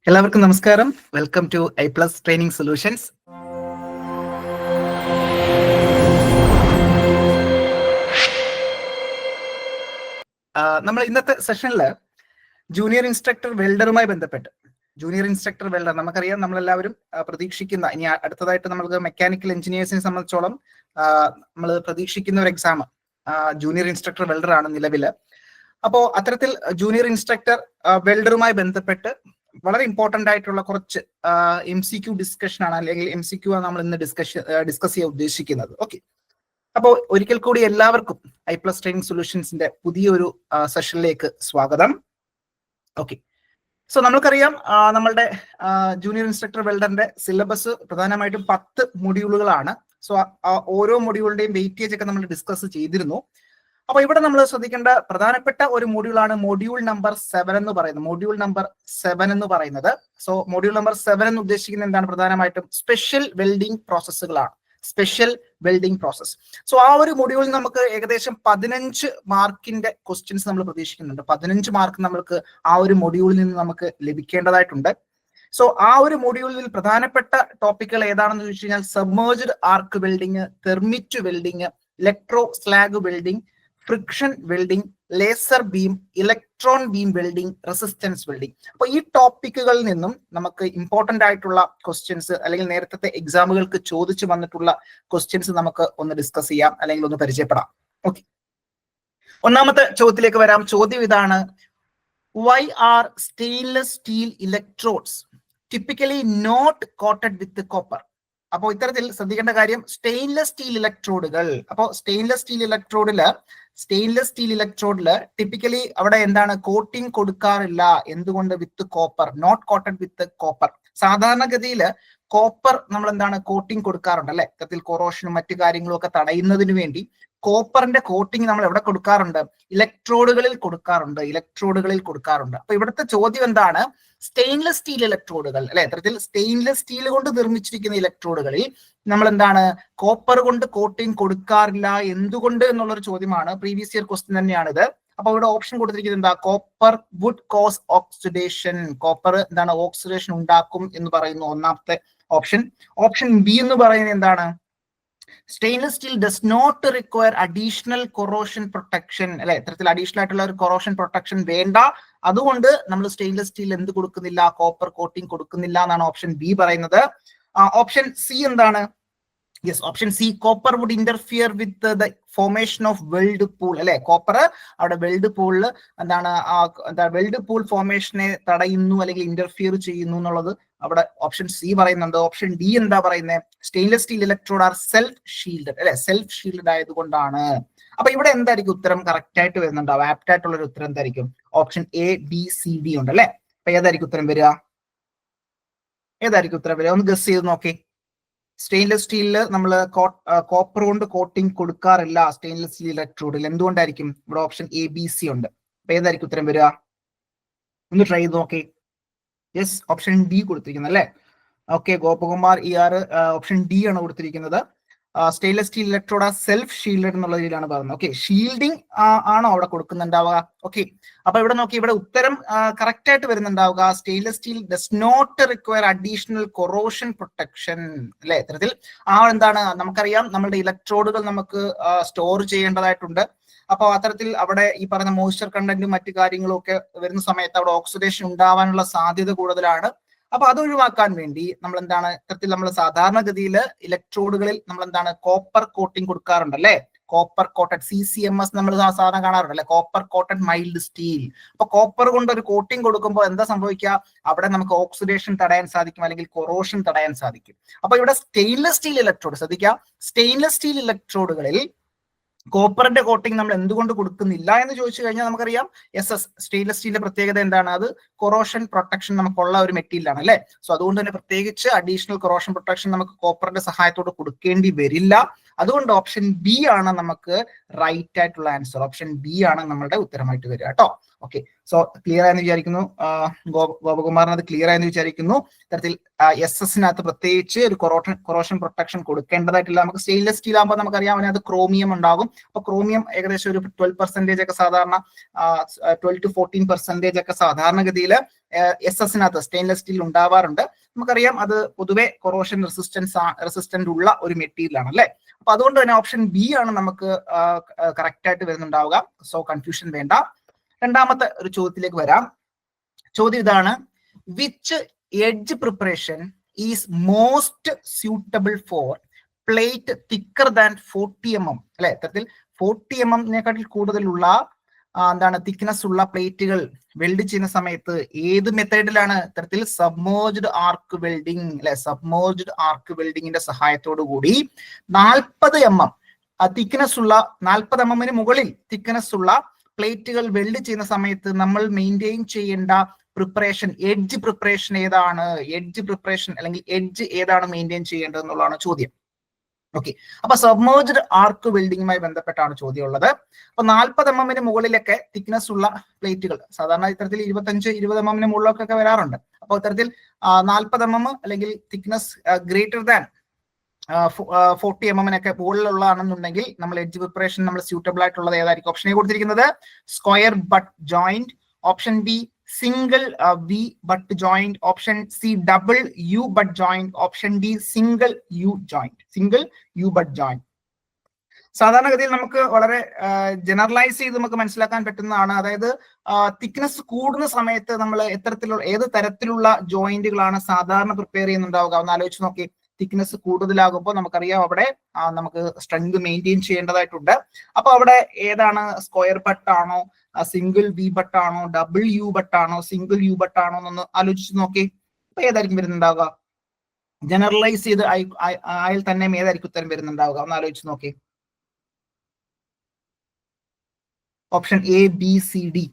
എല്ലാവർക്കും നമസ്കാരം. Welcome to iPlus training solutions. നമ്മൾ ഇന്നത്തെ സെഷനിൽ ജൂനിയർ ഇൻസ്ട്രക്ടർ വെൽഡറുമായി ബന്ധപ്പെട്ട് ജൂനിയർ ഇൻസ്ട്രക്ടർ വെൽഡർ നമുക്കറിയാം, നമ്മളെല്ലാവരും പ്രതീക്ഷിക്കുന്ന, ഇനി അടുത്തതായിട്ട് നമുക്ക് മെക്കാനിക്കൽ എഞ്ചിനീയേഴ്സിനെ സംബന്ധിച്ചോളം നമ്മൾ പ്രതീക്ഷിക്കുന്ന ഒരു എക്സാം ജൂനിയർ ഇൻസ്ട്രക്ടർ വെൽഡർ ആണ് നിലവിൽ. അപ്പോൾ അത്തരത്തിൽ ജൂനിയർ ഇൻസ്ട്രക്ടർ വെൽഡറുമായി ബന്ധപ്പെട്ട് വളരെ ഇമ്പോർട്ടന്റ് ആയിട്ടുള്ള കുറച്ച് MCQ ഡിസ്കഷൻ ആണ്, അല്ലെങ്കിൽ MCQ ആണ് നമ്മൾ ഇന്ന് ഡിസ്കസ് ചെയ്യാൻ ഉദ്ദേശിക്കുന്നത്. ഓക്കെ, അപ്പോൾ ഒരിക്കൽ കൂടി എല്ലാവർക്കും iPlus ട്രെയിനിങ് സൊല്യൂഷൻസിന്റെ പുതിയൊരു സെഷനിലേക്ക് സ്വാഗതം. ഓക്കെ, സോ നമ്മൾക്കറിയാം നമ്മളുടെ ജൂനിയർ ഇൻസ്ട്രക്ടർ വെൽഡറിന്റെ സിലബസ് പ്രധാനമായിട്ടും 10 മൊഡ്യൂളുകളാണ്. സോ ഓരോ മൊഡ്യൂളിന്റെയും വെയിറ്റേജ് ഒക്കെ നമ്മൾ ഡിസ്കസ് ചെയ്തിരുന്നു. അപ്പൊ ഇവിടെ നമ്മൾ ശ്രദ്ധിക്കേണ്ട പ്രധാനപ്പെട്ട ഒരു മൊഡ്യൂളാണ് മൊഡ്യൂൾ നമ്പർ 7 എന്ന് പറയുന്നത്. മൊഡ്യൂൾ നമ്പർ 7 എന്ന് പറയുന്നത്, സോ മൊഡ്യൂൾ നമ്പർ 7 എന്ന് ഉദ്ദേശിക്കുന്നത് എന്താണ്? പ്രധാനമായിട്ടും സ്പെഷ്യൽ വെൽഡിംഗ് പ്രോസസ്സുകളാണ്. Special welding process. സോ ആ ഒരു മൊഡ്യൂളിൽ നമുക്ക് ഏകദേശം 15 മാർക്കിന്റെ ക്വസ്റ്റ്യൻസ് നമ്മൾ പ്രതീക്ഷിക്കുന്നുണ്ട്. 15 മാർക്ക് നമ്മൾക്ക് ആ ഒരു മൊഡ്യൂളിൽ നിന്ന് നമുക്ക് ലഭിക്കേണ്ടതായിട്ടുണ്ട്. സോ ആ ഒരു മൊഡ്യൂളിൽ പ്രധാനപ്പെട്ട ടോപ്പിക്കുകൾ ഏതാണെന്ന് ചോദിച്ചു കഴിഞ്ഞാൽ സബ്മേർജ്ഡ് ആർക്ക് welding, thermite welding, electro slag welding, friction welding, laser beam, electron beam welding, resistance welding. അപ്പൊ ഈ ടോപ്പിക്കുകളിൽ നിന്നും നമുക്ക് ഇമ്പോർട്ടന്റ് ആയിട്ടുള്ള ക്വസ്റ്റ്യൻസ്, അല്ലെങ്കിൽ നേരത്തെ എക്സാമുകൾക്ക് ചോദിച്ചു വന്നിട്ടുള്ള ക്വസ്റ്റ്യൻസ് നമുക്ക് ഒന്ന് ഡിസ്കസ് ചെയ്യാം, അല്ലെങ്കിൽ ഒന്ന് പരിചയപ്പെടാം. ഓക്കെ, ഒന്നാമത്തെ ചോദ്യത്തിലേക്ക് വരാം. ചോദ്യം ഇതാണ്: why are stainless steel electrodes typically not coated with copper? അപ്പോൾ ഇത്തരത്തിൽ ശ്രദ്ധിക്കേണ്ട കാര്യം, സ്റ്റെയിൻലെസ് സ്റ്റീൽ ഇലക്ട്രോഡുകൾ, അപ്പോൾ സ്റ്റെയിൻലെസ് സ്റ്റീൽ ഇലക്ട്രോഡില് ടിപ്പിക്കലി അവിടെ എന്താണ് കോട്ടിംഗ് കൊടുക്കാറില്ല. എന്തുകൊണ്ട്? With copper, not coated with copper. സാധാരണഗതിയിൽ കോപ്പർ നമ്മൾ എന്താണ് കോട്ടിംഗ് കൊടുക്കാറുണ്ട് അല്ലെ, ഇത്തരത്തിൽ കൊറോഷനും മറ്റു കാര്യങ്ങളും ഒക്കെ തടയുന്നതിന് വേണ്ടി കോപ്പറിന്റെ കോട്ടിംഗ് നമ്മൾ എവിടെ കൊടുക്കാറുണ്ട്? ഇലക്ട്രോഡുകളിൽ കൊടുക്കാറുണ്ട്. അപ്പൊ ഇവിടുത്തെ ചോദ്യം എന്താണ്? സ്റ്റെയിൻലെസ് സ്റ്റീൽ ഇലക്ട്രോഡുകൾ അല്ലെ, ഇത്തരത്തിൽ സ്റ്റെയിൻലെസ് സ്റ്റീൽ കൊണ്ട് നിർമ്മിച്ചിരിക്കുന്ന ഇലക്ട്രോഡുകളിൽ നമ്മൾ എന്താണ് കോപ്പർ കൊണ്ട് കോട്ടിംഗ് കൊടുക്കാറില്ല. എന്തുകൊണ്ട് എന്നുള്ളൊരു ചോദ്യമാണ്. പ്രീവിയസ് ഇയർ ക്വസ്റ്റ്യൻ തന്നെയാണിത്. അപ്പൊ ഇവിടെ ഓപ്ഷൻ കൊടുത്തിരിക്കുന്നത് എന്താ? Copper would cause oxidation. Copper എന്താണ്? ഓക്സിഡേഷൻ ഉണ്ടാക്കും എന്ന് പറയുന്നു ഒന്നാമത്തെ ഓപ്ഷൻ. ഓപ്ഷൻ ബി എന്ന് പറയുന്നത് എന്താണ്? Stainless steel does not require additional corrosion protection അല്ലെ, ഇത്തരത്തിൽ അഡീഷണൽ ആയിട്ടുള്ള ഒരു കൊറോഷൻ പ്രൊട്ടക്ഷൻ വേണ്ട, അതുകൊണ്ട് നമ്മൾ സ്റ്റെയിൻലെസ് സ്റ്റീൽ എന്ത് കൊടുക്കുന്നില്ല? കോപ്പർ കോട്ടിംഗ് കൊടുക്കുന്നില്ല എന്നാണ് ഓപ്ഷൻ ബി പറയുന്നത്. ഓപ്ഷൻ സി എന്താണ്? Yes, option C, copper would interfere with the formation of weld pool അല്ലെ, കോപ്പർ അവിടെ വെൽഡ് പൂളിൽ എന്താണ് വെൽഡ് പൂൾ ഫോർമേഷനെ തടയുന്നു അല്ലെങ്കിൽ ഇന്റർഫിയർ ചെയ്യുന്നു എന്നുള്ളത് അവിടെ ഓപ്ഷൻ സി പറയുന്നുണ്ട്. ഓപ്ഷൻ ഡി എന്താ പറയുന്നത്? Stainless steel electrode are self shield അല്ലെ, സെൽഫ് ഷീൽഡ് ആയതുകൊണ്ടാണ്. അപ്പൊ ഇവിടെ എന്തായിരിക്കും ഉത്തരം? കറക്റ്റ് ആയിട്ട് വരുന്നുണ്ടാവും. ആപ്റ്റ് ആയിട്ടുള്ള ഒരു ഉത്തരം എന്തായിരിക്കും? Option A, B, C, D ഉണ്ട് അല്ലെ. അപ്പൊ ഏതായിരിക്കും ഉത്തരം വരിക? ഒന്ന് ഗസ് ചെയ്ത് നോക്കി. സ്റ്റെയിൻലെസ് സ്റ്റീലില് നമ്മൾ കോപ്പർ കൊണ്ട് കോട്ടിംഗ് കൊടുക്കാറില്ല സ്റ്റെയിൻലെസ് സ്റ്റീൽ ഇലക്ട്രോഡിൽ. എന്തുകൊണ്ടായിരിക്കും? ഇവിടെ ഓപ്ഷൻ എ, ബി, സി ഉണ്ട്. അപ്പൊ ഏതായിരിക്കും ഉത്തരം വരിക? ഒന്ന് ട്രൈ ചെയ്ത് നോക്കി. യെസ്, ഓപ്ഷൻ ഡി കൊടുത്തിരിക്കുന്നത് അല്ലെ. Okay, Gopakumar ER option D ആണ് കൊടുത്തിരിക്കുന്നത്. Stainless steel electrode self shield എന്നുള്ള രീതിയിലാണ് പറയുന്നത്. ഓക്കെ, ഷീൽഡിംഗ് ആണോ അവിടെ കൊടുക്കുന്നുണ്ടാവുക? ഓക്കെ, അപ്പൊ ഇവിടെ നോക്കി, ഇവിടെ ഉത്തരം കറക്റ്റ് ആയിട്ട് വരുന്നുണ്ടാവുക. Stainless steel does not require additional corrosion protection അല്ലെ. ഇത്തരത്തിൽ എന്താണ് നമുക്കറിയാം, നമ്മുടെ ഇലക്ട്രോഡുകൾ നമുക്ക് സ്റ്റോർ ചെയ്യേണ്ടതായിട്ടുണ്ട്. അപ്പോൾ അത്തരത്തിൽ അവിടെ ഈ പറയുന്ന മോയ്സ്ചർ കണ്ടന്റും മറ്റു കാര്യങ്ങളും ഒക്കെ വരുന്ന സമയത്ത് അവിടെ ഓക്സിഡേഷൻ ഉണ്ടാവാനുള്ള സാധ്യത കൂടുതലാണ്. അപ്പൊ അത് ഒഴിവാക്കാൻ വേണ്ടി നമ്മൾ എന്താണ് ഇത്തരത്തിൽ നമ്മൾ സാധാരണഗതിയിൽ ഇലക്ട്രോഡുകളിൽ നമ്മൾ എന്താണ് കോപ്പർ കോട്ടിംഗ് കൊടുക്കാറുണ്ടല്ലേ. കോപ്പർ കോട്ടഡ് CCMS നമ്മൾ സാധാരണ കാണാറുണ്ട് അല്ലെ, കോപ്പർ കോട്ടഡ് മൈൽഡ് സ്റ്റീൽ. അപ്പൊ കോപ്പർ കൊണ്ട് ഒരു കോട്ടിംഗ് കൊടുക്കുമ്പോൾ എന്താ സംഭവിക്കുക? അവിടെ നമുക്ക് ഓക്സിഡേഷൻ തടയാൻ സാധിക്കും, അല്ലെങ്കിൽ കൊറോഷൻ തടയാൻ സാധിക്കും. അപ്പൊ ഇവിടെ സ്റ്റെയിൻലെസ് സ്റ്റീൽ ഇലക്ട്രോഡ് ശ്രദ്ധിക്കുക, സ്റ്റെയിൻലെസ് സ്റ്റീൽ ഇലക്ട്രോഡുകളിൽ കോപ്പറിന്റെ കോട്ടിംഗ് നമ്മൾ എന്തുകൊണ്ട് കൊടുക്കുന്നില്ല എന്ന് ചോദിച്ചു കഴിഞ്ഞാൽ നമുക്കറിയാം സ്റ്റെയിൻലെസ് സ്റ്റീലിന്റെ പ്രത്യേകത എന്താണ്? അത് കൊറോഷൻ പ്രൊട്ടക്ഷൻ നമുക്കുള്ള ഒരു മെറ്റീരിയൽ ആണ് അല്ലെ. സോ അതുകൊണ്ട് തന്നെ പ്രത്യേകിച്ച് അഡീഷണൽ കൊറോഷൻ പ്രൊട്ടക്ഷൻ നമുക്ക് കോപ്പറിന്റെ സഹായത്തോടെ കൊടുക്കേണ്ടി വരില്ല. അതുകൊണ്ട് ഓപ്ഷൻ ബി ആണ് നമുക്ക് റൈറ്റ് ആയിട്ടുള്ള ആൻസർ. ഓപ്ഷൻ ബി ആണ് നമ്മുടെ ഉത്തരമായിട്ട് വരിക കേട്ടോ. ഓക്കെ, സോ ക്ലിയർ ആയെന്ന് വിചാരിക്കുന്നു. ഗോപകുമാറിന് അത് ക്ലിയർ ആയെന്ന് വിചാരിക്കുന്നു. ഇത്തരത്തിൽ SS-നകത്ത് പ്രത്യേകിച്ച് ഒരു കൊറോഷൻ പ്രൊട്ടക്ഷൻ കൊടുക്കേണ്ടതായിട്ടില്ല. നമുക്ക് സ്റ്റെയിൻലെസ് സ്റ്റീൽ ആകുമ്പോൾ നമുക്കറിയാം അതിനകത്ത് ക്രോമിയം ഉണ്ടാകും. അപ്പൊ ക്രോമിയം ഏകദേശം ഒരു 12% ഒക്കെ സാധാരണ 12 to 14% ഒക്കെ സാധാരണഗതിയിൽ SS-നകത്ത് സ്റ്റെയിൻലെസ് സ്റ്റീൽ ഉണ്ടാവാറുണ്ട്. നമുക്കറിയാം അത് പൊതുവെ കൊറോഷൻ റെസിസ്റ്റന്റ് ഉള്ള ഒരു മെറ്റീരിയൽ ആണ് അല്ലെ. അപ്പൊ അതുകൊണ്ട് തന്നെ ഓപ്ഷൻ ബി ആണ് നമുക്ക് കറക്റ്റ് ആയിട്ട് വരുന്നുണ്ടാവുക. സോ കൺഫ്യൂഷൻ വേണ്ട. രണ്ടാമത്തെ ഒരു ചോദ്യത്തിലേക്ക് വരാം. ചോദ്യം ഇതാണ്: which edge preparation is most suitable for plate thicker than 40 mm അല്ലെ. ഇത്തരത്തിൽ 40 mm കൂടുതലുള്ള എന്താണ് തിക്നെസ് ഉള്ള പ്ലേറ്റുകൾ വെൽഡ് ചെയ്യുന്ന സമയത്ത് ഏത് മെത്തേഡിലാണ്? ഇത്തരത്തിൽ സബ്മേർജ്ഡ് ആർക്ക് വെൽഡിങ് അല്ലെ. സബ്മേർജ്ഡ് ആർക്ക് വെൽഡിങ്ങിന്റെ സഹായത്തോടു കൂടി 40 mm തിക്നെസ് ഉള്ള 40 mm മുകളിൽ തിക്നെസ് ഉള്ള പ്ലേറ്റുകൾ വെൽഡ് ചെയ്യുന്ന സമയത്ത് നമ്മൾ മെയിൻറ്റെയിൻ ചെയ്യേണ്ട പ്രിപ്പറേഷൻ, എഡ്ജ് പ്രിപ്പറേഷൻ ഏതാണ്? എഡ്ജ് പ്രിപ്പറേഷൻ അല്ലെങ്കിൽ എഡ്ജ് ഏതാണ് മെയിൻറ്റെയിൻ ചെയ്യേണ്ടത് എന്നുള്ളതാണ് ചോദ്യം. ഓക്കെ, അപ്പൊ സബ്മേർജ്ഡ് ആർക്ക് വെൽഡിങ്ങുമായി ബന്ധപ്പെട്ടാണ് ചോദ്യം ഉള്ളത്. അപ്പൊ 40 mm മുകളിലൊക്കെ തിക്നെസ് ഉള്ള പ്ലേറ്റുകൾ സാധാരണ ഇത്തരത്തിൽ 25-20 mm മുകളിലൊക്കെ വരാറുണ്ട്. അപ്പോൾ ഇത്തരത്തിൽ 40 mm അല്ലെങ്കിൽ തിക്നെസ് ഗ്രേറ്റർ ദാൻ 40 mm മുകളിലുള്ളതാണെന്നുണ്ടെങ്കിൽ നമ്മൾ എഡ്ജ് പ്രിപ്പറേഷൻ നമ്മൾ സ്യൂട്ടബിൾ ആയിട്ടുള്ളത് ഏതായിരിക്കും? ഓപ്ഷൻ എ കൊടുത്തിരിക്കുന്നത് square butt joint, option B single V butt joint, option C double U butt joint, option D single U joint. Single U butt joint സാധാരണഗതിയിൽ നമുക്ക് വളരെ generalise ചെയ്ത് നമുക്ക് മനസ്സിലാക്കാൻ പറ്റുന്നതാണ്. അതായത് തിക്നെസ് കൂടുന്ന സമയത്ത് നമ്മൾ ഏത് തരത്തിലുള്ള ജോയിന്റുകളാണ് സാധാരണ പ്രിപ്പയർ ചെയ്യുന്നുണ്ടാവുക? ഒന്ന് ആലോചിച്ച് നോക്കി. തിക്നെസ് കൂടുതലാകുമ്പോൾ നമുക്കറിയാം അവിടെ നമുക്ക് സ്ട്രെങ്ത് മെയിൻറ്റെയിൻ ചെയ്യേണ്ടതായിട്ടുണ്ട്. അപ്പൊ അവിടെ ഏതാണ്? സ്ക്വയർ ബട്ടാണോ, സിംഗിൾ വി ബട്ടാണോ, ഡബിൾ യു ബട്ടാണോ, സിംഗിൾ യു ബട്ടാണോ എന്നൊന്ന് ആലോചിച്ച് നോക്കി. അപ്പൊ ഏതായിരിക്കും വരുന്നുണ്ടാവുക? ജനറലൈസ് ചെയ്ത് ആയിൽ തന്നെ ഏതായിരിക്കും ഉത്തരം വരുന്നുണ്ടാവുക? ഒന്ന് ആലോചിച്ച് നോക്കി. Option A, B, C, D.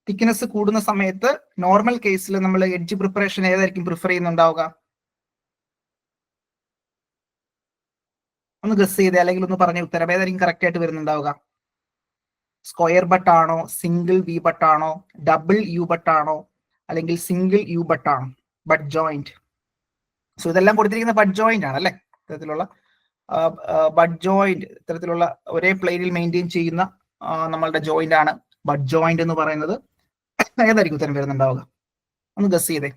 Thickness കൂടുന്ന സമയത്ത് നോർമൽ കേസിൽ നമ്മൾ എഡ്ജ് പ്രിപ്പറേഷൻ ഏതായിരിക്കും പ്രിഫർ ചെയ്യുന്നുണ്ടാവുക? ഒന്ന് ഗസ് ചെയ്തേ, അല്ലെങ്കിൽ ഒന്ന് പറഞ്ഞ ഉത്തരം ഏതായിരിക്കും കറക്റ്റ് ആയിട്ട് വരുന്നുണ്ടാവുക? സ്ക്വയർ ബട്ടാണോ, സിംഗിൾ വി ബട്ടാണോ, ഡബിൾ യു ബട്ടാണോ, അല്ലെങ്കിൽ സിംഗിൾ യു ബട്ടാണോ? Butt joint. സോ ഇതെല്ലാം കൊടുത്തിരിക്കുന്ന ബട്ട് ജോയിന്റ് ആണ് അല്ലെ. ഇത്തരത്തിലുള്ള ബട്ട് ജോയിന്റ്, ഇത്തരത്തിലുള്ള ഒരേ പ്ലെയിനിൽ മെയിൻറ്റെയിൻ ചെയ്യുന്ന നമ്മളുടെ ജോയിന്റ് ആണ് ബട്ട് ജോയിന്റ് എന്ന് പറയുന്നത്. ഏതായിരിക്കും ഉത്തരം വരുന്നുണ്ടാവുക? ഒന്ന് ഗസ് ചെയ്തേ.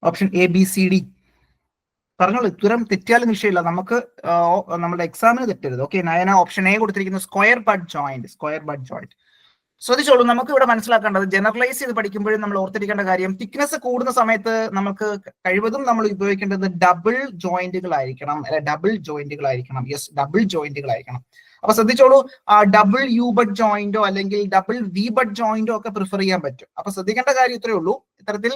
Option A, B, C, D പറഞ്ഞോളൂ. ഉത്തരം തെറ്റിയാലും വിഷയമില്ല, നമുക്ക് നമ്മുടെ എക്സാമിന് തെറ്റരുത്. ഓക്കെ, നയന ഓപ്ഷൻ എ കൊടുത്തിരിക്കുന്നു square butt joint. Square butt joint ശ്രദ്ധിച്ചോളൂ. നമുക്ക് ഇവിടെ മനസ്സിലാക്കേണ്ടത്, ജനറലൈസ് ചെയ്ത് പഠിക്കുമ്പോഴും നമ്മൾ ഓർത്തിരിക്കേണ്ട കാര്യം, തിക്നെസ് കൂടുന്ന സമയത്ത് നമുക്ക് കഴിവതും നമ്മൾ ഉപയോഗിക്കേണ്ടത് ഡബിൾ ജോയിന്റുകളായിരിക്കണം അല്ലെ. ഡബിൾ ജോയിന്റുകളായിരിക്കണം. യെസ്, ഡബിൾ ജോയിന്റുകളായിരിക്കണം. അപ്പൊ ശ്രദ്ധിച്ചോളൂ, ഡബിൾ യു ബട്ട് ജോയിന്റോ അല്ലെങ്കിൽ ഡബിൾ വി ബട്ട് ജോയിന്റോ ഒക്കെ പ്രിഫർ ചെയ്യാൻ പറ്റും. അപ്പൊ ശ്രദ്ധിക്കേണ്ട കാര്യം ഇത്രയേ ഉള്ളൂ. ഇത്തരത്തിൽ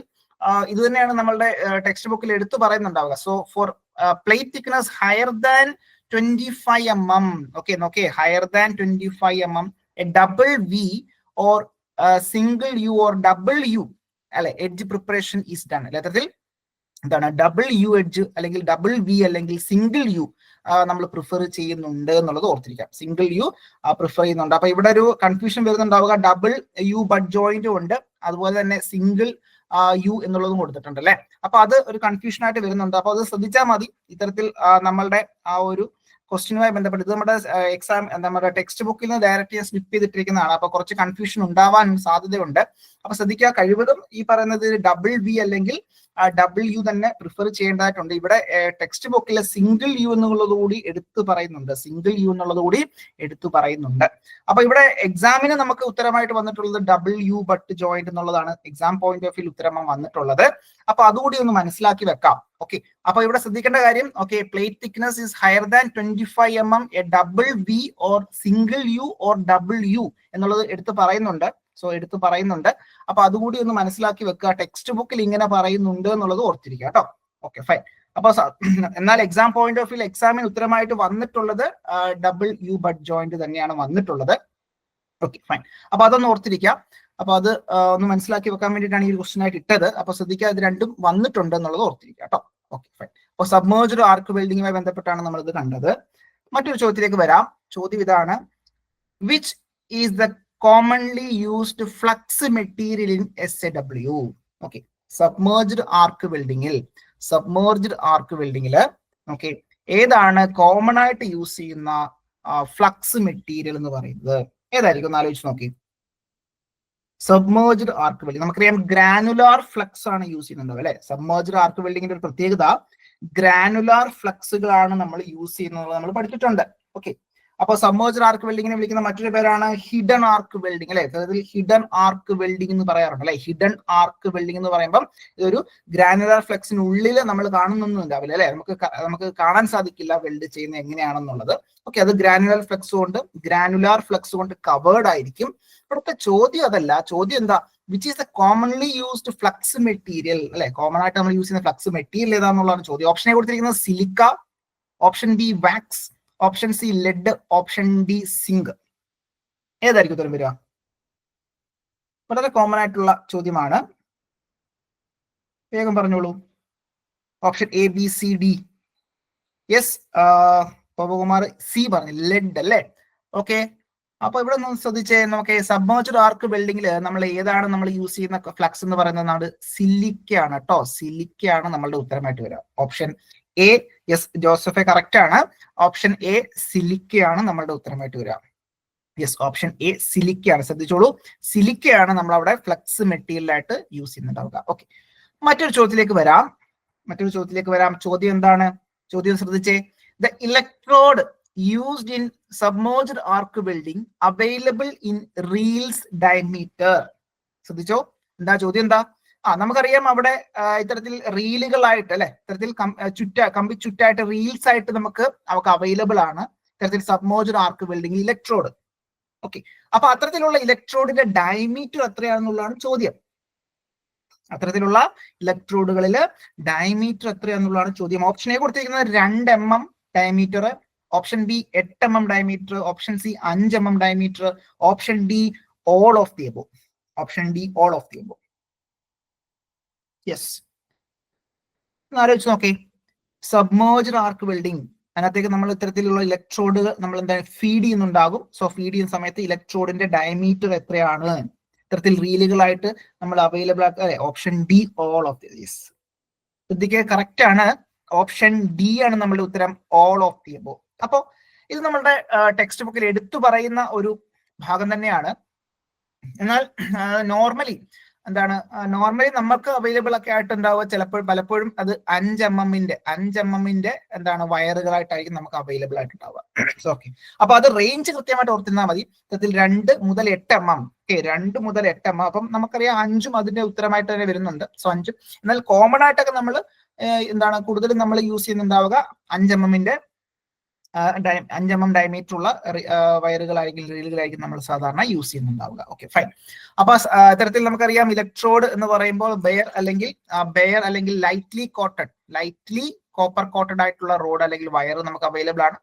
ഇത് തന്നെയാണ് നമ്മളുടെ ടെക്സ്റ്റ് ബുക്കിൽ എടുത്തു പറയുന്നുണ്ടാവുക. So for plate thickness higher than 25 mm, okay നോക്കേ, higher than 25 mm, A double V or single U or double U അല്ലെ എഡ്ജ് പ്രിപ്പറേഷൻ ഈസ് ഡൺ. അത്തരത്തിൽ എന്താണ് ഡബിൾ യു എഡ്ജ് അല്ലെങ്കിൽ ഡബിൾ വി അല്ലെങ്കിൽ സിംഗിൾ യു നമ്മൾ prefer ചെയ്യുന്നുണ്ട് എന്നുള്ളത് ഓർത്തിരിക്കാം. Single you prefer ചെയ്യുന്നുണ്ട്. അപ്പൊ ഇവിടെ ഒരു കൺഫ്യൂഷൻ വരുന്നുണ്ടാവുക. ഡബിൾ യു ബട്ട് ജോയിന്റും ഉണ്ട്, അതുപോലെ തന്നെ സിംഗിൾ യു എന്നുള്ളതും കൊടുത്തിട്ടുണ്ട് അല്ലെ. അപ്പൊ അത് ഒരു കൺഫ്യൂഷൻ ആയിട്ട് വരുന്നുണ്ട്. അപ്പൊ അത് ശ്രദ്ധിച്ചാൽ മതി. ഇത്തരത്തിൽ നമ്മളുടെ ആ ഒരു ക്വസ്റ്റ്യനുമായി ബന്ധപ്പെട്ട് ഇത് നമ്മുടെ എക്സാം നമ്മുടെ ടെക്സ്റ്റ് ബുക്കിൽ നിന്ന് ഡയറക്റ്റ് ഞാൻ സ്ലിപ്പ് ചെയ്തിട്ടിരിക്കുന്നതാണ്. അപ്പൊ കുറച്ച് കൺഫ്യൂഷൻ ഉണ്ടാവാൻ സാധ്യതയുണ്ട്. അപ്പൊ ശ്രദ്ധിക്കുക, കഴിവതും ഈ പറയുന്നത് ഡബിൾ വി അല്ലെങ്കിൽ ഡബിൾ യു തന്നെ പ്രിഫർ ചെയ്യേണ്ടതായിട്ടുണ്ട്. ഇവിടെ ടെക്സ്റ്റ് ബുക്കിൽ സിംഗിൾ യു എന്നുള്ളത് കൂടി എടുത്തു പറയുന്നുണ്ട്. സിംഗിൾ യു എന്നുള്ളത് കൂടി എടുത്തു പറയുന്നുണ്ട്. അപ്പൊ ഇവിടെ എക്സാമിന് നമുക്ക് ഉത്തരമായിട്ട് വന്നിട്ടുള്ളത് ഡബിൾ യു ബട്ട് ജോയിന്റ് എന്നുള്ളതാണ് എക്സാം പോയിന്റ് ഓഫ് വ്യൂ ഉത്തരമായി വന്നിട്ടുള്ളത്. അപ്പൊ അതുകൂടി ഒന്ന് മനസ്സിലാക്കി വെക്കാം. ഓക്കെ, അപ്പൊ ഇവിടെ ശ്രദ്ധിക്കേണ്ട കാര്യം, okay, plate thickness is higher than 25 mm, A double V or single U or double U എന്നുള്ളത് എടുത്ത് പറയുന്നുണ്ട്. സോ എടുത്ത് പറയുന്നുണ്ട്. അപ്പൊ അതുകൂടി ഒന്ന് മനസ്സിലാക്കി വെക്കുക. ടെക്സ്റ്റ് ബുക്കിൽ ഇങ്ങനെ പറയുന്നുണ്ട് എന്നുള്ളത് ഓർത്തിരിക്കുക കേട്ടോ. Okay, fine. അപ്പൊ എന്നാൽ എക്സാം പോയിന്റ് ഓഫ് വ്യൂ എക്സാമിന് ഉത്തരമായിട്ട് വന്നിട്ടുള്ളത് ഡബിൾ യു ബട്ട് ജോയിന്റ് തന്നെയാണ് വന്നിട്ടുള്ളത്. Okay, fine. അപ്പൊ അതൊന്ന് ഓർത്തിരിക്കുക. അപ്പൊ അത് ഒന്ന് മനസ്സിലാക്കി വെക്കാൻ വേണ്ടിയിട്ടാണ് ഈ ക്വസ്റ്റ്യൻ ആയിട്ട് ഇട്ടത്. അപ്പൊ ശ്രദ്ധിക്കുക, ഇത് രണ്ടും വന്നിട്ടുണ്ട് എന്നുള്ളത് ഓർത്തിരിക്കുക കേട്ടോ. Okay fine. അപ്പോൾ സബ്മേർജ്ഡ് ആർക്ക് വെൽഡിങ്ങുമായി ബന്ധപ്പെട്ടാണ് നമ്മൾ ഇത് കണ്ടത്. മറ്റൊരു ചോദ്യത്തിലേക്ക് വരാം. ചോദ്യം ഇതാണ്, which is the commonly used flux material in SAW? Okay, submerged arc വെൽഡിങ്ങില് ഓക്കെ ഏതാണ് കോമൺ ആയിട്ട് യൂസ് ചെയ്യുന്ന ഫ്ലക്സ് മെറ്റീരിയൽ എന്ന് പറയുന്നത്? ഏതായിരിക്കും ഒന്ന് ആലോചിച്ച് നോക്കി. സബ്മേർജ്ഡ് ആർക്ക് വെൽഡിംഗ് നമുക്കറിയാം ഗ്രാനുലാർ ഫ്ലക്സ് ആണ് യൂസ് ചെയ്യുന്നുണ്ടാവും അല്ലെ. സബ്മേർജ്ഡ് ആർക്ക് വെൽഡിങ്ങിന്റെ ഒരു പ്രത്യേകത ഗ്രാനുലാർ ഫ്ലക്സുകളാണ് നമ്മൾ യൂസ് ചെയ്യുന്നത് നമ്മൾ പഠിച്ചിട്ടുണ്ട്. ഓക്കെ, അപ്പോൾ സബ്മേർജ്ഡ് ആർക്ക് വെൽഡിങ്ങിനെ വിളിക്കുന്ന മറ്റൊരു പേരാണ് ഹിഡൻ ആർക്ക് വെൽഡിംഗ് അല്ലെ. അതായത് ഹിഡൻ ആർക്ക് വെൽഡിംഗ് എന്ന് പറയാറുണ്ട് അല്ലെ. ഹിഡൻ ആർക്ക് വെൽഡിംഗ് എന്ന് പറയുമ്പോൾ ഇതൊരു ഗ്രാനുലാർ ഫ്ലക്സിനുള്ളിൽ നമ്മൾ കാണുന്നൊന്നും ഉണ്ടാവില്ല അല്ലെ. നമുക്ക് കാണാൻ സാധിക്കില്ല വെൽഡ് ചെയ്യുന്നത് എങ്ങനെയാണെന്നുള്ളത്. ഓക്കെ, അത് ഗ്രാനുലാർ ഫ്ലക്സ് കൊണ്ട് കവേർഡ് ആയിരിക്കും. ഇവിടുത്തെ ചോദ്യം അതല്ല. ചോദ്യം എന്താ? Which is the commonly used flux material അല്ലെ. കോമൺ ആയിട്ട് നമ്മൾ യൂസ് ചെയ്യുന്ന ഫ്ലക്സ് മെറ്റീരിയൽ ഏതാണെന്നുള്ളതാണ് ചോദ്യം. ഓപ്ഷനെ കൊടുത്തിരിക്കുന്നത് silica, option B wax, option C lead, option D zinc. ഏതായിരിക്കും ഉത്തരം വരിക? വളരെ കോമൺ ആയിട്ടുള്ള ചോദ്യമാണ്. വേഗം പറഞ്ഞോളൂ. Option A B C D. Yes, Pavakumar C പറഞ്ഞു, ലെഡ് അല്ലേ. ഓക്കെ, അപ്പൊ ഇവിടെ ഒന്ന് ശ്രദ്ധിച്ചേ. നമുക്ക് സബ്മേർജ്ഡ് ആർക്ക് വെൽഡിങ്ങിൽ നമ്മൾ ഏതാണ് നമ്മൾ യൂസ് ചെയ്യുന്ന ഫ്ലക്സ് എന്ന് പറയുന്നത്? നമ്മുടെ സിലിക്കയാണ് കേട്ടോ. സിലിക്കയാണ് നമ്മളുടെ ഉത്തരമായിട്ട് വരിക. ഓപ്ഷൻ എ, യെസ് ജോസഫെ കറക്റ്റ് ആണ്. ഓപ്ഷൻ എ സിലിക്കയാണ് നമ്മളുടെ ഉത്തരമായിട്ട് വരിക. യെസ്, ഓപ്ഷൻ എ സിലിക്കയാണ്. ശ്രദ്ധിച്ചോളൂ, സിലിക്കയാണ് നമ്മൾ അവിടെ ഫ്ലക്സ് മെറ്റീരിയൽ ആയിട്ട് യൂസ് ചെയ്യുന്നുണ്ടാവുക. ഓക്കെ, മറ്റൊരു ചോദ്യത്തിലേക്ക് വരാം. ചോദ്യം എന്താണ്? ചോദ്യം ശ്രദ്ധിച്ചേ. The electrode used in submerged arc welding available in reels diameter. ശ്രദ്ധിച്ചോ, എന്താ ചോദ്യം? എന്താ? നമുക്കറിയാം അവിടെ ഇത്തരത്തിൽ റീലുകളായിട്ട് അല്ലെ, ഇത്തരത്തിൽ കമ്പി ചുറ്റായിട്ട് റീൽസ് ആയിട്ട് നമുക്ക് അവൈലബിൾ ആണ് ഇത്തരത്തിൽ submerged arc welding electrode. Okay, അപ്പൊ അത്തരത്തിലുള്ള ഇലക്ട്രോഡിന്റെ ഡയമീറ്റർ എത്രയാണെന്നുള്ളതാണ് ചോദ്യം. അത്തരത്തിലുള്ള ഇലക്ട്രോഡുകളില് ഡയമീറ്റർ എത്രയാണെന്നുള്ളതാണ് ചോദ്യം. ഓപ്ഷനെ കൊടുത്തിരിക്കുന്നത് 2 mm diameter, option B 8 mm diameter, option C 5 mm diameter, option D all of the above. Yes, ആലോചിച്ച് നോക്കേ. സബ്മേർജ്ഡ് ആർക്ക് വെൽഡിംഗ്, അതിനകത്തേക്ക് നമ്മൾ ഇത്തരത്തിലുള്ള ഇലക്ട്രോഡ് നമ്മൾ എന്താ ഫീഡ് ചെയ്യുന്നുണ്ടാകും. സോ ഫീഡ് ചെയ്യുന്ന സമയത്ത് ഇലക്ട്രോഡിന്റെ ഡയമീറ്റർ എത്രയാണ്? ഇത്തരത്തിൽ റീലുകളായിട്ട് നമ്മൾ അവൈലബിൾ ആക്കുക. Option D all of these. ശ്രദ്ധിക്കുക, കറക്റ്റ് ആണ്. ഓപ്ഷൻ ഡി ആണ് നമ്മളുടെ ഉത്തരം, ഓൾ ഓഫ് ദി എബോ. അപ്പോ ഇത് നമ്മളുടെ ടെക്സ്റ്റ് ബുക്കിൽ എടുത്തു പറയുന്ന ഒരു ഭാഗം തന്നെയാണ്. എന്നാൽ നോർമലി നമുക്ക് അവൈലബിൾ ഒക്കെ ആയിട്ട് ഉണ്ടാവുക പലപ്പോഴും അത് 5 mm എന്താണ് വയറുകളായിട്ടായിരിക്കും നമുക്ക് അവൈലബിൾ ആയിട്ട് ഉണ്ടാവുക. ഓക്കെ, അപ്പൊ അത് റേഞ്ച് കൃത്യമായിട്ട് ഓർത്തിരുന്നാൽ മതി. ഇത്തരത്തിൽ 2 മുതൽ 8 mm. ഓക്കെ, 2 മുതൽ 8 mm. അപ്പം നമുക്കറിയാം 5ഉം അതിന്റെ ഉത്തരമായിട്ട് തന്നെ വരുന്നുണ്ട്. സോ 5. എന്നാൽ കോമൺ ആയിട്ടൊക്കെ നമ്മൾ കൂടുതലും നമ്മൾ യൂസ് ചെയ്യുന്നുണ്ടാവുക 5 mm ഡയമീറ്റർ ഉള്ള വയറുകളായിരിക്കും, റീലുകളായിരിക്കും നമ്മൾ സാധാരണ യൂസ് ചെയ്യുന്നുണ്ടാവുക. Okay fine. അപ്പൊ ഇത്തരത്തിൽ നമുക്കറിയാം ഇലക്ട്രോഡ് എന്ന് പറയുമ്പോൾ ബെയർ അല്ലെങ്കിൽ ലൈറ്റ്ലി കോപ്പർ കോട്ടഡ് ആയിട്ടുള്ള റോഡ് അല്ലെങ്കിൽ വയർ നമുക്ക് അവൈലബിൾ ആണ്.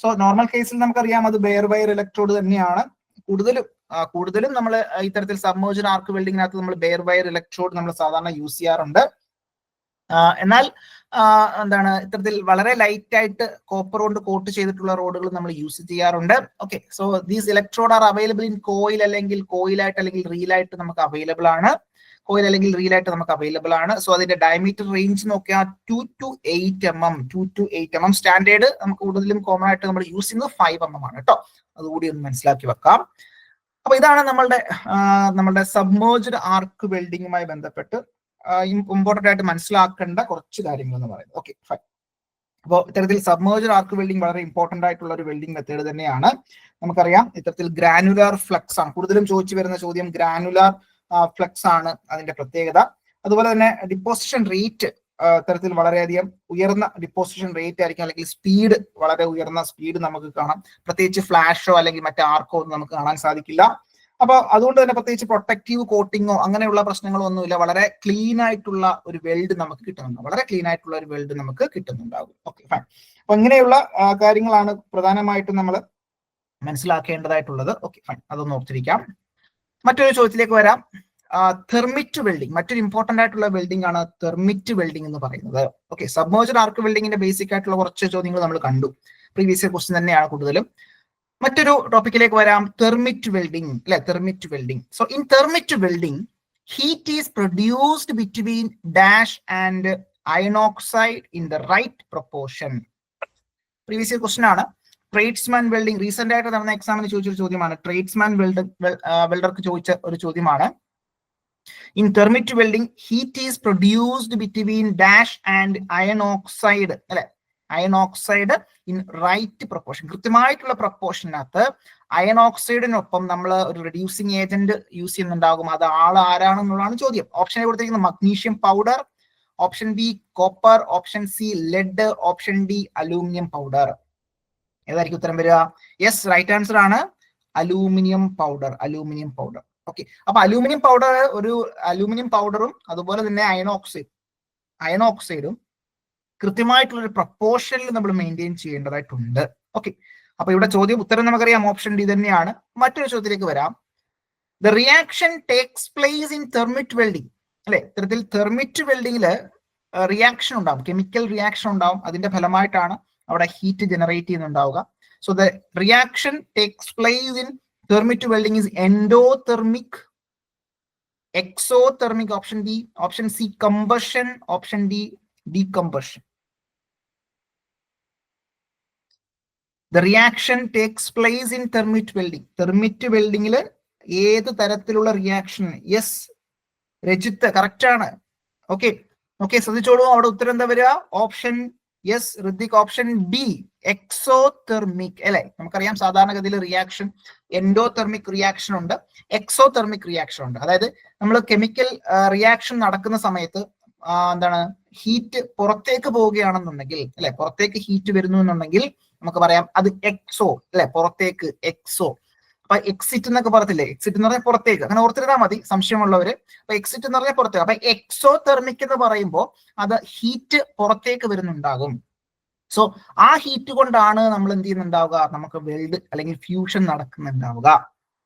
സോ നോർമൽ കേസിൽ നമുക്കറിയാം അത് ബെയർ വയർ ഇലക്ട്രോഡ് തന്നെയാണ്. കൂടുതലും നമ്മൾ ഇത്തരത്തിൽ സബ്മേർജ്ഡ് ആർക്ക് വെൽഡിങ്ങിനകത്ത് നമ്മൾ ബെയർ വയർ ഇലക്ട്രോഡ് നമ്മൾ സാധാരണ യൂസ് ചെയ്യാറുണ്ട്. എന്നാൽ ഇത്തരത്തിൽ വളരെ ലൈറ്റ് ആയിട്ട് കോപ്പർ കൊണ്ട് കോട്ട് ചെയ്തിട്ടുള്ള റോഡുകൾ നമ്മൾ യൂസ് ചെയ്യാറുണ്ട്. Okay, so these electrode are available in കോയിലായിട്ട് അല്ലെങ്കിൽ റീലായിട്ട് നമുക്ക് അവൈലബിൾ ആണ്. സോ അതിന്റെ ഡയമീറ്റർ റേഞ്ച് നോക്കിയാൽ 2 to 8 mm. സ്റ്റാൻഡേർഡ് നമുക്ക് കൂടുതലും കോമൺ ആയിട്ട് നമ്മൾ യൂസ് ചെയ്യുന്നത് 5 mm ആണ് കേട്ടോ. അതുകൂടി ഒന്ന് മനസ്സിലാക്കി വെക്കാം. അപ്പൊ ഇതാണ് നമ്മളുടെ സബ്മേർജ്ഡ് ആർക്ക് വെൽഡിങ്ങുമായി ബന്ധപ്പെട്ട് ഇമ്പോർട്ടന്റ് ആയിട്ട് മനസ്സിലാക്കേണ്ട കുറച്ച് കാര്യങ്ങൾ എന്ന് പറയുന്നത്. Okay fine. അപ്പോൾ ഇത്തരത്തിൽ സബ്മേർജ്ഡ് ആർക്ക് വെൽഡിംഗ് വളരെ ഇമ്പോർട്ടന്റ് ആയിട്ടുള്ള ഒരു വെൽഡിംഗ് മെത്തേഡ് തന്നെയാണ്. നമുക്കറിയാം ഇത്തരത്തിൽ ഗ്രാനുലാർ ഫ്ലക്സ് ആണ് കൂടുതലും ചോദിച്ചു വരുന്ന ചോദ്യം. ഗ്രാനുലാർ ഫ്ലക്സ് ആണ് അതിന്റെ പ്രത്യേകത. അതുപോലെ തന്നെ ഡിപ്പോസിഷൻ റേറ്റ് ഇത്തരത്തിൽ വളരെയധികം ഉയർന്ന ഡിപ്പോസിഷൻ റേറ്റ് ആയിരിക്കും, അല്ലെങ്കിൽ സ്പീഡ് വളരെ ഉയർന്ന സ്പീഡ് നമുക്ക് കാണാം. പ്രത്യേകിച്ച് ഫ്ലാഷോ അല്ലെങ്കിൽ മറ്റേ ആർക്കോ ഒന്നും നമുക്ക് കാണാൻ സാധിക്കില്ല. അപ്പൊ അതുകൊണ്ട് തന്നെ പ്രത്യേകിച്ച് പ്രൊട്ടക്റ്റീവ് കോട്ടിങ്ങോ അങ്ങനെയുള്ള പ്രശ്നങ്ങളോ ഒന്നുമില്ല. വളരെ ക്ലീൻ ആയിട്ടുള്ള ഒരു വെൽഡ് നമുക്ക് കിട്ടുന്നുണ്ടാകും. Okay fine. അപ്പൊ ഇങ്ങനെയുള്ള കാര്യങ്ങളാണ് പ്രധാനമായിട്ടും നമ്മൾ മനസ്സിലാക്കേണ്ടതായിട്ടുള്ളത്. ഓക്കെ ഫൈൻ, അതൊന്ന് ഓർത്തിരിക്കാം. മറ്റൊരു ചോദ്യത്തിലേക്ക് വരാം. തെർമിറ്റ് വെൽഡിംഗ്, മറ്റൊരു ഇമ്പോർട്ടന്റ് ആയിട്ടുള്ള വെൽഡിംഗ് ആണ് തെർമിറ്റ് വെൽഡിംഗ് എന്ന് പറയുന്നത്. ഓക്കെ, സബ്മേർജ്ഡ് ആർക്ക് വെൽഡിങ്ങിന്റെ ബേസിക് ആയിട്ടുള്ള കുറച്ച് ചോദ്യങ്ങൾ നമ്മൾ കണ്ടു. പ്രീവിയസ് ഇയർ ക്വസ്റ്റ്യൻ തന്നെയാണ് കൂടുതലും. മറ്റൊരു ടോപ്പിക്കിലേക്ക് വരാം, തെർമിറ്റ് വെൽഡിംഗ് അല്ലെ, thermite welding. So in thermit welding heat is produced between dash and iron oxide in the right proportion. Previous year question ആണ്. ട്രേഡ്സ്മാൻ വെൽഡിംഗ് റീസെന്റ് ആയിട്ട് നടന്ന എക്സാമിന് ചോദിച്ചൊരു ചോദ്യമാണ്. ട്രേഡ്സ്മാൻ വെൽഡർക്ക് ചോദിച്ച ഒരു ചോദ്യമാണ്. In thermit welding heat is produced between dash and iron oxide അല്ലെ, iron oxide in right proportion. കൃത്യമായിട്ടുള്ള പ്രൊപ്പോർഷനകത്ത് അയൺ ഓക്സൈഡിനൊപ്പം നമ്മൾ ഒരു റെഡ്യൂസിങ് ഏജന്റ് യൂസ് ചെയ്യുന്നുണ്ടാകും. അത് ആരാണെന്നുള്ളതാണ് ചോദ്യം. ഓപ്ഷൻ കൊടുത്തിരിക്കുന്നത് magnesium powder, option B copper, option C lead, option D aluminium powder. ഏതായിരിക്കും ഉത്തരം വരിക? യെസ്, റൈറ്റ് ആൻസർ ആണ് aluminium powder. Aluminium powder. Okay, അപ്പൊ അലൂമിനിയം പൗഡർ, ഒരു അലൂമിനിയം പൗഡറും അതുപോലെ തന്നെ അയൺ ഓക്സൈഡും കൃത്യമായിട്ടുള്ള ഒരു പ്രപ്പോർഷനിൽ നമ്മൾ മെയിൻറ്റെയിൻ ചെയ്യേണ്ടതായിട്ടുണ്ട്. ഓക്കെ, അപ്പൊ ഇവിടെ ചോദ്യം ഉത്തരം നമുക്കറിയാം, ഓപ്ഷൻ ഡി തന്നെയാണ്. മറ്റൊരു ചോദ്യത്തിലേക്ക് വരാം. The reaction takes place in thermit welding അല്ലെ, ഇത്തരത്തിൽ തെർമിറ്റ് വെൽഡിങ്ങില് റിയാക്ഷൻ ഉണ്ടാവും, കെമിക്കൽ റിയാക്ഷൻ ഉണ്ടാവും. അതിന്റെ ഫലമായിട്ടാണ് അവിടെ ഹീറ്റ് ജനറേറ്റ് ചെയ്യുന്നുണ്ടാവുക. So the reaction takes place in thermit welding is endothermic, exothermic, option B, option C combustion, option D decompression. The reaction takes place in thermite welding. Thermite welding il ഏത് തരത്തിലുള്ള reaction? Yes Rajith, correct ആണ്. Okay okay, ശ്രദ്ധിച്ചോളൂ. അവിടെ ഉത്തരം എന്താ വരിക? Option yes Hrithik, option D exothermic അല്ലെ. നമുക്കറിയാം സാധാരണഗതിയിൽ റിയാക്ഷൻ എൻഡോതെർമിക് റിയാക്ഷൻ ഉണ്ട്, എക്സോതെർമിക് റിയാക്ഷൻ ഉണ്ട്. അതായത് നമ്മൾ കെമിക്കൽ റിയാക്ഷൻ നടക്കുന്ന സമയത്ത് എന്താണ്, ഹീറ്റ് പുറത്തേക്ക് പോവുകയാണെന്നുണ്ടെങ്കിൽ അല്ലെ, പുറത്തേക്ക് ഹീറ്റ് വരുന്നു എന്നുണ്ടെങ്കിൽ നമുക്ക് പറയാം അത് എക്സോ അല്ലെ, പുറത്തേക്ക് എക്സോ. അപ്പൊ എക്സിറ്റ് എന്നൊക്കെ പറയത്തില്ലേ, എക്സിറ്റ് എന്ന് പറഞ്ഞാൽ പുറത്തേക്ക്, അങ്ങനെ ഓർത്തിരുന്നാൽ മതി സംശയമുള്ളവര്. അപ്പൊ എക്സിറ്റ് എന്ന് പറഞ്ഞാൽ പുറത്തേക്ക്. അപ്പൊ എക്സോതെർമിക് എന്ന് പറയുമ്പോൾ അത് ഹീറ്റ് പുറത്തേക്ക് വരുന്നുണ്ടാകും. സോ ആ ഹീറ്റ് കൊണ്ടാണ് നമ്മൾ എന്ത് ചെയ്യുന്നുണ്ടാവുക, നമുക്ക് വെൽഡ് അല്ലെങ്കിൽ ഫ്യൂഷൻ നടക്കുന്നുണ്ടാവുക.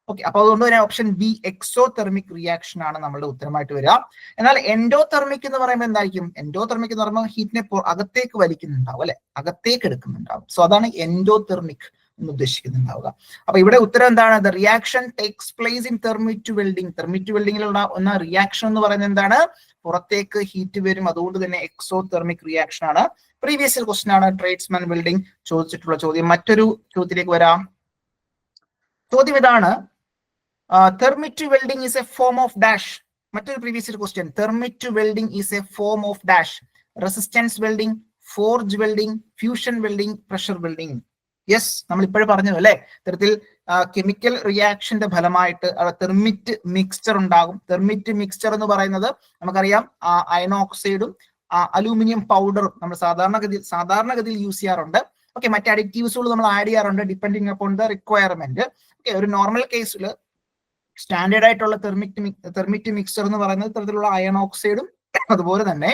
ഓക്കെ, അപ്പൊ അതുകൊണ്ട് തന്നെ ഓപ്ഷൻ ബി എക്സോതെർമിക് റിയാക്ഷൻ ആണ് നമ്മുടെ ഉത്തരമായിട്ട് വരിക. എന്നാൽ എൻഡോതെർമിക് എന്ന് പറയുമ്പോൾ എന്തായിരിക്കും? എൻഡോതെർമിക് എന്ന് പറയുമ്പോൾ ഹീറ്റിനെ അകത്തേക്ക് വലിക്കുന്നുണ്ടാവും അല്ലെ, അകത്തേക്ക് എടുക്കുന്നുണ്ടാവും. സോ അതാണ് എൻഡോതെർമിക് എന്ന് ഉദ്ദേശിക്കുന്നുണ്ടാവുക. അപ്പൊ ഇവിടെ ഉത്തരം എന്താണ്? The reaction takes place in thermit welding. Thermit വെൽഡിങ്ങിലുള്ള ഒന്ന് റിയാക്ഷൻ എന്ന് പറയുന്നത് എന്താണ്? പുറത്തേക്ക് ഹീറ്റ് വരും. അതുകൊണ്ട് തന്നെ എക്സോതെർമിക് റിയാക്ഷൻ ആണ്. പ്രീവിയസ് ഇയർ ക്വസ്റ്റൻ ആണ് ട്രേഡ്സ്മാൻ വെൽഡിംഗ് ചോദിച്ചിട്ടുള്ള ചോദ്യം. മറ്റൊരു ചോദ്യത്തിലേക്ക് വരാം. ചോദ്യം ഇതാണ്, thermit welding is a form of dash. മറ്റൊരു previous year question, thermit welding is a form of dash. Resistance welding, forge welding, fusion welding, pressure welding. Yes, നമ്മൾ ഇപ്പോഴും പറഞ്ഞു അല്ലെ, ഇത്തരത്തിൽ കെമിക്കൽ റിയാക്ഷന്റെ ഫലമായിട്ട് തെർമിറ്റ് മിക്സ്ചർ ഉണ്ടാകും. തെർമിറ്റ് മിക്സ്ചർ എന്ന് പറയുന്നത് നമുക്കറിയാം അയൺ ഓക്സൈഡും അലൂമിനിയം പൗഡറും നമ്മൾ സാധാരണഗതിയിൽ യൂസ് ചെയ്യാറുണ്ട്. ഓക്കെ, മറ്റ് അഡിക്റ്റീവ്സുകൾ നമ്മൾ ആഡ് ചെയ്യാറുണ്ട് depending upon the requirement. Okay, ഒരു നോർമൽ കേസിൽ സ്റ്റാൻഡേർഡ് ആയിട്ടുള്ള തെർമിറ്റ് മിക്സ്ചർ എന്ന് പറയുന്നത് ഇത്തരത്തിലുള്ള അയൺ ഓക്സൈഡും അതുപോലെ തന്നെ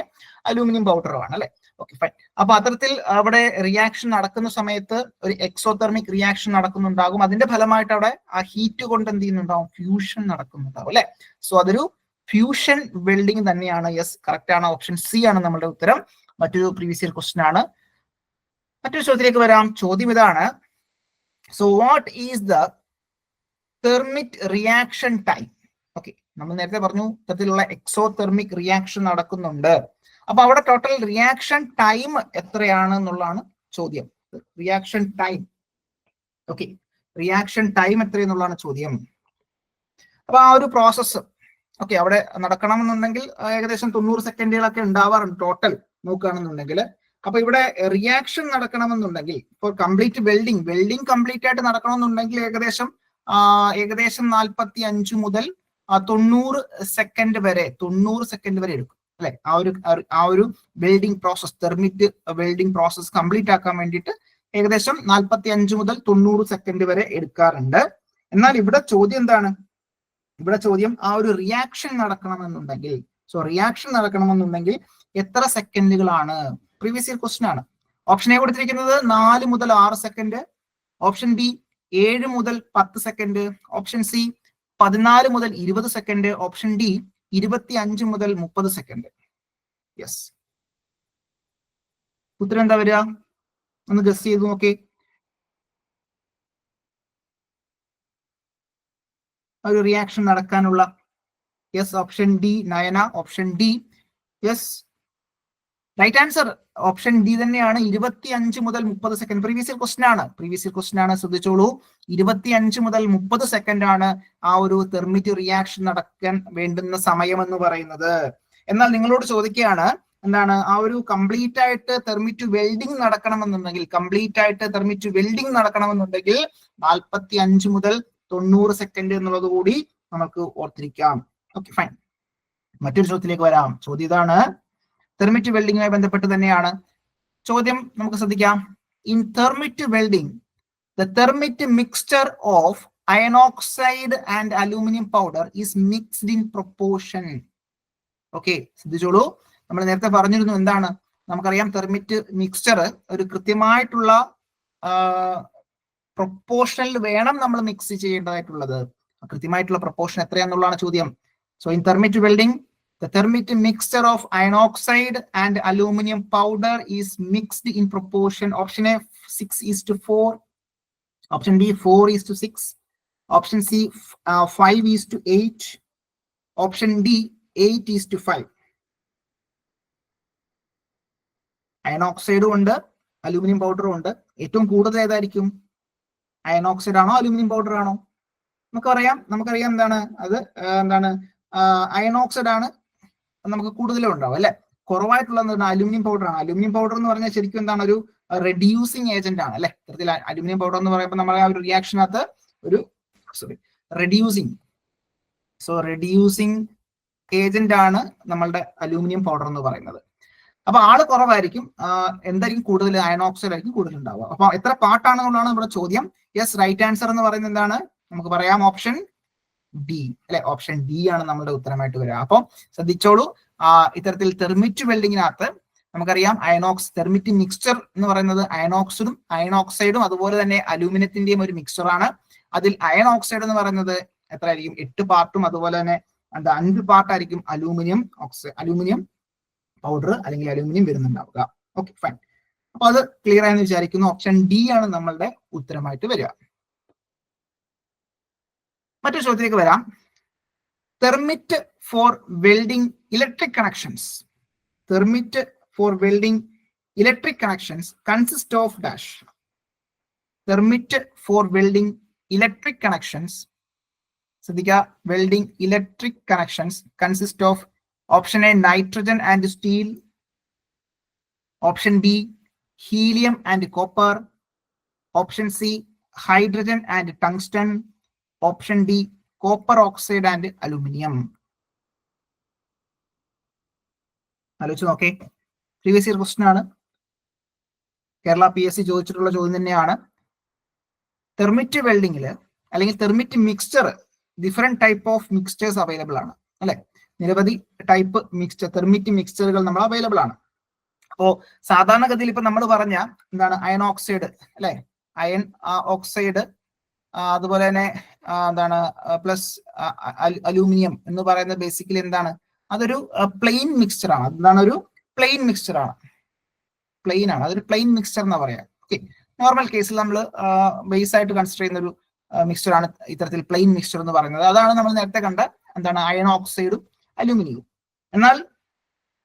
അലൂമിനിയം പൗഡറും ആണ് അല്ലെ. Okay fine. അപ്പൊ അത്തരത്തിൽ അവിടെ റിയാക്ഷൻ നടക്കുന്ന സമയത്ത് ഒരു എക്സോതെർമിക് റിയാക്ഷൻ നടക്കുന്നുണ്ടാകും. അതിന്റെ ഫലമായിട്ട് അവിടെ ആ ഹീറ്റ് കൊണ്ട് എന്ത് ചെയ്യുന്നുണ്ടാവും? ഫ്യൂഷൻ നടക്കുന്നുണ്ടാവും അല്ലെ. സോ അതൊരു ഫ്യൂഷൻ വെൽഡിംഗ് തന്നെയാണ്. യെസ്, കറക്റ്റ് ആണ്, ഓപ്ഷൻ സി ആണ് നമ്മുടെ ഉത്തരം. മറ്റൊരു പ്രീവിയസ് ഇയർ ക്വസ്റ്റ്യൻ ആണ്. മറ്റൊരു ചോദ്യത്തിലേക്ക് വരാം. ചോദ്യം ഇതാണ്, so what is the thermite reaction time? Okay, നമ്മൾ നേരത്തെ പറഞ്ഞു ഇത്തരത്തിലുള്ള എക്സോതെർമിക് റിയാക്ഷൻ നടക്കുന്നുണ്ട്. അപ്പൊ അവിടെ ടോട്ടൽ റിയാക്ഷൻ ടൈം എത്രയാണ് എന്നുള്ളതാണ് ചോദ്യം. Reaction time, okay, reaction time എത്രയെന്നുള്ളതാണ് ചോദ്യം. അപ്പൊ ആ ഒരു പ്രോസസ്സ് ഓക്കെ അവിടെ നടക്കണമെന്നുണ്ടെങ്കിൽ ഏകദേശം 90 സെക്കൻഡുകളൊക്കെ ഉണ്ടാവാറുണ്ട് ടോട്ടൽ നോക്കുകയാണെന്നുണ്ടെങ്കിൽ. അപ്പൊ ഇവിടെ റിയാക്ഷൻ നടക്കണമെന്നുണ്ടെങ്കിൽ ഇപ്പോൾ കംപ്ലീറ്റ് വെൽഡിംഗ് കംപ്ലീറ്റ് ആയിട്ട് നടക്കണമെന്നുണ്ടെങ്കിൽ ഏകദേശം 45 മുതൽ 90 സെക്കൻഡ് വരെ എടുക്കും അല്ലെ. ആ ഒരു welding process, thermite welding process complete ആക്കാൻ വേണ്ടിയിട്ട് ഏകദേശം 45 മുതൽ 90 സെക്കൻഡ് വരെ എടുക്കാറുണ്ട്. എന്നാൽ ഇവിടെ ചോദ്യം എന്താണ്? ഇവിടെ ചോദ്യം ആ ഒരു റിയാക്ഷൻ നടക്കണമെന്നുണ്ടെങ്കിൽ, സോ റിയാക്ഷൻ നടക്കണമെന്നുണ്ടെങ്കിൽ എത്ര സെക്കൻഡുകളാണ്? പ്രീവിയസ് ഇയർ ക്വസ്റ്റ്യൻ ആണ്. ഓപ്ഷൻ എ കൊടുത്തിരിക്കുന്നത് 4 മുതൽ 6 സെക്കൻഡ്, ഓപ്ഷൻ ബി 7 മുതൽ 10 സെക്കൻഡ്, ഓപ്ഷൻ സി 14 മുതൽ 20 സെക്കൻഡ്. ഓപ്ഷൻ ഡി 25 മുതൽ 30 സെക്കൻഡ്. യെസ്, ഉത്തരം എന്താ വരിക? ഒന്ന് ഗസ് ചെയ്ത് നോക്കി. ഒരു റിയാക്ഷൻ നടക്കാനുള്ള. യെസ്, ഓപ്ഷൻ ഡി നയന. Option D. Yes, right answer option D തന്നെയാണ്. 25 മുതൽ 30 സെക്കൻഡ്. പ്രീവിയസ് ഇയർ ക്വസ്റ്റ്യൻ ആണ്. ശ്രദ്ധിച്ചോളൂ, 25 മുതൽ 30 സെക്കൻഡ് ആണ് ആ ഒരു തെർമിറ്റ് റിയാക്ഷൻ നടക്കാൻ വേണ്ടുന്ന സമയം എന്ന് പറയുന്നത്. എന്നാൽ നിങ്ങളോട് ചോദിക്കുകയാണ്, എന്താണ് ആ ഒരു കംപ്ലീറ്റ് ആയിട്ട് തെർമിറ്റ് വെൽഡിംഗ് നടക്കണമെന്നുണ്ടെങ്കിൽ 45 മുതൽ 90 സെക്കൻഡ് എന്നുള്ളത് കൂടി നമുക്ക് ഓർത്തിരിക്കാം. Okay, fine. മറ്റൊരു ചോദ്യത്തിലേക്ക് വരാം. ചോദ്യം ഇതാണ്, തെർമിറ്റ് വെൽഡിങ്ങുമായി ബന്ധപ്പെട്ട് തന്നെയാണ് ചോദ്യം. നമുക്ക് ശ്രദ്ധിക്കാം. In thermit welding the thermit mixture of iron oxide and aluminium powder is mixed in proportion. Okay, ശ്രദ്ധിച്ചോളൂ. നമ്മൾ നേരത്തെ പറഞ്ഞിരുന്നു എന്താണ്, നമുക്കറിയാം തെർമിറ്റ് മിക്സ്ചർ ഒരു കൃത്യമായിട്ടുള്ള പ്രൊപ്പോർഷനിൽ വേണം നമ്മൾ മിക്സ് ചെയ്യേണ്ടതായിട്ടുള്ളത്. കൃത്യമായിട്ടുള്ള പ്രൊപ്പോർഷൻ എത്രയാന്നുള്ളതാണ് ചോദ്യം. So in thermit welding the thermite mixture of iron oxide and aluminum powder is mixed in proportion. Option A 6:4, option B 4:6, option C 5:8, option D 8:5. Iron ഓക്സൈഡും ഉണ്ട്, അലൂമിനിയം പൗഡറും ഉണ്ട്. ഏറ്റവും കൂടുതൽ ഏതായിരിക്കും? അയൺ ഓക്സൈഡ് ആണോ aluminium powder ആണോ? നമുക്കറിയാം എന്താണ് അത്, എന്താണ് അയൺ ഓക്സൈഡ് ആണ് നമുക്ക് കൂടുതലും ഉണ്ടാവും അല്ലെ. കുറവായിട്ടുള്ളത് അലൂമിനിയം പൗഡർ ആണ്. അലൂമിനിയം പൗഡർ എന്ന് പറഞ്ഞാൽ ശരിക്കും എന്താണ്, ഒരു റെഡ്യൂസിങ് ഏജന്റ് ആണ് അല്ലെ. ഇത്തരത്തിൽ അലൂമിനിയം പൗഡർ എന്ന് പറയുമ്പോൾ നമ്മളെ ആ ഒരു റിയാക്ഷനകത്ത് ഒരു റെഡ്യൂസിങ് ഏജന്റ് ആണ് നമ്മളുടെ അലൂമിനിയം പൗഡർ എന്ന് പറയുന്നത്. അപ്പൊ ആള് കുറവായിരിക്കും. എന്തായിരിക്കും കൂടുതൽ? അയൺ ഓക്സൈഡ് ആയിരിക്കും കൂടുതൽ ഉണ്ടാവുക. അപ്പൊ എത്ര പാർട്ടാണെന്നുള്ളതാണ് നമ്മുടെ ചോദ്യം. യെസ്, റൈറ്റ് ആൻസർ എന്ന് പറയുന്നത് എന്താണ്? നമുക്ക് പറയാം ഓപ്ഷൻ ഡി അല്ലെ. ഓപ്ഷൻ ഡി ആണ് നമ്മുടെ ഉത്തരമായിട്ട് വരിക. അപ്പം ശ്രദ്ധിച്ചോളൂ, ഇത്തരത്തിൽ തെർമിറ്റ് വെൽഡിങ്ങിനകത്ത് നമുക്കറിയാം തെർമിറ്റ് മിക്സ്ചർ എന്ന് പറയുന്നത് അയൺ ഓക്സൈഡും അതുപോലെ തന്നെ അലൂമിനിയത്തിന്റെയും ഒരു മിക്സ്ചർ ആണ്. അതിൽ അയൺ ഓക്സൈഡ് എന്ന് പറയുന്നത് എത്രയായിരിക്കും? 8 പാർട്ടും അതുപോലെ തന്നെ 5 പാർട്ടായിരിക്കും അലൂമിനിയം പൗഡർ അല്ലെങ്കിൽ അലൂമിനിയം വരുന്നുണ്ടാവുക. Okay, fine. അപ്പൊ അത് ക്ലിയർ ആയെന്ന് വിചാരിക്കുന്നു. ഓപ്ഷൻ ഡി ആണ് നമ്മളുടെ ഉത്തരമായിട്ട് വരിക. മറ്റൊരു ചോദ്യത്തിലേക്ക് വരാം. Thermit for welding electric connections. Thermit for welding electric connections consist of dash. Thermit for welding electric connections, ശ്രദ്ധിക്കുക, welding electric connections consist of option A nitrogen and steel, option B helium and copper, option C hydrogen and tungsten, option D copper oxide and aluminium. ആലോചിച്ച് നോക്കേ. Previous year question ആണ്. Kerala PSC ചോദിച്ചിട്ടുള്ള ചോദ്യം തന്നെയാണ്. Thermite വെൽഡിങ്ങില് അല്ലെങ്കിൽ thermite mixture different type of mixtures available ആണ് അല്ലെ. നിരവധി ടൈപ്പ് തെർമിറ്റ് മിക്സ്ചറുകൾ നമ്മൾ അവൈലബിൾ ആണ്. അപ്പോ സാധാരണഗതിയിൽ ഇപ്പൊ നമ്മൾ പറഞ്ഞ എന്താണ് അയൺ ഓക്സൈഡ് അല്ലെ, അയൺ ഓക്സൈഡ് അതുപോലെ തന്നെ എന്താണ് പ്ലസ് അലൂമിനിയം എന്ന് പറയുന്നത് ബേസിക്കലി എന്താണ്, അതൊരു പ്ലെയിൻ മിക്സ്ചർ ആണ്. അതാണ് ഒരു പ്ലെയിൻ മിക്സ്ചർ ആണ്. അതൊരു പ്ലെയിൻ മിക്സ്ചർ എന്നാ പറയാ. ഓക്കെ, നോർമൽ കേസിൽ നമ്മൾ ബേസ് ആയിട്ട് കൺസിഡർ ചെയ്യുന്ന ഒരു മിക്സ്ചർ ആണ് ഇത്തരത്തിൽ പ്ലെയിൻ മിക്സ്ചർ എന്ന് പറയുന്നത്. അതാണ് നമ്മൾ നേരത്തെ കണ്ട എന്താണ് അയൺ ഓക്സൈഡും അലൂമിനിയവും. എന്നാൽ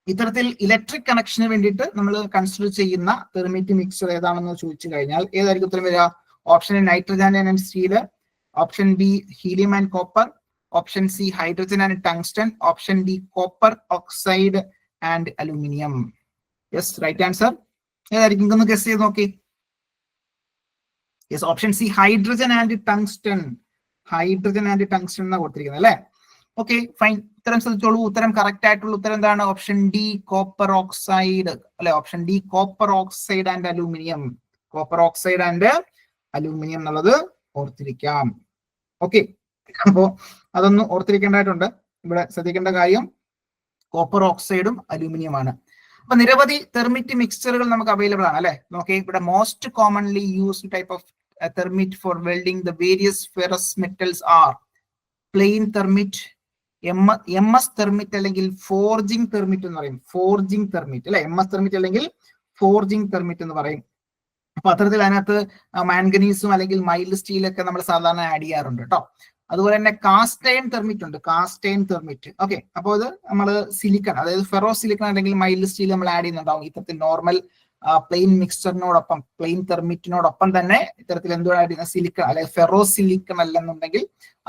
ഇത്തരത്തിൽ ഇലക്ട്രിക് കണക്ഷന് വേണ്ടിയിട്ട് നമ്മൾ കൺസിഡർ ചെയ്യുന്ന തെർമിറ്റ് മിക്സ്ചർ ഏതാണെന്ന് ചോദിച്ചു കഴിഞ്ഞാൽ ഏതായിരിക്കും ഉത്തരം വരിക? Option A nitrogen and steel, option B helium and copper, option C hydrogen and tungsten, option D copper oxide and aluminium. Yes, right answer ഏതായിരിക്കും? ഒന്ന് ഗസ് ചെയ്ത് നോക്കി. Yes, option C hydrogen and tungsten. എന്നാ കൊടുത്തിരിക്കുന്നത് അല്ലെ. Okay, fine. ഉത്തരം ശ്രദ്ധിച്ചോളൂ. ഉത്തരം കറക്റ്റ് ആയിട്ടുള്ള ഉത്തരം എന്താണ്? ഓപ്ഷൻ ഡി കോപ്പർ ഓക്സൈഡ് അല്ലെ. Option D copper oxide and aluminium. Copper oxide and aluminium എന്നുള്ളത് ഓർത്തിരിക്കാം. ഓക്കെ, അപ്പോ അതൊന്ന് ഓർത്തിരിക്കേണ്ടതായിട്ടുണ്ട്. ഇവിടെ ശ്രദ്ധിക്കേണ്ട കാര്യം കോപ്പർ ഓക്സൈഡും അലൂമിനിയമാണ്. അപ്പൊ നിരവധി തെർമിറ്റ് മിക്സ്ചറുകൾ നമുക്ക് അവൈലബിൾ ആണ് അല്ലെ. നോക്കി, ഇവിടെ most commonly used type of thermit for welding the various ferrous metals are. Plain thermit, MS thermit അല്ലെങ്കിൽ ഫോർജിങ് തെർമിറ്റ് എന്ന് പറയും. ഫോർജിങ് തെർമിറ്റ് അല്ലെ, MS തെർമിറ്റ് അല്ലെങ്കിൽ ഫോർജിങ് തെർമിറ്റ് എന്ന് പറയും. അപ്പൊ അത്തരത്തിൽ അതിനകത്ത് മാംഗനീസും അല്ലെങ്കിൽ മൈൽഡ് സ്റ്റീലൊക്കെ നമ്മൾ സാധാരണ ആഡ് ചെയ്യാറുണ്ട് കേട്ടോ. അതുപോലെ തന്നെ കാസ്റ്റൈൻ തെർമിറ്റ് ഉണ്ട്, കാസ്റ്റൈൻ തെർമിറ്റ്. ഓക്കെ, അപ്പോൾ ഇത് നമ്മൾ സിലിക്കൺ, അതായത് ഫെറോ സിലിക്കൺ അല്ലെങ്കിൽ മൈൽഡ് സ്റ്റീൽ നമ്മൾ ആഡ് ചെയ്യുന്നുണ്ടാവും ഇത്തരത്തിൽ നോർമൽ പ്ലെയിൻ മിക്സ്ചറിനോടൊപ്പം, പ്ലെയിൻ തെർമിറ്റിനോടൊപ്പം തന്നെ ഇത്തരത്തിൽ എന്തോ ആഡ് ചെയ്യുന്ന സിലിക്കൺ അല്ലെങ്കിൽ ഫെറോ സിലിക്കൺ അല്ലെന്നുണ്ടെങ്കിൽ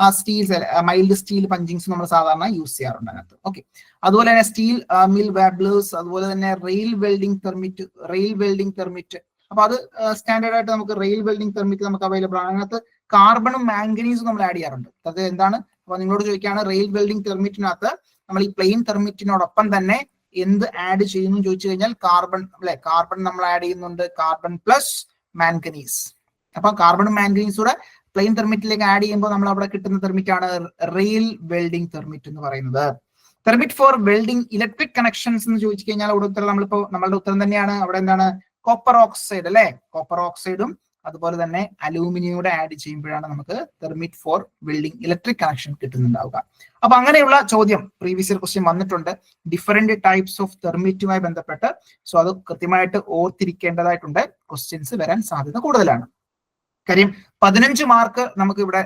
ആ സ്റ്റീൽസ്, മൈൽഡ് സ്റ്റീൽ പഞ്ചിങ്സ് നമ്മൾ സാധാരണ യൂസ് ചെയ്യാറുണ്ട് അതിനകത്ത്. ഓക്കെ, അതുപോലെ തന്നെ സ്റ്റീൽ മിൽ വാബ്ലേഴ്സ്, അതുപോലെ തന്നെ rail welding thermite, rail welding thermite. അപ്പൊ അത് സ്റ്റാൻഡേർഡ് ആയിട്ട് നമുക്ക് റെയിൽ വെൽഡിംഗ് തെർമിറ്റ് നമുക്ക് അവൈലബിൾ ആണ്. അതിനകത്ത് കാർബണും മാംഗനീസും നമ്മൾ ആഡ് ചെയ്യാറുണ്ട്. അത് എന്താണ്, അപ്പൊ നിങ്ങളോട് ചോദിക്കുകയാണ് റെയിൽ വെൽഡിംഗ് തെർമിറ്റിനകത്ത് നമ്മൾ ഈ പ്ലെയിൻ തെർമിറ്റിനോടൊപ്പം തന്നെ എന്ത് ആഡ് ചെയ്യുന്നു ചോദിച്ചു കഴിഞ്ഞാൽ കാർബൺ അല്ലെ, കാർബൺ നമ്മൾ ആഡ് ചെയ്യുന്നുണ്ട്, കാർബൺ പ്ലസ് മാംഗനീസ്. അപ്പൊ കാർബണും മാംഗനീസും കൂടെ പ്ലെയിൻ തെർമിറ്റിലേക്ക് ആഡ് ചെയ്യുമ്പോൾ നമ്മൾ അവിടെ കിട്ടുന്ന തെർമിറ്റ് ആണ് റെയിൽ വെൽഡിംഗ് തെർമിറ്റ് എന്ന് പറയുന്നത്. Thermit for welding electric connections എന്ന് ചോദിച്ചു കഴിഞ്ഞാൽ അവിടെ ഉത്തരം നമ്മളുടെ ഉത്തരം തന്നെയാണ്. അവിടെ എന്താണ്, കോപ്പർ ഓക്സൈഡ് അല്ലെ, കോപ്പർ ഓക്സൈഡും അതുപോലെ തന്നെ അലൂമിനിയം കൂടെ ആഡ് ചെയ്യുമ്പോഴാണ് നമുക്ക് thermit for welding electric connection കിട്ടുന്നുണ്ടാവുക. അപ്പൊ അങ്ങനെയുള്ള ചോദ്യം പ്രീവിയസ് ഇയർ ക്വസ്റ്റ്യൻ വന്നിട്ടുണ്ട് ഡിഫറെന്റ് ടൈപ്സ് ഓഫ് തെർമിറ്റുമായി ബന്ധപ്പെട്ട്. സോ അത് കൃത്യമായിട്ട് ഓർത്തിരിക്കേണ്ടതായിട്ടുണ്ട്, ക്വസ്റ്റ്യൻസ് വരാൻ സാധ്യത കൂടുതലാണ്. കാര്യം 15 മാർക്ക് നമുക്ക് ഇവിടെ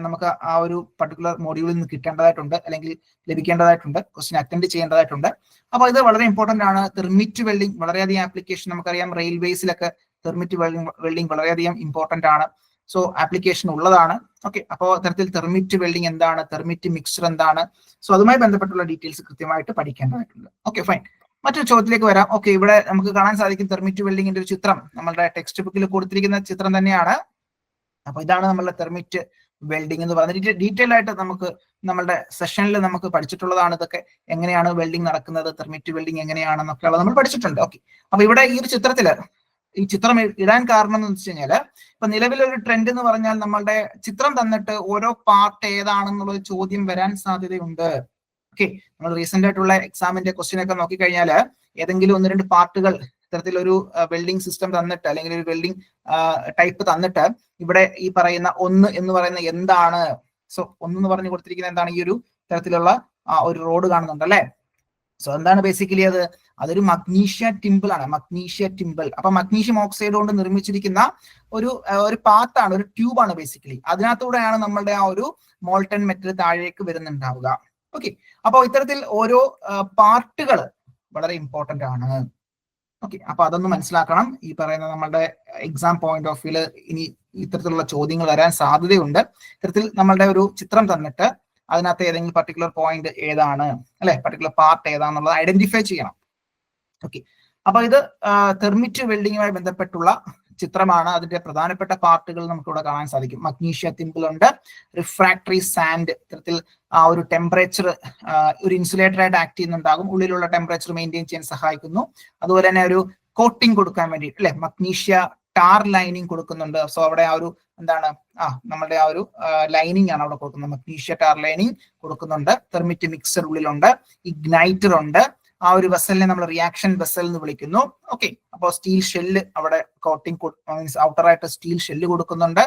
നമുക്ക് ആ ഒരു പർട്ടിക്കുലർ മോഡ്യൂളിൽ നിന്ന് കിട്ടേണ്ടതായിട്ടുണ്ട് അല്ലെങ്കിൽ ലഭിക്കേണ്ടതായിട്ടുണ്ട്, ക്വസ്റ്റ്യൻ അറ്റൻഡ് ചെയ്യേണ്ടതായിട്ടുണ്ട്. അപ്പൊ ഇത് വളരെ ഇമ്പോർട്ടന്റ് ആണ്. തെർമിറ്റ് വെൽഡിംഗ് വളരെയധികം ആപ്ലിക്കേഷൻ നമുക്കറിയാം, റെയിൽവേസിലൊക്കെ തെർമിറ്റ് വെൽഡിംഗ് വളരെയധികം ഇമ്പോർട്ടന്റ് ആണ്. സോ ആപ്ലിക്കേഷൻ ഉള്ളതാണ്. ഓക്കെ, അപ്പോൾ തരത്തിൽ തെർമിറ്റ് വെൽഡിംഗ് എന്താണ്, തെർമിറ്റ് മിക്സ്ചർ എന്താണ്, സോ അതുമായി ബന്ധപ്പെട്ടുള്ള ഡീറ്റെയിൽസ് കൃത്യമായിട്ട് പഠിക്കേണ്ടതായിട്ടുണ്ട്. ഓക്കെ ഫൈൻ, മറ്റൊരു ചോദ്യത്തിലേക്ക് വരാം. ഓക്കെ, ഇവിടെ നമുക്ക് കാണാൻ സാധിക്കും തെർമിറ്റ് വെൽഡിങ്ങിന്റെ ഒരു ചിത്രം നമ്മുടെ ടെക്സ്റ്റ് ബുക്കിൽ കൊടുത്തിരിക്കുന്ന ചിത്രം തന്നെയാണ്. അപ്പൊ ഇതാണ് നമ്മളുടെ തെർമിറ്റ് വെൽഡിംഗ് എന്ന് പറയുന്നത്. ഡീറ്റെയിൽ ആയിട്ട് നമുക്ക് നമ്മളുടെ സെഷനിൽ നമുക്ക് പഠിച്ചിട്ടുള്ളതാണ് ഇതൊക്കെ, എങ്ങനെയാണ് വെൽഡിംഗ് നടക്കുന്നത്, തെർമിറ്റ് വെൽഡിംഗ് എങ്ങനെയാണെന്നൊക്കെ ഉള്ളത് നമ്മൾ പഠിച്ചിട്ടുണ്ട്. ഓക്കെ, അപ്പൊ ഇവിടെ ഈ ഒരു ചിത്രത്തില് ഈ ചിത്രം ഇടാൻ കാരണം എന്ന് വെച്ച് കഴിഞ്ഞാല് ഇപ്പൊ നിലവിലൊരു ട്രെൻഡ് എന്ന് പറഞ്ഞാൽ നമ്മളുടെ ചിത്രം തന്നിട്ട് ഓരോ പാർട്ട് ഏതാണെന്നുള്ള ചോദ്യം വരാൻ സാധ്യതയുണ്ട്. ഓക്കെ, നമ്മൾ റീസെന്റ് ആയിട്ടുള്ള എക്സാമിന്റെ ക്വസ്റ്റ്യൻ ഒക്കെ നോക്കിക്കഴിഞ്ഞാൽ ഏതെങ്കിലും 1-2 പാർട്ടുകൾ ഇത്തരത്തിലൊരു വെൽഡിംഗ് സിസ്റ്റം തന്നിട്ട് അല്ലെങ്കിൽ ഒരു വെൽഡിംഗ് ടൈപ്പ് തന്നിട്ട് ഇവിടെ ഈ പറയുന്ന 1 എന്ന് പറയുന്ന എന്താണ്, സോ 1 എന്ന് പറഞ്ഞു കൊടുത്തിരിക്കുന്നത് എന്താണ്, ഈ ഒരു തരത്തിലുള്ള ഒരു റോഡ് കാണുന്നുണ്ട് അല്ലെ. സോ എന്താണ് ബേസിക്കലി അതൊരു മഗ്നീഷ്യ ടിമ്പിൾ ആണ്, മഗ്നീഷ്യ ടിമ്പിൾ. അപ്പൊ മഗ്നീഷ്യം ഓക്സൈഡ് കൊണ്ട് നിർമ്മിച്ചിരിക്കുന്ന ഒരു പാത്താണ്, ഒരു ട്യൂബാണ് ബേസിക്കലി. അതിനകത്തൂടെയാണ് നമ്മളുടെ ആ ഒരു മോൾട്ടൺ മെറ്റൽ താഴേക്ക് വരുന്നുണ്ടാവുക. ഓക്കെ, അപ്പോൾ ഇത്തരത്തിൽ ഓരോ പാർട്ടുകൾ വളരെ ഇമ്പോർട്ടന്റ് ആണ്. ഓക്കെ, അപ്പൊ അതൊന്ന് മനസ്സിലാക്കണം. ഈ പറയുന്ന നമ്മളുടെ എക്സാം പോയിന്റ് ഓഫ് വ്യൂല് ഇനി ഇത്തരത്തിലുള്ള ചോദ്യങ്ങൾ വരാൻ സാധ്യതയുണ്ട്. ഇത്തരത്തിൽ നമ്മളുടെ ഒരു ചിത്രം തന്നിട്ട് അതിനകത്ത് ഏതെങ്കിലും പർട്ടിക്കുലർ പോയിന്റ് ഏതാണ് അല്ലെ, പർട്ടിക്കുലർ പാർട്ട് ഏതാണെന്നുള്ളത് ഐഡന്റിഫൈ ചെയ്യണം. ഓക്കെ, അപ്പൊ ഇത് തെർമിറ്റ് വെൽഡിങ്ങുമായി ബന്ധപ്പെട്ടുള്ള ചിത്രമാണ്. അതിന്റെ പ്രധാനപ്പെട്ട പാർട്ടുകൾ നമുക്ക് ഇവിടെ കാണാൻ സാധിക്കും. മഗ്നീഷ്യ ടിമ്പിൾ ഉണ്ട്, റിഫ്രാക്ടറി സാൻഡ്, ഇത്തരത്തിൽ ആ ഒരു ടെമ്പറേച്ചർ ഒരു ഇൻസുലേറ്റർ ആയിട്ട് ആക്ട് ചെയ്യുന്നുണ്ടാകും, ഉള്ളിലുള്ള ടെമ്പറേച്ചർ മെയിൻറ്റെയിൻ ചെയ്യാൻ സഹായിക്കുന്നു. അതുപോലെ തന്നെ ഒരു കോട്ടിംഗ് കൊടുക്കാൻ വേണ്ടി അല്ലെ മഗ്നീഷ്യ ടാർ ലൈനിങ് കൊടുക്കുന്നുണ്ട്. സോ അവിടെ ആ ഒരു എന്താണ് നമ്മുടെ ആ ഒരു ലൈനിങ് ആണ് അവിടെ കൊടുക്കുന്നത്, മഗ്നീഷ്യ ടാർ ലൈനിങ് കൊടുക്കുന്നുണ്ട്. തെർമിറ്റ് മിക്സർ ഉള്ളിലുണ്ട്, ഇഗ്നൈറ്റർ ഉണ്ട്. ആ ഒരു വെസലിനെ നമ്മൾ റിയാക്ഷൻ വെസൽ എന്ന് വിളിക്കുന്നു. ഓക്കെ, അപ്പോൾ സ്റ്റീൽ ഷെല്ല് അവിടെ കോട്ടിംഗ് മീൻസ് ഔട്ടറായിട്ട് സ്റ്റീൽ ഷെല്ല് കൊടുക്കുന്നുണ്ട്.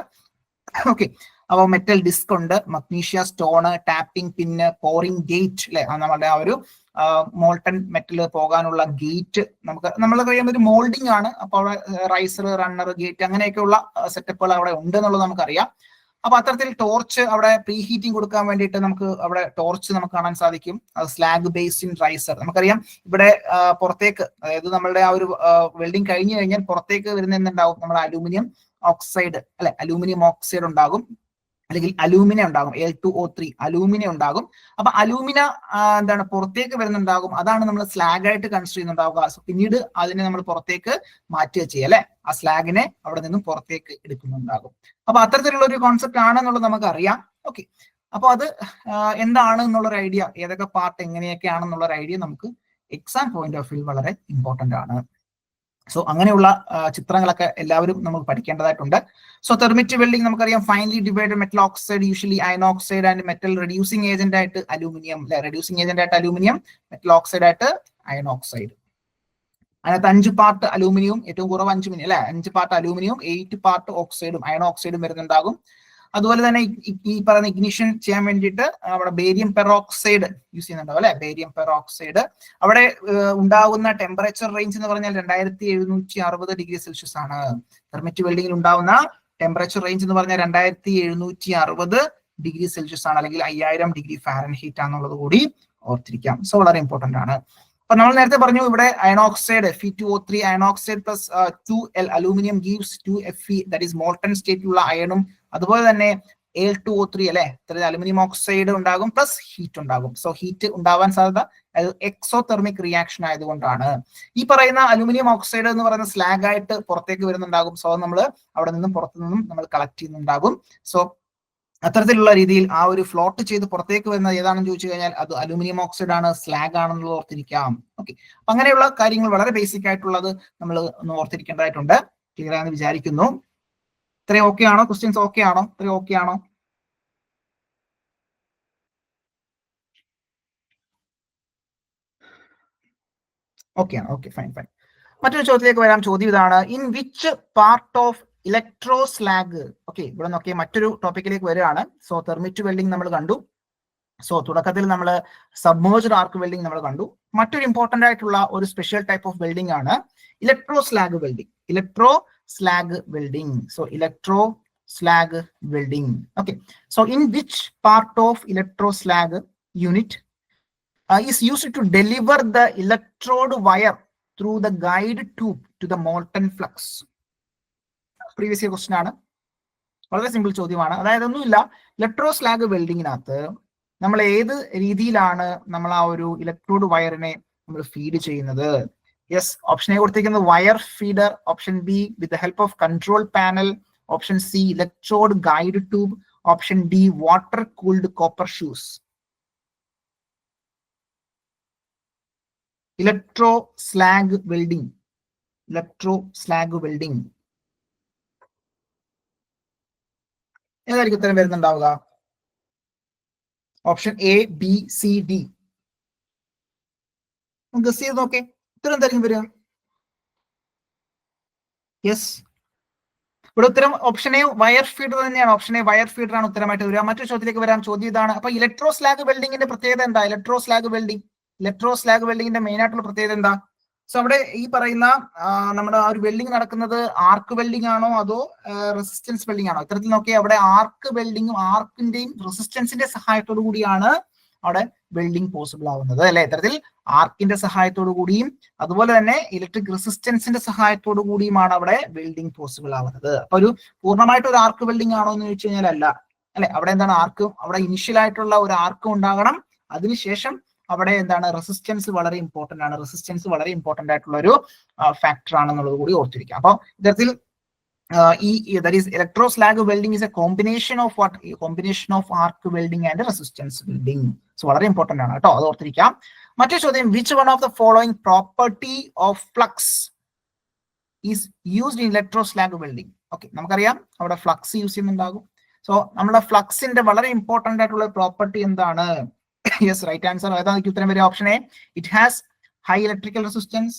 ഓക്കെ, അപ്പോൾ മെറ്റൽ ഡിസ്ക് ഉണ്ട്, മഗ്നീഷ്യ സ്റ്റോണ്, ടാപ്പിംഗ് പിന്ന്, പോറിംഗ് ഗേറ്റ് അല്ലെ, നമ്മുടെ ആ ഒരു മോൾട്ടൺ മെറ്റൽ പോകാനുള്ള ഗേറ്റ്. നമ്മൾ കഴിയുമ്പോൾ ഒരു മോൾഡിംഗ് ആണ്. അപ്പോൾ അവിടെ റൈസർ, റണ്ണർ, ഗേറ്റ് അങ്ങനെയൊക്കെയുള്ള സെറ്റപ്പുകൾ അവിടെ ഉണ്ട് എന്നുള്ളത് നമുക്കറിയാം. അപ്പൊ അത്തരത്തിൽ ടോർച്ച് അവിടെ പ്രീ ഹീറ്റിംഗ് കൊടുക്കാൻ വേണ്ടിയിട്ട് നമുക്ക് അവിടെ ടോർച്ച് നമുക്ക് കാണാൻ സാധിക്കും. സ്ലാഗ് ബേസ്ഡ് ഇൻ റൈസർ നമുക്കറിയാം. ഇവിടെ പുറത്തേക്ക്, അതായത് നമ്മളുടെ ആ ഒരു വെൽഡിംഗ് കഴിഞ്ഞു കഴിഞ്ഞാൽ പുറത്തേക്ക് വരുന്ന എന്തുണ്ടാവും, നമ്മുടെ അലൂമിനിയം ഓക്സൈഡ് അല്ലെ, അലൂമിനിയം ഓക്സൈഡ് ഉണ്ടാകും, അല്ലെങ്കിൽ അലൂമിനിയം ഉണ്ടാകും, Al2O3 അലൂമിനിയം ഉണ്ടാകും. അപ്പൊ അലൂമിന എന്താണ് പുറത്തേക്ക് വരുന്നുണ്ടാകും, അതാണ് നമ്മൾ സ്ലാഗ് ആയിട്ട് കൺസിഡർ ചെയ്യുന്നുണ്ടാവുക. പിന്നീട് അതിനെ നമ്മൾ പുറത്തേക്ക് മാറ്റുക ചെയ്യുക അല്ലെ, ആ സ്ലാഗിനെ അവിടെ നിന്നും പുറത്തേക്ക് എടുക്കുന്നുണ്ടാകും. അപ്പൊ അത്തരത്തിലുള്ള ഒരു കോൺസെപ്റ്റ് ആണെന്നുള്ളത് നമുക്ക് അറിയാം. ഓക്കെ, അപ്പൊ അത് എന്താണ് എന്നുള്ളൊരു ഐഡിയ, ഏതൊക്കെ പാർട്ട് എങ്ങനെയൊക്കെയാണെന്നുള്ളൊരു ഐഡിയ നമുക്ക് എക്സാം പോയിന്റ് ഓഫ് വ്യൂ വളരെ ഇമ്പോർട്ടന്റ് ആണ്. സോ അങ്ങനെയുള്ള ചിത്രങ്ങളൊക്കെ എല്ലാവരും നമുക്ക് പഠിക്കേണ്ടതായിട്ടുണ്ട്. സോ തെർമിറ്റ് വെൽഡിംഗ് നമുക്കറിയാം, finally divided metal oxide, usually iron oxide and metal reducing agent ആയിട്ട് അലൂമിനിയം അല്ലെ, റെഡ്യൂസിംഗ് ഏജന്റ് ആയിട്ട് അലൂമിനിയം, മെറ്റൽ ഓക്സൈഡ് ആയിട്ട് അയൺ ഓക്സൈഡ്. അതിനകത്ത് 5 പാർട്ട് അലൂമിനിയം, ഏറ്റവും കുറവ് 5 അല്ലെ, 5 പാർട്ട് അലൂമിനിയം, 8 പാർട്ട് ഓക്സൈഡും അയൺ ഓക്സൈഡും വരുന്നുണ്ടാകും. അതുപോലെ തന്നെ ഈ പറയുന്ന ഇഗ്നിഷൻ ചെയ്യാൻ വേണ്ടിയിട്ട് അവിടെ ബേരിയം പെറോക്സൈഡ് യൂസ് ചെയ്യുന്നുണ്ടാവും അല്ലെ. ബേരിയം പെറോക്സൈഡ് അവിടെ ഉണ്ടാകുന്ന ടെമ്പറേച്ചർ റേഞ്ച് എന്ന് പറഞ്ഞാൽ 2760 ഡിഗ്രി സെൽഷ്യസ് ആണ്. തെർമിറ്റ് വെൽഡിങ്ങിൽ ഉണ്ടാവുന്ന ടെമ്പറേച്ചർ റേഞ്ച് എന്ന് പറഞ്ഞാൽ 2760 ഡിഗ്രി സെൽഷ്യസ് ആണ്, അല്ലെങ്കിൽ 5000 ഡിഗ്രി ഫാരൻഹീറ്റ് ആണെന്നുള്ളത് കൂടി ഓർത്തിരിക്കാം. സോ വളരെ ഇമ്പോർട്ടന്റ് ആണ്. അപ്പൊ നമ്മൾ നേരത്തെ പറഞ്ഞു ഇവിടെ iron oxide Fe2O3 iron oxide plus 2L aluminium gives 2Fe, that is molten സ്റ്റേറ്റിലുള്ള അയണും അതുപോലെ തന്നെ Al2O3 അല്ലെ, അലുമിനിയം ഓക്സൈഡ് ഉണ്ടാകും പ്ലസ് ഹീറ്റ് ഉണ്ടാകും. സോ ഹീറ്റ് ഉണ്ടാവാൻ സാധ്യത എക്സോതെർമിക് റിയാക്ഷൻ ആയതുകൊണ്ടാണ്. ഈ പറയുന്ന അലുമിനിയം ഓക്സൈഡ് എന്ന് പറയുന്ന സ്ലാഗ് ആയിട്ട് പുറത്തേക്ക് വരുന്നുണ്ടാകും. സോ നമ്മൾ അവിടെ നിന്നും പുറത്തു നിന്നും നമ്മൾ കളക്ട് ചെയ്യുന്നുണ്ടാകും. സോ അത്തരത്തിലുള്ള രീതിയിൽ ആ ഒരു ഫ്ലോട്ട് ചെയ്ത് പുറത്തേക്ക് വരുന്നത് ഏതാണെന്ന് ചോദിച്ചു കഴിഞ്ഞാൽ അത് അലുമിനിയം ഓക്സൈഡ് ആണ്, സ്ലാഗ് ആണെന്നുള്ളത് ഓർത്തിരിക്കാം. ഓക്കെ, അപ്പൊ അങ്ങനെയുള്ള കാര്യങ്ങൾ വളരെ ബേസിക് ആയിട്ടുള്ളത് നമ്മൾ ഒന്ന് ഓർത്തിരിക്കേണ്ടതായിട്ടുണ്ട്. ക്ലിയർ ആണെന്ന് വിചാരിക്കുന്നു. ഇത്രയും ഓക്കെ ആണോ? ക്വസ്റ്റ്യൻസ് ഓക്കെ ആണോ? ഇത്രയും ഓക്കെ ആണോ? ഓക്കെ ആണ്. Okay, fine fine. മറ്റൊരു ചോദ്യത്തിലേക്ക് വരാം. ചോദ്യം ഇതാണ്, in which part of electro slag. Okay, ഇവിടെ നോക്കിയാൽ മറ്റൊരു ടോപ്പിക്കിലേക്ക് വരികയാണ്. സോ തെർമിറ്റ് വെൽഡിംഗ് നമ്മൾ കണ്ടു. സോ തുടക്കത്തിൽ നമ്മൾ സബ്മേർജ്ഡ് ആർക്ക് വെൽഡിംഗ് നമ്മൾ കണ്ടു. മറ്റൊരു ഇമ്പോർട്ടന്റ് ആയിട്ടുള്ള ഒരു സ്പെഷ്യൽ ടൈപ്പ് ഓഫ് വെൽഡിംഗ് ആണ് electro slag welding. Electro slag welding. So electro slag welding. Okay, so in which part of electro slag unit is used to deliver the electrode wire through the guide tube to the molten flux. Previous year question ആണ്, വളരെ simple ചോദ്യമാണ്. അതായത് ഒന്നുമില്ല, electro slag വെൽഡിങ്ങിനകത്ത് നമ്മൾ ഏത് രീതിയിലാണ് നമ്മൾ ആ ഒരു ഇലക്ട്രോഡ് വയറിനെ നമ്മൾ ഫീഡ് ചെയ്യുന്നത്? യെസ്, ഓപ്ഷൻ എ കൊടുത്തിരിക്കുന്നത് wire feeder, option B with the help of control panel, option C electrode guide tube, option D water cooled copper shoes. Electro slag welding. Electro slag welding ഏതായിരിക്കും ഉത്തരം വരുന്നുണ്ടാവുക? Option A, B, C, D. Guess ചെയ്ത് നോക്കേ, ഉത്തരം എന്തായിരിക്കും വരിക? Yes, ഇവിടെ ഉത്തരം ഓപ്ഷൻ എ വയർ ഫീഡർ തന്നെയാണ്. ഓപ്ഷൻ എ വയർ ഫീഡർ ആണ് ഉത്തരമായിട്ട് വരിക. മറ്റൊരു ചോദ്യത്തിലേക്ക് വരാം. ചോദ്യം ഇതാണ്, അപ്പൊ ഇലക്ട്രോ സ്ലാഗ് വെൽഡിങ്ങിന്റെ പ്രത്യേകത എന്താ? ഇലക്ട്രോ സ്ലാഗ് വെൽഡിംഗ് വെൽഡിങ്ങിന്റെ മെയിൻ ആയിട്ടുള്ള പ്രത്യേകത എന്താ? സോ അവിടെ ഈ പറയുന്ന നമ്മുടെ ആ ഒരു വെൽഡിംഗ് നടക്കുന്നത് ആർക്ക് വെൽഡിംഗ് ആണോ അതോ റെസിസ്റ്റൻസ് വെൽഡിംഗ് ആണോ? ഇത്തരത്തിൽ നോക്കിയാൽ അവിടെ ആർക്ക് വെൽഡിങ്ങും ആർക്കിന്റെയും റെസിസ്റ്റൻസിന്റെ സഹായത്തോടു കൂടിയാണ് അവിടെ വെൽഡിംഗ് പോസിബിൾ ആവുന്നത് അല്ലെ. ഇത്തരത്തിൽ ആർക്കിന്റെ സഹായത്തോടു കൂടിയും അതുപോലെ തന്നെ ഇലക്ട്രിക് റെസിസ്റ്റൻസിന്റെ സഹായത്തോടു കൂടിയുമാണ് അവിടെ വെൽഡിംഗ് പോസിബിൾ ആവുന്നത്. അപ്പൊ ഒരു പൂർണ്ണമായിട്ട് ഒരു ആർക്ക് വെൽഡിംഗ് ആണോ എന്ന് ചോദിച്ചു കഴിഞ്ഞാൽ അല്ല അല്ലെ. അവിടെ എന്താണ് ആർക്ക്, അവിടെ ഇനിഷ്യൽ ആയിട്ടുള്ള ഒരു ആർക്കും ഉണ്ടാകണം, അതിനുശേഷം അവിടെ എന്താണ് റെസിസ്റ്റൻസ് വളരെ ഇമ്പോർട്ടന്റ് ആണ്. റെസിസ്റ്റൻസ് വളരെ ഇമ്പോർട്ടന്റ് ആയിട്ടുള്ള ഒരു ഫാക്ടർ ആണെന്നുള്ളത് കൂടി ഓർത്തിരിക്കാം. അപ്പോൾ ഇത്തരത്തിൽ that is electro slag welding is a combination of what? A combination of arc welding and resistance welding. So വളരെ ഇമ്പോർട്ടന്റ് ആണ് കേട്ടോ, അത് ഓർത്തിരിക്കാം. മറ്റൊരു ചോദ്യം, which one of the following property of flux is used in electro slag welding? Okay, നമുക്കറിയാം അവിടെ flux use ചെയ്യുന്നുണ്ടാകും. So നമ്മുടെ ഫ്ലക്സിന്റെ വളരെ ഇമ്പോർട്ടന്റ് ആയിട്ടുള്ള പ്രോപ്പർട്ടി എന്താണ്? യെസ്, റൈറ്റ് ആൻസർ ഏതാണ് ഉത്തരം വരിക? Option A, it has high electrical resistance.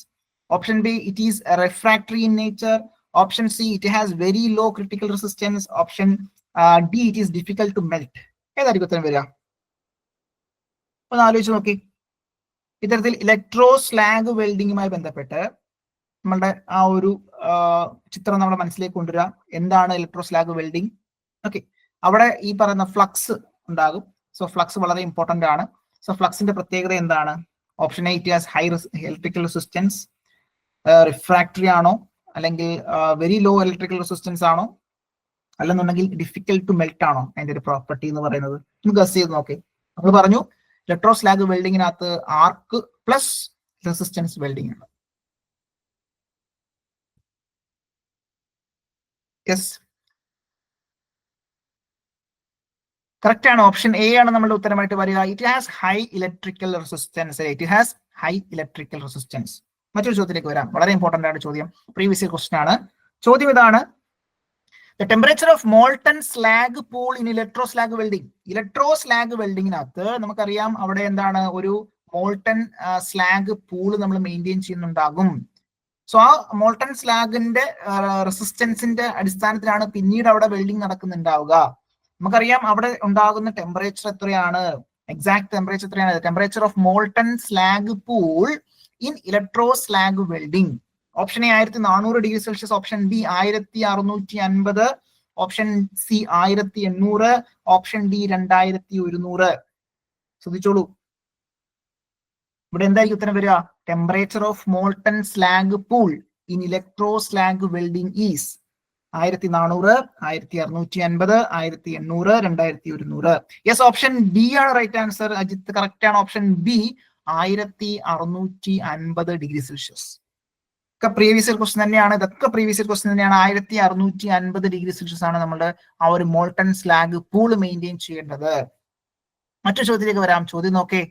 Option B, it is refractory in nature. Option C, it has very low critical resistance. Option D, it is difficult to melt. ഏതായിരിക്കും ഉത്തരം വരിക? ഒന്ന് ആലോചിച്ച് നോക്കി. ഇത്തരത്തിൽ ഇലക്ട്രോ സ്ലാഗ് വെൽഡിങ്ങുമായി ബന്ധപ്പെട്ട് നമ്മളുടെ ആ ഒരു ചിത്രം നമ്മുടെ മനസ്സിലേക്ക് കൊണ്ടുവരിക. എന്താണ് ഇലക്ട്രോ സ്ലാഗ് വെൽഡിങ്? ഓക്കെ, അവിടെ ഈ പറയുന്ന ഫ്ലക്സ് ഉണ്ടാകും. സോ ഫ്ലക്സ് വളരെ ഇമ്പോർട്ടന്റ് ആണ്. സോ ഫ്ലക്സിന്റെ പ്രത്യേകത എന്താണ്? Option A, it has high electrical resistance. Refractory ആണോ, അല്ലെങ്കിൽ വെരി ലോ ഇലക്ട്രിക്കൽ റെസിസ്റ്റൻസ് ആണോ, അല്ലെന്നുണ്ടെങ്കിൽ ഡിഫിക്കൽട്ട് ടു മെൽറ്റ് ആണോ അതിന്റെ ഒരു പ്രോപ്പർട്ടി എന്ന് പറയുന്നത്? നമുക്ക് ഗസ് ചെയ്ത് നോക്കേ. നമ്മൾ പറഞ്ഞു ഇലക്ട്രോ സ്ലാഗ് വെൽഡിങ്ങിനകത്ത് ആർക്ക് പ്ലസ് റെസിസ്റ്റൻസ് വെൽഡിംഗ് ആണ്. യെസ്, കറക്റ്റ് ആണ്. ഓപ്ഷൻ എ ആണ് നമ്മുടെ ഉത്തരമായിട്ട് വരിക. It has high electrical resistance. It has high electrical resistance. മറ്റൊരു ചോദ്യത്തിലേക്ക് വരാം, വളരെ ഇമ്പോർട്ടന്റ് ആണ് ചോദ്യം, പ്രീവിയസ് ഇയർ ക്വസ്റ്റൻ ആണ്. ചോദ്യം ഇതാണ്, the temperature of molten slag pool in electro slag welding. Electro slag വെൽഡിങ്ങിനകത്ത് നമുക്കറിയാം അവിടെ എന്താണ് ഒരു മോൾട്ടൺ സ്ലാഗ് പൂള് നമ്മൾ മെയിൻറ്റെയിൻ ചെയ്യുന്നുണ്ടാകും. സോ ആ മോൾട്ടൺ സ്ലാഗിന്റെ റെസിസ്റ്റൻസിന്റെ അടിസ്ഥാനത്തിലാണ് പിന്നീട് അവിടെ വെൽഡിംഗ് നടക്കുന്നുണ്ടാവുക. നമുക്കറിയാം അവിടെ ഉണ്ടാകുന്ന ടെമ്പറേച്ചർ എത്രയാണ്, എക്സാക്ട് ടെമ്പറേച്ചർ എത്രയാണ്? Temperature of molten slag pool in electro slag welding. Option A 1400°C, option B 1650, option C 1800, option D 2100. ശ്രദ്ധിച്ചോളൂ, ഇവിടെ എന്തായിരിക്കും ഉത്തരം വരിക? Temperature of molten slag pool in electro slag welding is 1400, 1650, 1800, 2100. Yes, option B ആണ് right answer. Ajith correct ആണ്. Option B 1650°C. ഒക്കെ previous year question തന്നെയാണ്. ഇതൊക്കെ പ്രീവിയസ് ഇയർ ക്വസ്റ്റ്യൻ തന്നെയാണ്. 1650°C ആണ് നമ്മുടെ ആ ഒരു മോൾട്ടൺ സ്ലാഗ് പൂൾ മെയിൻറ്റെയിൻ ചെയ്യേണ്ടത്. മറ്റൊരു ചോദ്യത്തിലേക്ക് വരാം. ചോദ്യം നോക്കേ,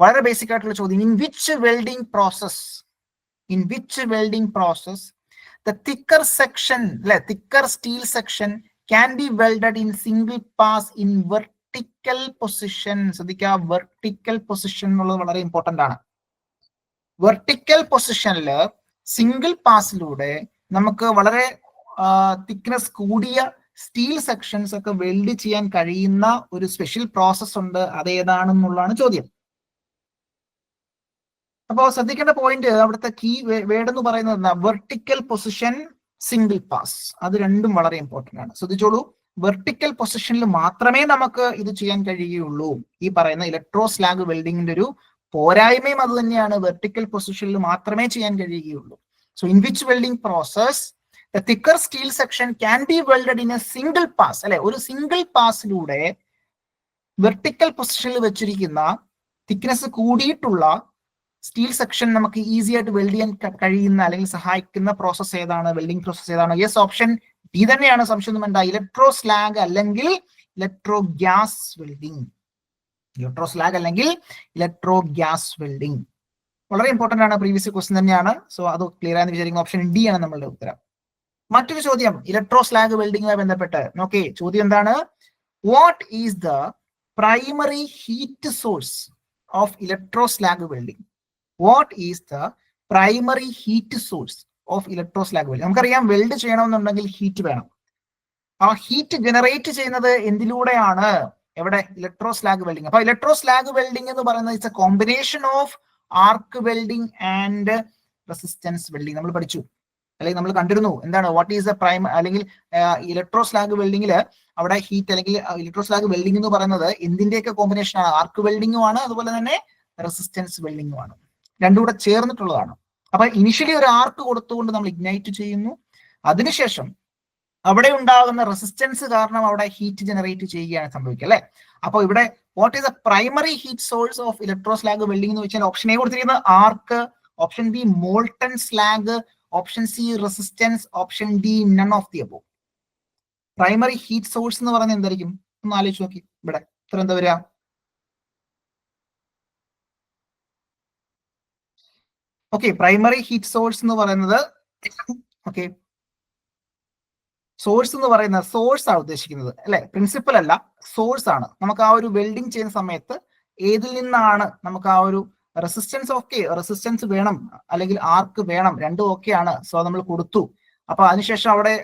വളരെ ബേസിക് ആയിട്ടുള്ള ചോദ്യം. In which welding process the thicker section, thicker steel section can be welded in single pass in vertical position. ശ്രദ്ധിക്കുക, വെർട്ടിക്കൽ പൊസിഷൻ എന്നുള്ളത് വളരെ ഇമ്പോർട്ടന്റ് ആണ്. വെർട്ടിക്കൽ പൊസിഷനിൽ സിംഗിൾ പാസിലൂടെ നമുക്ക് വളരെ തിക്നെസ് കൂടിയ സ്റ്റീൽ സെക്ഷൻസ് ഒക്കെ വെൽഡ് ചെയ്യാൻ കഴിയുന്ന ഒരു സ്പെഷ്യൽ പ്രോസസ് ഉണ്ട്. അതേതാണെന്നുള്ളതാണ് ചോദ്യം. അപ്പോൾ ശ്രദ്ധിക്കേണ്ട പോയിന്റ്, അവിടുത്തെ കീ വേർഡ് എന്ന് പറയുന്നത് വെർട്ടിക്കൽ പൊസിഷൻ, സിംഗിൾ പാസ്. അത് രണ്ടും വളരെ ഇമ്പോർട്ടന്റ് ആണ്. ശ്രദ്ധിച്ചോളൂ, വെർട്ടിക്കൽ പൊസിഷനിൽ മാത്രമേ നമുക്ക് ഇത് ചെയ്യാൻ കഴിയുകയുള്ളൂ. ഈ പറയുന്ന ഇലക്ട്രോ സ്ലാഗ് വെൽഡിങ്ങിന്റെ ഒരു പോരായ്മയും അത് തന്നെയാണ്. വെർട്ടിക്കൽ പൊസിഷനിൽ മാത്രമേ ചെയ്യാൻ കഴിയുകയുള്ളൂ. So in which welding process the thicker steel section can be welded in A single pass, അല്ലെ, ഒരു സിംഗിൾ പാസിലൂടെ വെർട്ടിക്കൽ പൊസിഷനിൽ വെച്ചിരിക്കുന്ന തിക്നെസ് കൂടിയിട്ടുള്ള സ്റ്റീൽ സെക്ഷൻ നമുക്ക് ഈസി ആയിട്ട് വെൽഡ് ചെയ്യാൻ കഴിയുന്ന അല്ലെങ്കിൽ സഹായിക്കുന്ന പ്രോസസ് ഏതാണ്? വെൽഡിംഗ് പ്രോസസ് ഏതാണ്? യെസ്, ഓപ്ഷൻ ഡി തന്നെയാണ്. സംശയമൊന്നും വേണ്ട. ഇലക്ട്രോ സ്ലാഗ് അല്ലെങ്കിൽ electro gas welding. Electro slag അല്ലെങ്കിൽ ഇലക്ട്രോ ഗ്യാസ് വെൽഡിംഗ് വളരെ ഇമ്പോർട്ടന്റ് ആണ്. പ്രീവിയസ് ക്വസ്റ്റ്യൻ തന്നെയാണ്. സോ അത് ക്ലിയർ ആയെന്ന് വിചാരിക്കുന്ന ഓപ്ഷൻ ഡി ആണ് നമ്മളുടെ ഉത്തരം. മറ്റൊരു ചോദ്യം ഇലക്ട്രോ സ്ലാഗ് വെൽഡിംഗുമായി ബന്ധപ്പെട്ട് നോക്കേ. ചോദ്യം എന്താണ്? What is the primary heat source of electro slag welding? What is the primary heat source of electro slag welding? നമുക്കറിയാം, വെൽഡ് ചെയ്യണമെന്നുണ്ടെങ്കിൽ ഹീറ്റ് വേണം. ആ ഹീറ്റ് ജനറേറ്റ് ചെയ്യുന്നത് എന്തിലൂടെയാണ്? എവിടെ? Electro slag welding. അപ്പൊ ഇലക്ട്രോ സ്ലാഗ് വെൽഡിംഗ് എന്ന് പറയുന്നത് it's A combination of arc welding and resistance welding. നമ്മൾ പഠിച്ചു, അല്ലെങ്കിൽ നമ്മൾ കണ്ടിരുന്നു. എന്താണ് വാട്ട് ഈസ് ദ പ്രൈം, അല്ലെങ്കിൽ ഇലക്ട്രോ സ്ലാഗ് വെൽഡിംഗിൽ അവിടെ ഹീറ്റ് അല്ലെങ്കിൽ ഇലക്ട്രോ സ്ലാഗ് വെൽഡിംഗ് എന്ന് പറയുന്നത് എന്തിന്റെയൊക്കെ കോമ്പിനേഷൻ ആണ്? ആർക്ക് വെൽഡിംഗും ആണ്, അതുപോലെ തന്നെ റെസിസ്റ്റൻസ് വെൽഡിംഗും ആണ്. രണ്ടും കൂടെ ചേർന്നിട്ടുള്ളതാണ്. അപ്പൊ ഇനിഷ്യലി ഒരു ആർക്ക് കൊടുത്തുകൊണ്ട് നമ്മൾ ഇഗ്നൈറ്റ് ചെയ്യുന്നു. അതിനുശേഷം അവിടെ ഉണ്ടാകുന്ന റെസിസ്റ്റൻസ് കാരണം അവിടെ ഹീറ്റ് ജനറേറ്റ് ചെയ്യുകയാണ് സംഭവിക്കുക, അല്ലെ? അപ്പൊ ഇവിടെ what is the primary heat source of electro slag welding എന്ന് വെച്ചാൽ ഓപ്ഷൻ എ കൊടുത്തിരിക്കുന്നത് arc, option B molten slag, option C resistance, option D none of the above. Primary heat source എന്ന് പറയുന്നത് എന്തായിരിക്കും? ഒന്ന് ആലോചിച്ച് നോക്കി. ഇവിടെ ഇത്ര എന്താ വരിക? ഓക്കെ, പ്രൈമറി ഹീറ്റ് സോഴ്സ് എന്ന് പറയുന്നത്, ഓക്കെ, സോഴ്സ് എന്ന് പറയുന്നത് സോഴ്സ് ആണ് ഉദ്ദേശിക്കുന്നത്, അല്ലെ? പ്രിൻസിപ്പൽ അല്ല, സോഴ്സ് ആണ്. നമുക്ക് ആ ഒരു വെൽഡിങ് ചെയ്യുന്ന സമയത്ത് ഏതിൽ നിന്നാണ് നമുക്ക് ആ ഒരു റെസിസ്റ്റൻസ്, ഓക്കെ, റെസിസ്റ്റൻസ് വേണം അല്ലെങ്കിൽ ആർക്ക് വേണം, രണ്ടും ഓക്കെയാണ്. സോ നമ്മൾ കൊടുത്തു. അപ്പൊ അതിനുശേഷം അവിടെ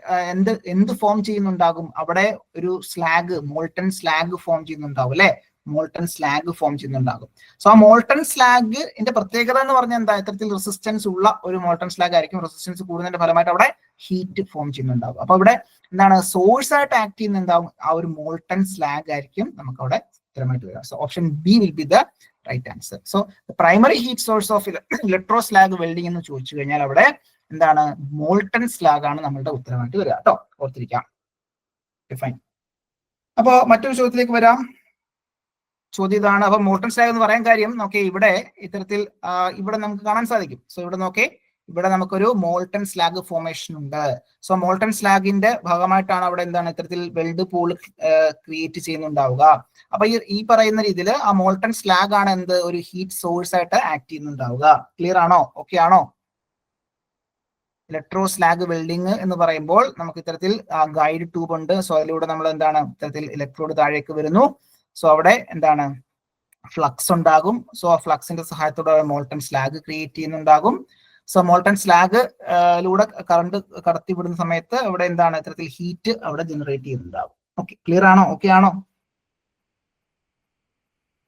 എന്ത് ഫോം ചെയ്യുന്നുണ്ടാകും? അവിടെ ഒരു സ്ലാഗ്, മോൾട്ടൺ സ്ലാഗ് ഫോം ചെയ്യുന്നുണ്ടാവും, അല്ലെ? മോൾട്ടൺ സ്ലാഗ് ഫോം ചെയ്യുന്നുണ്ടാകും. സോ ആ മോൾട്ടൺ സ്ലാഗിന്റെ പ്രത്യേകത എന്ന് പറഞ്ഞാൽ എന്താ? ഇത്തരത്തിൽ റെസിസ്റ്റൻസ് ഉള്ള ഒരു മോൾട്ടൺ സ്ലാഗ് ആയിരിക്കും. റെസിസ്റ്റൻസ് കൂടുന്നതിന്റെ ഫലമായിട്ട് അവിടെ ഹീറ്റ് ഫോം ചെയ്യുന്നുണ്ടാകും. അപ്പൊ ഇവിടെ എന്താണ്? സോഴ്സ് ആയിട്ട് ആക്ട് ചെയ്യുന്ന എന്താവും? ആ ഒരു മോൾട്ടൺ സ്ലാഗ് ആയിരിക്കും നമുക്ക് അവിടെ ഉത്തരമായിട്ട് വരിക. So option B will be the right answer. So primary heat source of electro slag welding എന്ന് ചോദിച്ചു കഴിഞ്ഞാൽ അവിടെ എന്താണ്? മോൾട്ടൺ സ്ലാഗ് ആണ് നമ്മളുടെ ഉത്തരമായിട്ട് വരിക കേട്ടോ. ഓർത്തിരിക്കാം. ഫൈൻ. അപ്പോ മറ്റൊരു ചോദ്യത്തിലേക്ക് വരാം. ചോദ്യം ഇതാണ്. അപ്പൊ മോൾട്ടൺ സ്ലാഗ് എന്ന് പറയാൻ കാര്യം നോക്കേ, ഇവിടെ ഇത്തരത്തിൽ ഇവിടെ നമുക്ക് കാണാൻ സാധിക്കും. സോ ഇവിടെ നോക്കേ, ഇവിടെ നമുക്കൊരു മോൾട്ടൺ സ്ലാഗ് ഫോർമേഷൻ ഉണ്ട്. സോ മോൾട്ടൺ സ്ലാഗിന്റെ ഭാഗമായിട്ടാണ് അവിടെ എന്താണ് ഇത്തരത്തിൽ വെൽഡ് പൂൾ ക്രിയേറ്റ് ചെയ്യുന്നുണ്ടാവുക. അപ്പൊ ഈ പറയുന്ന രീതിയിൽ ആ മോൾട്ടൺ സ്ലാഗ് ആണ് എന്ത്? ഒരു ഹീറ്റ് സോഴ്സ് ആയിട്ട് ആക്ട് ചെയ്യുന്നുണ്ടാവുക. ക്ലിയർ ആണോ? ഓക്കെ ആണോ? ഇലക്ട്രോ സ്ലാഗ് വെൽഡിങ് എന്ന് പറയുമ്പോൾ നമുക്ക് ഇത്തരത്തിൽ ഗൈഡ് ട്യൂബ് ഉണ്ട്. സോ അതിലൂടെ നമ്മൾ എന്താണ് ഇത്തരത്തിൽ ഇലക്ട്രോഡ് താഴേക്ക് വരുന്നു. സോ അവിടെ എന്താണ് ഫ്ലക്സ് ഉണ്ടാകും. സോ ആ ഫ്ലക്സിന്റെ സഹായത്തോടെ മോൾട്ടൺ സ്ലാഗ് ക്രിയേറ്റ് ചെയ്യുന്നുണ്ടാകും. സോ മോൾട്ടൺ സ്ലാഗിലൂടെ കറണ്ട് കടത്തിവിടുന്ന സമയത്ത് അവിടെ എന്താണ് ഇത്തരത്തിൽ ഹീറ്റ് അവിടെ ജനറേറ്റ് ചെയ്യുന്നുണ്ടാകും. ഓക്കെ, ക്ലിയർ ആണോ? ഓക്കെ ആണോ?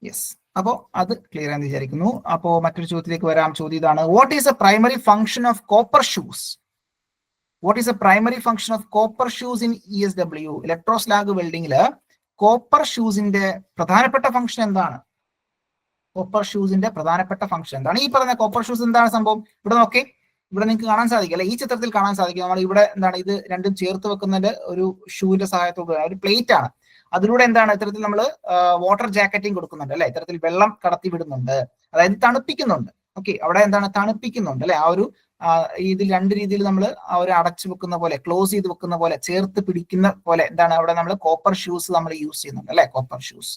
യെസ്. അപ്പോ അത് ക്ലിയർ ആണെന്ന് വിചാരിക്കുന്നു. അപ്പോ മറ്റൊരു ചോദ്യത്തിലേക്ക് വരാം. ചോദ്യം ഇതാണ്: what is a primary function of copper shoes? What is a primary function of copper shoes in ESW? Electroslag വെൽഡിംഗില് കോപ്പർ ഷൂസിന്റെ പ്രധാനപ്പെട്ട ഫംഗ്ഷൻ എന്താണ്? കോപ്പർ ഷൂസിന്റെ പ്രധാനപ്പെട്ട ഫംഗ്ഷൻ എന്താണ്? ഈ പറഞ്ഞ കോപ്പർ ഷൂസ് എന്താണ് സംഭവം? ഇവിടെ നോക്കി, ഇവിടെ നിങ്ങൾക്ക് കാണാൻ സാധിക്കും അല്ലെ, ഈ ചിത്രത്തിൽ കാണാൻ സാധിക്കും. നമ്മൾ ഇവിടെ എന്താണ് ഇത് രണ്ടും ചേർത്ത് വെക്കുന്നതിന്റെ ഒരു ഷൂവിന്റെ സഹായത്തോടെ ഒരു പ്ലേറ്റ് ആണ്. അതിലൂടെ എന്താണ് ഇത്തരത്തിൽ നമ്മൾ വാട്ടർ ജാക്കറ്റിംഗ് കൊടുക്കുന്നുണ്ട് അല്ലെ, ഇത്തരത്തിൽ വെള്ളം കടത്തി വിടുന്നുണ്ട്, അതായത് തണുപ്പിക്കുന്നുണ്ട്. ഓക്കെ, അവിടെ എന്താണ് തണുപ്പിക്കുന്നുണ്ട് അല്ലെ. ആ ഒരു ഇതിൽ രണ്ട് രീതിയിൽ നമ്മൾ ആ ഒരു അടച്ചു വെക്കുന്ന പോലെ, ക്ലോസ് ചെയ്ത് വെക്കുന്ന പോലെ, ചേർത്ത് പിടിക്കുന്ന പോലെ എന്താണ് അവിടെ നമ്മൾ കോപ്പർ ഷൂസ് നമ്മൾ യൂസ് ചെയ്യുന്നുണ്ട് അല്ലെ, കോപ്പർ ഷൂസ്.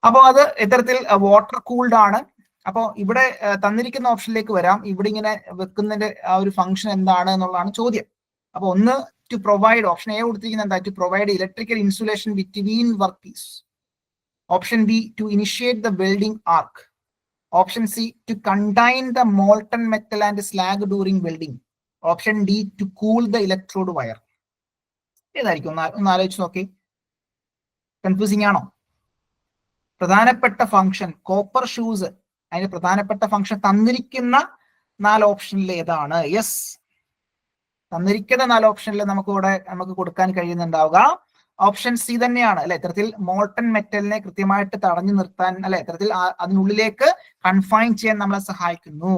അപ്പോൾ അത് ഇത്തരത്തിൽ വാട്ടർ കൂൾഡ് ആണ്. അപ്പോൾ ഇവിടെ തന്നിരിക്കുന്ന ഓപ്ഷനിലേക്ക് വരാം. ഇവിടെ ഇങ്ങനെ വെക്കുന്നതിന്റെ ആ ഒരു ഫംഗ്ഷൻ എന്താണ് എന്നുള്ളതാണ് ചോദ്യം. അപ്പൊ ഒന്ന്, ടു പ്രൊവൈഡ്, ഓപ്ഷൻ എ കൊടുത്തിരിക്കുന്നത് എന്താ? To provide electrical insulation between work piece. Option B, to initiate the welding arc. Option C, to contain the molten metal and slag during welding. Option D, to cool the electrode wire. ഏതായിരിക്കും? ഒന്ന് ആലോചിച്ച് നോക്കി. Confusing ആണോ? പ്രധാനപ്പെട്ട function copper shoes, അതിന് പ്രധാനപ്പെട്ട function തന്നിരിക്കുന്ന 4 ഓപ്ഷനിൽ ഏതാണ്? യെസ്, തന്നിരിക്കുന്ന 4 ഓപ്ഷനിൽ നമുക്ക് കൊടുക്കാൻ കഴിയുന്നുണ്ടാവുക ഓപ്ഷൻ സി തന്നെയാണ് അല്ലെ. ഇത്തരത്തിൽ മോൾട്ടൺ മെറ്റലിനെ കൃത്യമായിട്ട് തടഞ്ഞു നിർത്താൻ അല്ലെ, ഇത്തരത്തിൽ അതിനുള്ളിലേക്ക് കൺഫൈൻ ചെയ്യാൻ നമ്മളെ സഹായിക്കുന്നു,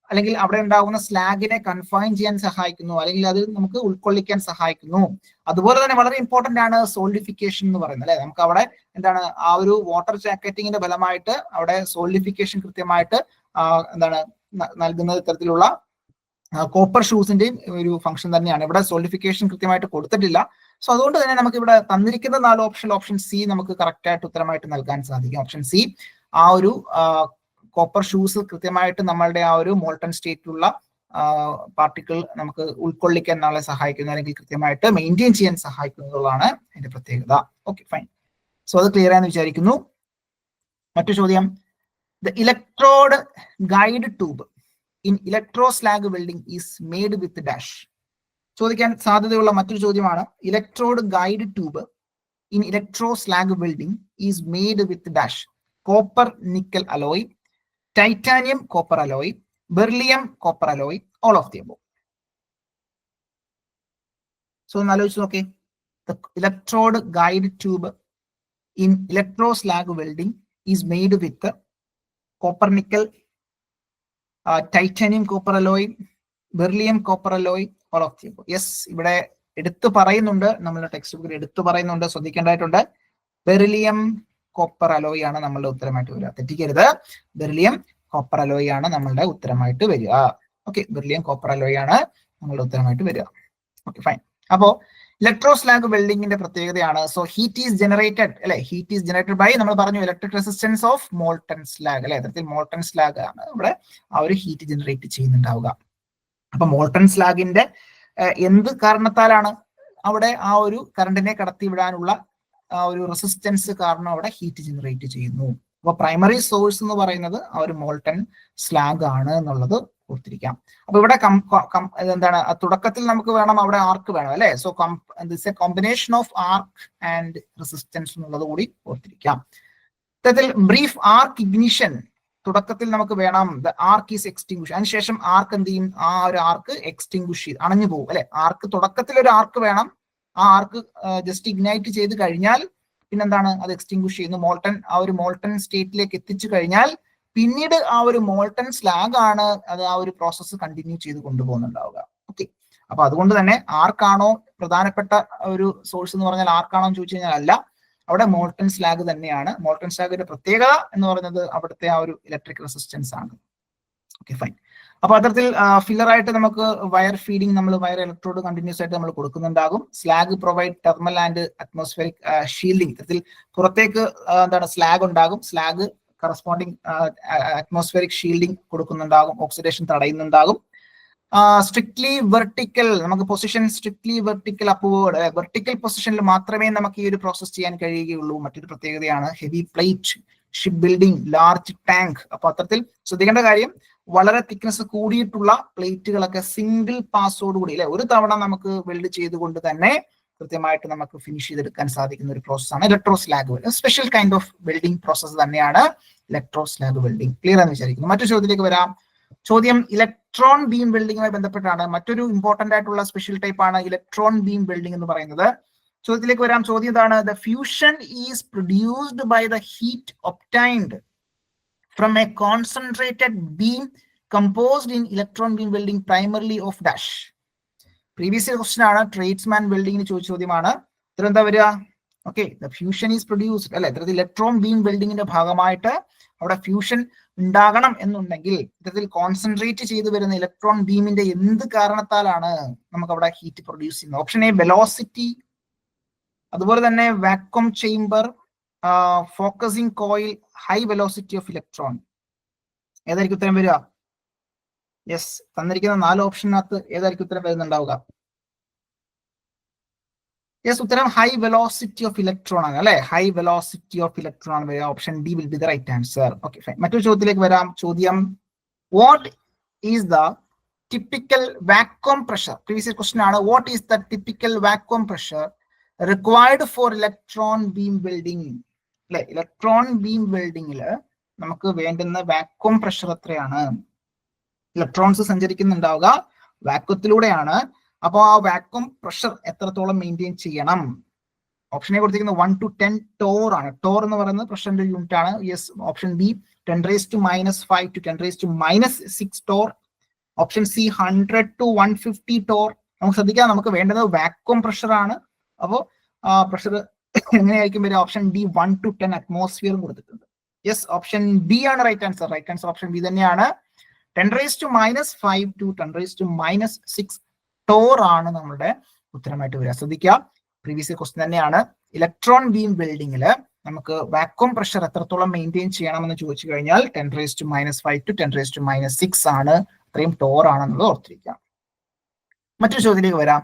അല്ലെങ്കിൽ അവിടെ ഉണ്ടാകുന്ന സ്ലാഗിനെ കൺഫൈൻ ചെയ്യാൻ സഹായിക്കുന്നു, അല്ലെങ്കിൽ അത് നമുക്ക് ഉൾക്കൊള്ളിക്കാൻ സഹായിക്കുന്നു. അതുപോലെ തന്നെ വളരെ ഇമ്പോർട്ടന്റ് ആണ് സോളിഡിഫിക്കേഷൻ എന്ന് പറയുന്നത് അല്ലെ. നമുക്ക് അവിടെ എന്താണ് ആ ഒരു വാട്ടർ ജാക്കറ്റിങ്ങിന്റെ ഫലമായിട്ട് അവിടെ സോളിഡിഫിക്കേഷൻ കൃത്യമായിട്ട് എന്താണ് നൽകുന്നത് ഇത്തരത്തിലുള്ള കോപ്പർ ഷൂസിന്റെയും ഒരു ഫംഗ്ഷൻ തന്നെയാണ്. ഇവിടെ സോളിഡിഫിക്കേഷൻ കൃത്യമായിട്ട് കൊടുത്തിട്ടില്ല. സോ അതുകൊണ്ട് തന്നെ നമുക്ക് ഇവിടെ തന്നിരിക്കുന്ന 4 ഓപ്ഷൻ സി നമുക്ക് കറക്റ്റ് ആയിട്ട് ഉത്തരമായിട്ട് നൽകാൻ സാധിക്കും. ഓപ്ഷൻ സി, ആ ഒരു കോപ്പർ ഷൂസ് കൃത്യമായിട്ട് നമ്മളുടെ ആ ഒരു മോൾട്ടൺ സ്റ്റേറ്റിലുള്ള പാർട്ടിക്കിൾ നമുക്ക് ഉൾക്കൊള്ളിക്കാൻ നമ്മളെ സഹായിക്കുന്നു, അല്ലെങ്കിൽ കൃത്യമായിട്ട് മെയിൻറ്റെയിൻ ചെയ്യാൻ സഹായിക്കുന്നതാണ് അതിന്റെ പ്രത്യേകത. Okay, fine. സോ അത് ക്ലിയർ ആണെന്ന് വിചാരിക്കുന്നു. മറ്റു ചോദ്യം: the electrode guide tube in electroslag welding is made with dash. ചോദിക്കാൻ സാധ്യതയുള്ള മറ്റൊരു ചോദ്യമാണ്: electrode guide tube in electroslag welding is made with dash. Copper nickel alloy, titanium copper alloy, beryllium copper alloy, all of the above. So ഒന്ന് ആലോചിച്ച് നോക്കേ. The electrode guide tube in electroslag welding is made with copper nickel, titanium copper alloy, beryllium copper alloy, all of the above. Yes, ഇവിടെ എടുത്തു പറയുന്നുണ്ട്, നമ്മളുടെ text ബുക്കിൽ എടുത്തു പറയുന്നുണ്ട്, ശ്രദ്ധിക്കേണ്ടതായിട്ടുണ്ട്. ബെർലിയം കോപ്പർ അലോയ് ആണ് നമ്മളുടെ ഉത്തരമായിട്ട് വരിക. തെറ്റിക്കരുത്, ബെർലിയം കോപ്പർ അലോയ് ആണ് നമ്മളുടെ ഉത്തരമായിട്ട് വരിക. ഓക്കെ, ബെർലിയം കോപ്പർ അലോയ് ആണ് നമ്മളുടെ ഉത്തരമായിട്ട് വരിക. Okay, fine. അപ്പോ ഇലക്ട്രോസ്ലാഗ് വെൽഡിംഗിന്റെ പ്രത്യേകതയാണ്, സോ ഹീറ്റ് ഈസ് ജനറേറ്റഡ് അല്ലെ, ഹീറ്റ് ഈസ് ജനറേറ്റഡ് ബൈ, നമ്മൾ പറഞ്ഞു electric resistance of molten slag അല്ലെ, ഇത്തരത്തിൽ മോൾട്ടൺ സ്ലാഗ് ആണ് ഇവിടെ ആ ഒരു ഹീറ്റ് ജനറേറ്റ് ചെയ്യുന്നുണ്ടാവുക. അപ്പൊ മോൾട്ടൺ സ്ലാഗിന്റെ എന്ത് കാരണത്താലാണ് അവിടെ ആ ഒരു കറണ്ടിനെ കടത്തിവിടാനുള്ള ആ ഒരു റെസിസ്റ്റൻസ് കാരണം അവിടെ ഹീറ്റ് ജനറേറ്റ് ചെയ്യുന്നു. അപ്പൊ പ്രൈമറി സോഴ്സ് എന്ന് പറയുന്നത് ആ ഒരു മോൾട്ടൺ സ്ലാഗ് ആണ് എന്നുള്ളത് ഓർത്തിരിക്കാം. അപ്പൊ ഇവിടെ എന്താണ് തുടക്കത്തിൽ നമുക്ക് വേണം അവിടെ ആർക്ക് വേണം അല്ലെ. So this A combination of arc and resistance എന്നുള്ളത് കൂടി ഓർത്തിരിക്കാം. ഇത്തരത്തിൽ ബ്രീഫ് ആർക്ക് ഇഗ്നിഷൻ തുടക്കത്തിൽ നമുക്ക് വേണം. ദ ആർക്ക് ഈസ് എക്സ്റ്റിംഗ്വിഷ്, അതിനുശേഷം ആർക്ക് എന്ത് ചെയ്യും? ആ ഒരു ആർക്ക് എക്സ്റ്റിംഗ്വിഷ് ചെയ്ത് അണഞ്ഞു പോകും അല്ലെ. ആർക്ക് തുടക്കത്തിൽ ഒരു ആർക്ക് വേണം, ആ ആർക്ക് ജസ്റ്റ് ഇഗ്നൈറ്റ് ചെയ്ത് കഴിഞ്ഞാൽ പിന്നെന്താണ് അത് എക്സ്റ്റിംഗ്വിഷ് ചെയ്യുന്നു. മോൾട്ടൺ ആ ഒരു മോൾട്ടൺ സ്റ്റേറ്റിലേക്ക് എത്തിച്ചു കഴിഞ്ഞാൽ പിന്നീട് ആ ഒരു മോൾട്ടൺ സ്ലാഗ് ആണ് അത് ആ ഒരു പ്രോസസ്സ് കണ്ടിന്യൂ ചെയ്ത് കൊണ്ടുപോകുന്നുണ്ടാവുക. ഓക്കെ, അപ്പൊ അതുകൊണ്ട് തന്നെ ആർക്കാണോ പ്രധാനപ്പെട്ട ഒരു സോഴ്സ് എന്ന് പറഞ്ഞാൽ ആർക്കാണോ എന്ന് ചോദിച്ചു കഴിഞ്ഞാൽ അല്ല, അവിടെ മോൾട്ടൺ സ്ലാഗ് തന്നെയാണ്. മോൾട്ടൺ സ്ലാഗിന്റെ പ്രത്യേകത എന്ന് പറയുന്നത് അവിടുത്തെ ആ ഒരു ഇലക്ട്രിക് റെസിസ്റ്റൻസ് ആണ്. Okay, fine. അപ്പൊ അത്തരത്തിൽ ഫില്ലറായിട്ട് നമുക്ക് വയർ ഫീഡിങ്, നമ്മൾ വയർ ഇലക്ട്രോഡ് കണ്ടിന്യൂസ് ആയിട്ട് നമ്മൾ കൊടുക്കുന്നുണ്ടാകും. Slag provide thermal and atmospheric shielding, ഇത്തരത്തിൽ പുറത്തേക്ക് എന്താണ് സ്ലാഗ് ഉണ്ടാകും, സ്ലാഗ് കറസ്പോണ്ടിങ് അറ്റ്മോസ്ഫിയറിക് ഷീൽഡിങ് കൊടുക്കുന്നുണ്ടാകും, ഓക്സിഡേഷൻ തടയുന്നുണ്ടാകും. സ്ട്രിക്ട്ലി വെർട്ടിക്കൽ, നമുക്ക് position strictly vertical upward, vertical പൊസിഷനിൽ മാത്രമേ നമുക്ക് ഈ ഒരു പ്രോസസ് ചെയ്യാൻ കഴിയുകയുള്ളൂ. മറ്റൊരു പ്രത്യേകതയാണ് heavy plate, ship building, large tank. അപ്പൊ അത്തരത്തിൽ ശ്രദ്ധിക്കേണ്ട കാര്യം, വളരെ തിക്നെസ് കൂടിയിട്ടുള്ള പ്ലേറ്റുകളൊക്കെ സിംഗിൾ പാസോട് കൂടി അല്ലെ ഒരു തവണ നമുക്ക് വെൽഡ് ചെയ്തുകൊണ്ട് തന്നെ കൃത്യമായിട്ട് നമുക്ക് ഫിനിഷ് ചെയ്തെടുക്കാൻ സാധിക്കുന്ന ഒരു പ്രോസസ്സാണ് electroslag welding. Special kind of welding process തന്നെയാണ് ഇലക്ട്രോസ്ലാഗ് വെൽഡിംഗ്. ക്ലിയർ എന്ന് വിചാരിക്കുന്നു. മറ്റൊരു ചോദ്യത്തിലേക്ക് വരാം. ചോദ്യം ഇലക്ട്രോൺ ബീം വെൽഡിംഗുമായി ബന്ധപ്പെട്ടാണ്. മറ്റൊരു ഇമ്പോർട്ടന്റ് ആയിട്ടുള്ള സ്പെഷ്യൽ ടൈപ്പ് ആണ് ഇലക്ട്രോൺ ബീം വെൽഡിംഗ് എന്ന് പറയുന്നത്. ചോദ്യത്തിലേക്ക് വരാം. ചോദ്യം ഇതാണ്: the fusion is produced by the heat obtained from a concentrated beam composed in electron beam welding primarily of dash. Previous year question ആണ്. ട്രേഡ്സ്മാൻ വെൽഡിംഗിന് ചോദിച്ച ചോദ്യമാണ്. ഇത്ര എന്താ വരിക? Okay, the fusion is produced അല്ലെ. ഇത്തരത്തിൽ ഇലക്ട്രോൺ ബീം വെൽഡിങ്ങിന്റെ ഭാഗമായിട്ട് അവിടെ ഫ്യൂഷൻ ഉണ്ടാകണം എന്നുണ്ടെങ്കിൽ ഇത്തരത്തിൽ കോൺസെൻട്രേറ്റ് ചെയ്ത് വരുന്ന ഇലക്ട്രോൺ ബീമിന്റെ എന്ത് കാരണത്താലാണ് നമുക്ക് അവിടെ ഹീറ്റ് പ്രൊഡ്യൂസ് ചെയ്യുന്നത്? ഓപ്ഷൻ എ വെലോസിറ്റി, അതുപോലെ തന്നെ vacuum chamber, focusing coil, high velocity of electron. ഏതായിരിക്കും ഉത്തരം വരിക? യെസ്, തന്നിരിക്കുന്ന 4 ഓപ്ഷനകത്ത് ഏതായിരിക്കും ഉത്തരം വരുന്നുണ്ടാവുക? യെസ്, ഉത്തരം ഹൈ വെലോസിറ്റി ഓഫ് ഇലക്ട്രോൺ ആണ് അല്ലെ. ഹൈ വെലോസിറ്റി ഓഫ് ഇലക്ട്രോൺ ആണ് വരിക. Option D will be the right answer. Okay fine. മറ്റൊരു ചോദ്യത്തിലേക്ക് വരാം. ചോദ്യം: what is the typical vacuum pressure? Previous question ആണ്. What is the typical vacuum pressure required for electron beam welding? അല്ലെ, electron beam വെൽഡിംഗില് നമുക്ക് വേണ്ടുന്ന വാക്വം പ്രഷർ എത്രയാണ്? Electrons സഞ്ചരിക്കുന്നുണ്ടാവുക വാക്വത്തിലൂടെയാണ്. അപ്പോൾ ആ വാക്വം പ്രഷർ എത്രത്തോളം മെയിൻറ്റെയിൻ ചെയ്യണം? ഓപ്ഷനെ കൊടുത്തിരിക്കുന്നത് 1 to 10 ടോർ ആണ്. ടോർ എന്ന് പറയുന്നത് പ്രഷറിന്റെ യൂണിറ്റ് ആണ്. Yes, option B 10⁻⁵ to 10⁻�6 Tor. Option C 100 to 150 Tor. നമുക്ക് ശ്രദ്ധിക്കാം, നമുക്ക് വേണ്ടത് വാക്വം പ്രഷർ ആണ്. അപ്പോൾ പ്രഷർ എങ്ങനെയായിരിക്കും വരിക? ഓപ്ഷൻ ഡി 1 to 10 അറ്റ്മോസ്ഫിയറും കൊടുത്തിട്ടുണ്ട്. യെസ്, ഓപ്ഷൻ ബി ആണ് right answer. Right answer option B തന്നെയാണ്. 10⁻⁵ to 10⁻�6 ടോർ ആണ് നമ്മുടെ ഉത്തരമായിട്ട് വരിക. ശ്രദ്ധിക്കുക, പ്രീവിയസ് ക്വസ്റ്റൻ തന്നെയാണ്. ഇലക്ട്രോൺ ബീം വെൽഡിംഗിൽ നമുക്ക് വാക്വം പ്രഷർ എത്രത്തോളം മെയിൻറ്റെയിൻ ചെയ്യണമെന്ന് ചോദിച്ചു കഴിഞ്ഞാൽ 10⁻⁵ to 10⁻�6 ആണ്. അത്രയും ടോർ ആണെന്നുള്ളത് ഓർത്തിരിക്കാം. മറ്റൊരു ചോദ്യത്തിലേക്ക് വരാം.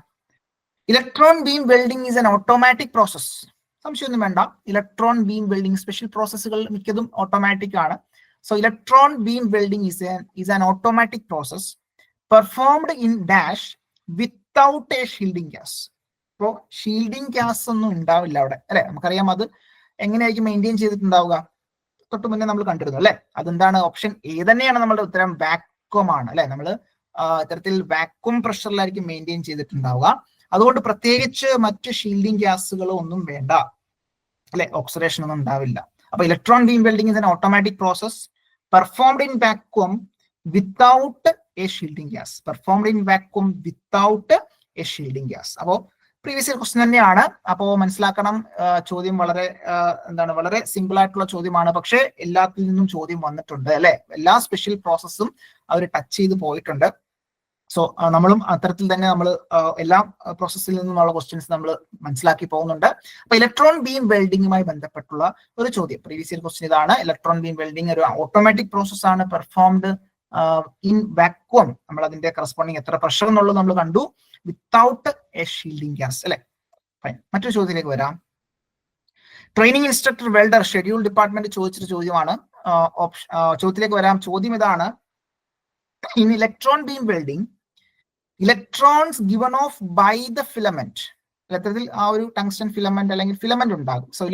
Electron beam welding is an automatic process. സംശയമൊന്നും വേണ്ട, ഇലക്ട്രോൺ ബീം വെൽഡിംഗ് സ്പെഷ്യൽ പ്രോസസ്സുകൾ മിക്കതും ഓട്ടോമാറ്റിക് ആണ്. So electron beam welding is an automatic process performed in dash without a shielding gas. അപ്പോൾ ഷീൽഡിംഗ് ഗ്യാസ് ഒന്നും ഉണ്ടാവില്ല അവിടെ അല്ലെ. നമുക്കറിയാം അത് എങ്ങനെയായിരിക്കും മെയിൻറ്റെയിൻ ചെയ്തിട്ടുണ്ടാവുക. തൊട്ട് മുന്നേ നമ്മൾ കണ്ടിരുന്നു അല്ലെ. അതെന്താണ്? ഓപ്ഷൻ എ തന്നെയാണ് നമ്മുടെ ഉത്തരം. വാക്വം ആണ് അല്ലെ. നമ്മൾ ഇത്തരത്തിൽ വാക്വം പ്രഷറിലായിരിക്കും മെയിൻറ്റെയിൻ ചെയ്തിട്ടുണ്ടാവുക. അതുകൊണ്ട് പ്രത്യേകിച്ച് മറ്റ് ഷീൽഡിംഗ് ഗ്യാസുകളോ ഒന്നും വേണ്ട അല്ലെ. ഓക്സിഡേഷൻ ഒന്നും ഉണ്ടാവില്ല. അപ്പൊ electron beam welding is an automatic process performed in vacuum without A shielding gas. Performed in vacuum without A shielding gas. അപ്പോൾ പ്രീവിയസ് ഇയർ ക്വസ്റ്റൻ തന്നെയാണ്. അപ്പോൾ മനസ്സിലാക്കണം, ചോദ്യം വളരെ വളരെ സിമ്പിൾ ആയിട്ടുള്ള ചോദ്യമാണ്. പക്ഷെ എല്ലാത്തിൽ നിന്നും ചോദ്യം വന്നിട്ടുണ്ട് അല്ലെ. എല്ലാ സ്പെഷ്യൽ പ്രോസസ്സും അവർ ടച്ച് ചെയ്ത് പോയിട്ടുണ്ട്. സോ നമ്മളും അത്തരത്തിൽ തന്നെ നമ്മൾ എല്ലാ പ്രോസസ്സിൽ നിന്നുമുള്ള ക്വസ്റ്റ്യൻസ് നമ്മൾ മനസ്സിലാക്കി പോകുന്നുണ്ട്. അപ്പൊ ഇലക്ട്രോൺ ബീം വെൽഡിങ്ങുമായി ബന്ധപ്പെട്ടുള്ള ഒരു ചോദ്യം, പ്രീവിയസ് ഇയർ ക്വസ്റ്റ്യൻ ഇതാണ്. ഇലക്ട്രോൺ ബീം വെൽഡിംഗ് ഒരു ഓട്ടോമാറ്റിക് പ്രോസസ് ആണ്, പെർഫോംഡ് ഇൻ വാക്വം. നമ്മൾ അതിന്റെ കറസ്പോണ്ടിങ് എത്ര പ്രഷർ എന്നുള്ളത് നമ്മൾ കണ്ടു, വിത്തൗട്ട് എ ഷീൽഡിംഗ് ഗ്യാസ് അല്ലെ. മറ്റൊരു ചോദ്യത്തിലേക്ക് വരാം. Training instructor welder schedule department ചോദിച്ചൊരു ചോദ്യമാണ്. ചോദ്യത്തിലേക്ക് വരാം. ചോദ്യം ഇതാണ്: in electron beam welding electrons given off by the filament. ഇത്തരത്തിൽ ആ ഒരു ടങ്സ്റ്റൺ ഫിലമെന്റ് അല്ലെങ്കിൽ ഫിലമെന്റ് ഉണ്ടാകും. So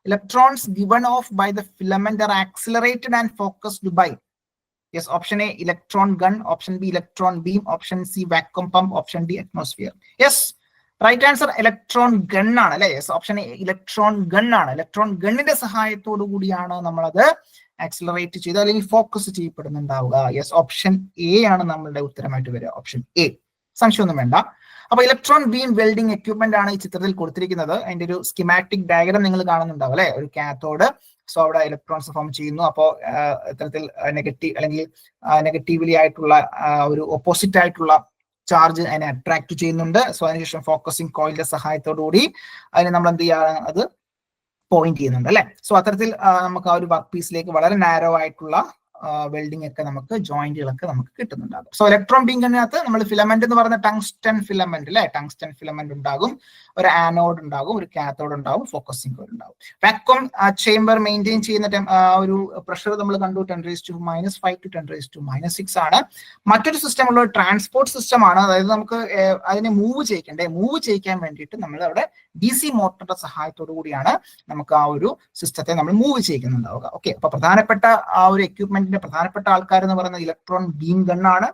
electrons given off by the filament are accelerated and focused by. Yes, option A electron gun, option B electron beam, option C vacuum pump, option D atmosphere. Yes, right answer electron gun ആണ് അല്ലെ. Yes, option A electron gun ആണ്. Electron ഗണ്ണിന്റെ സഹായത്തോടു കൂടിയാണ് നമ്മളത് accelerate ചെയ്ത് അല്ലെങ്കിൽ focus ചെയ്യപ്പെടുന്നുണ്ടാവുക. Yes, option A ആണ് നമ്മളുടെ ഉത്തരമായിട്ട് വരിക. ഓപ്ഷൻ എ, സംശയമൊന്നും വേണ്ട. അപ്പൊ ഇലക്ട്രോൺ ബീം വെൽഡിംഗ് എക്യുപ്മെന്റ് ആണ് ഈ ചിത്രത്തിൽ കൊടുത്തിരിക്കുന്നത്. അതിന്റെ ഒരു സ്കിമാറ്റിക് ഡയഗ്രം നിങ്ങൾ കാണുന്നുണ്ടാവും അല്ലെ. ഒരു കാത്തോഡ്, സോ അവിടെ ഇലക്ട്രോൺസ് ഫോം ചെയ്യുന്നു. അപ്പോൾ ഇത്തരത്തിൽ നെഗറ്റീവ് അല്ലെങ്കിൽ നെഗറ്റീവ്ലി ആയിട്ടുള്ള ഒരു ഓപ്പോസിറ്റ് ആയിട്ടുള്ള ചാർജ് അതിനെ അട്രാക്ട് ചെയ്യുന്നുണ്ട്. സോ അതിനുശേഷം ഫോക്കസിങ് കോയിലിന്റെ സഹായത്തോടു കൂടി അതിനെ നമ്മൾ എന്ത് ചെയ്യാണ്, അത് പോയിന്റ് ചെയ്യുന്നുണ്ട് അല്ലെ. സോ അത്തരത്തിൽ നമുക്ക് ആ ഒരു വർക്ക് പീസിലേക്ക് വളരെ നാരോ ആയിട്ടുള്ള വെൽഡിംഗ് ഒക്കെ നമുക്ക് ജോയിന്റുകളൊക്കെ നമുക്ക് കിട്ടുന്നുണ്ടാകും. സോ ഇലക്ട്രോൺ ബീക്കിനകത്ത് നമ്മൾ ഫിലമെന്റ് എന്ന് പറയുന്ന ടങ്സ്റ്റൺ ഫിലമെന്റ് അല്ലെ, ടങ്സ്റ്റൺ ഫിലമെന്റ് ഉണ്ടാകും, ഒരു ആനോഡ് ഉണ്ടാകും, ഒരു കാത്തോഡ് ഉണ്ടാകും, ഫോക്കസിംഗ് കോയിൽ ഉണ്ടാകും. വാക്വം ചേംബർ മെയിൻറ്റെയിൻ ചെയ്യുന്ന ഒരു പ്രഷർ നമ്മൾ കണ്ടു 10⁻⁵ to 10⁻⁻⁶ ആണ്. മറ്റൊരു സിസ്റ്റം ഉള്ള ട്രാൻസ്പോർട്ട് സിസ്റ്റം ആണ്. അതായത് നമുക്ക് അതിനെ മൂവ് ചെയ്യിക്കാൻ വേണ്ടിയിട്ട് നമ്മൾ അവിടെ DC മോട്ടറിന്റെ സഹായത്തോടു കൂടിയാണ് നമുക്ക് ആ ഒരു സിസ്റ്റത്തെ നമ്മൾ മൂവ് ചെയ്യുന്നുണ്ടാവുക. ഓക്കെ, അപ്പൊ പ്രധാനപ്പെട്ട ആ ഒരു എക്യുപ്മെന്റിന്റെ പ്രധാനപ്പെട്ട ആൾക്കാർ എന്ന് പറയുന്നത് ഇലക്ട്രോൺ ബീം ഗണ്ണാണ്.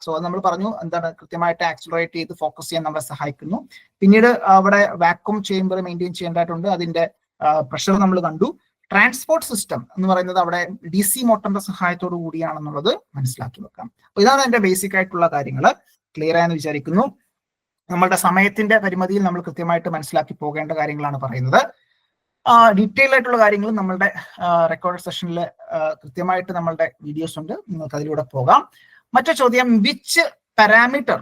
സോ അത് നമ്മൾ പറഞ്ഞു എന്താണ്, കൃത്യമായിട്ട് ആക്സിലറേറ്റ് ചെയ്ത് ഫോക്കസ് ചെയ്യാൻ നമ്മളെ സഹായിക്കുന്നു. പിന്നീട് അവിടെ വാക്വം ചേംബർ മെയിൻറ്റെയിൻ ചെയ്യേണ്ടതായിട്ടുണ്ട്, അതിന്റെ പ്രഷർ നമ്മൾ കണ്ടു. ട്രാൻസ്പോർട്ട് സിസ്റ്റം എന്ന് പറയുന്നത് അവിടെ DC മോട്ടറിന്റെ സഹായത്തോടു കൂടിയാണെന്നുള്ളത് മനസ്സിലാക്കി വെക്കാം. അപ്പൊ ഇതാണ് എന്റെ ബേസിക് ആയിട്ടുള്ള കാര്യങ്ങൾ. ക്ലിയർ ആയെന്ന് വിചാരിക്കുന്നു. നമ്മളുടെ സമയത്തിന്റെ പരിമിതിയിൽ നമ്മൾ കൃത്യമായിട്ട് മനസ്സിലാക്കി പോകേണ്ട കാര്യങ്ങളാണ് പറയുന്നത്. ഡീറ്റെയിൽ ആയിട്ടുള്ള കാര്യങ്ങൾ നമ്മളുടെ റെക്കോർഡ് സെഷനിൽ കൃത്യമായിട്ട് നമ്മളുടെ വീഡിയോസ് ഉണ്ട്, നിങ്ങൾക്ക് അതിലൂടെ പോകാം. മറ്റൊരു ചോദ്യം, which parameter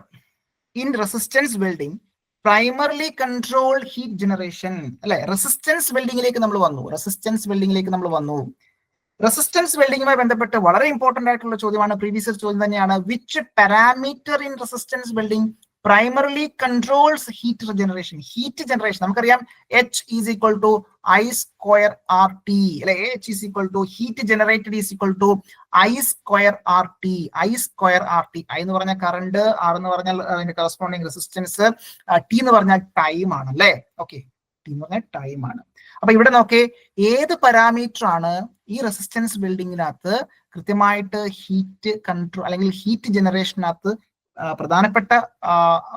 in resistance welding primarily control heat generation? അല്ലെ, റെസിസ്റ്റൻസ് വെൽഡിംഗിലേക്ക് നമ്മൾ വന്നു. റെസിസ്റ്റൻസ് വെൽഡിംഗുമായി ബന്ധപ്പെട്ട് വളരെ ഇമ്പോർട്ടന്റ് ആയിട്ടുള്ള ചോദ്യമാണ്, പ്രീവിയസ് ചോദ്യം തന്നെയാണ്. Which parameter in resistance welding primarily controls heat generation? Heat generation നമുക്കറിയാം, H is equal to I square RT അല്ലെ. H is equal to heat generated is equal to I square RT. I എന്ന് പറഞ്ഞാൽ current, R എന്ന് പറഞ്ഞാൽ അതിന്റെ corresponding resistance, T എന്ന് പറഞ്ഞാൽ time ആണ് അല്ലെ. ഓക്കെ, T എന്ന് പറഞ്ഞാൽ ടൈം ആണ്. അപ്പൊ ഇവിടെ നോക്കേ, ഏത് പാരാമീറ്റർ ആണ് ഈ റെസിസ്റ്റൻസ് ബിൽഡിങ്ങിനകത്ത് കൃത്യമായിട്ട് ഹീറ്റ് കൺട്രോൾ അല്ലെങ്കിൽ ഹീറ്റ് ജനറേഷനകത്ത് പ്രധാനപ്പെട്ട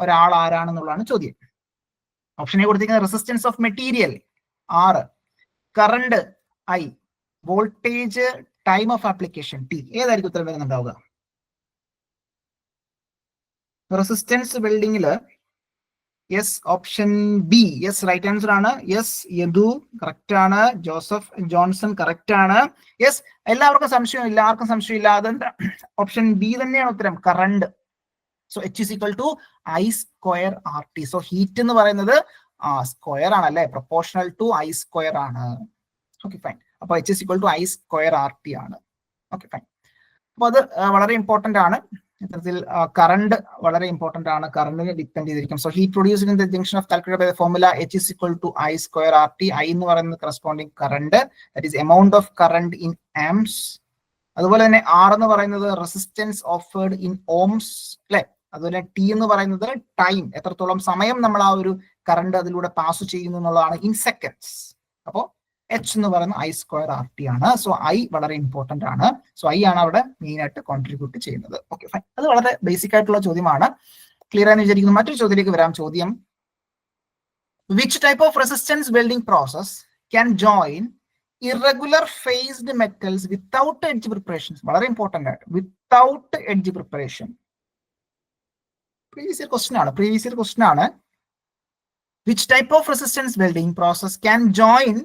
ഒരാൾ ആരാണെന്നുള്ളതാണ് ചോദ്യം. ഓപ്ഷൻ എ കൊടുത്തിരിക്കുന്നത് resistance of material R, current I, voltage, time of application T. ഏതായിരിക്കും ഉത്തരം വരുന്നുണ്ടാവുക? റെസിസ്റ്റൻസ് ബിൽഡിങ്ങില് yes, option B yes, right answer ആണ്. യെസ്, യദു കറക്റ്റ് ആണ്. ജോസഫ് ജോൺസൺ കറക്റ്റ് ആണ്. യെസ്, എല്ലാവർക്കും സംശയമില്ല, ആർക്കും സംശയമില്ല, അതെന്താ ഓപ്ഷൻ ബി തന്നെയാണ് ഉത്തരം, current. So H is equal to I square RT. So heat എന്ന് പറയുന്നത് സ്ക്വയർ ആണല്ലേ, പ്രൊപ്പോർഷണൽ ടു I സ്ക്വയർ ആണ്. Okay fine. അപ്പൊ H is equal to I square RT ആണ്. Okay fine. അപ്പൊ അത് വളരെ ഇമ്പോർട്ടന്റ് ആണ്. ഇത്തരത്തിൽ കറണ്ട് വളരെ ഇമ്പോർട്ടന്റ് ആണ്, കറണ്ടിനെ ഡിപ്പെൻഡ് ചെയ്തിരിക്കും. So heat produced in the junction of calculated by the formula H is equal to I square RT. I എന്ന് പറയുന്നത് corresponding current, that is amount of current in amps. അതുപോലെ തന്നെ R എന്ന് പറയുന്നത് resistance offered in Ohm's അല്ലെ. അതുപോലെ T എന്ന് പറയുന്നത് ടൈം, എത്രത്തോളം സമയം നമ്മൾ ആ ഒരു കറണ്ട് അതിലൂടെ പാസ് ചെയ്യുന്നു എന്നുള്ളതാണ്, ഇൻ സെക്കൻഡ്സ്. അപ്പോൾ H എന്ന് പറയുന്ന I സ്ക്വയർ RT ആണ്. സോ I വളരെ ഇമ്പോർട്ടന്റ് ആണ്. സോ I ആണ് അവിടെ മെയിൻ ആയിട്ട് കോൺട്രിബ്യൂട്ട് ചെയ്യുന്നത്. Okay fine. അത് വളരെ ബേസിക് ആയിട്ടുള്ള ചോദ്യമാണ്. ക്ലിയർ ആണെന്ന് വിചാരിക്കുന്നു. മറ്റൊരു ചോദ്യത്തിലേക്ക് വരാം. ചോദ്യം, which type of resistance welding process can join irregular faced metals without edge preparation? വളരെ ഇമ്പോർട്ടന്റ് ആയിട്ട്, without edge preparation. Previous year question ആണ്. Which type of resistance welding process can join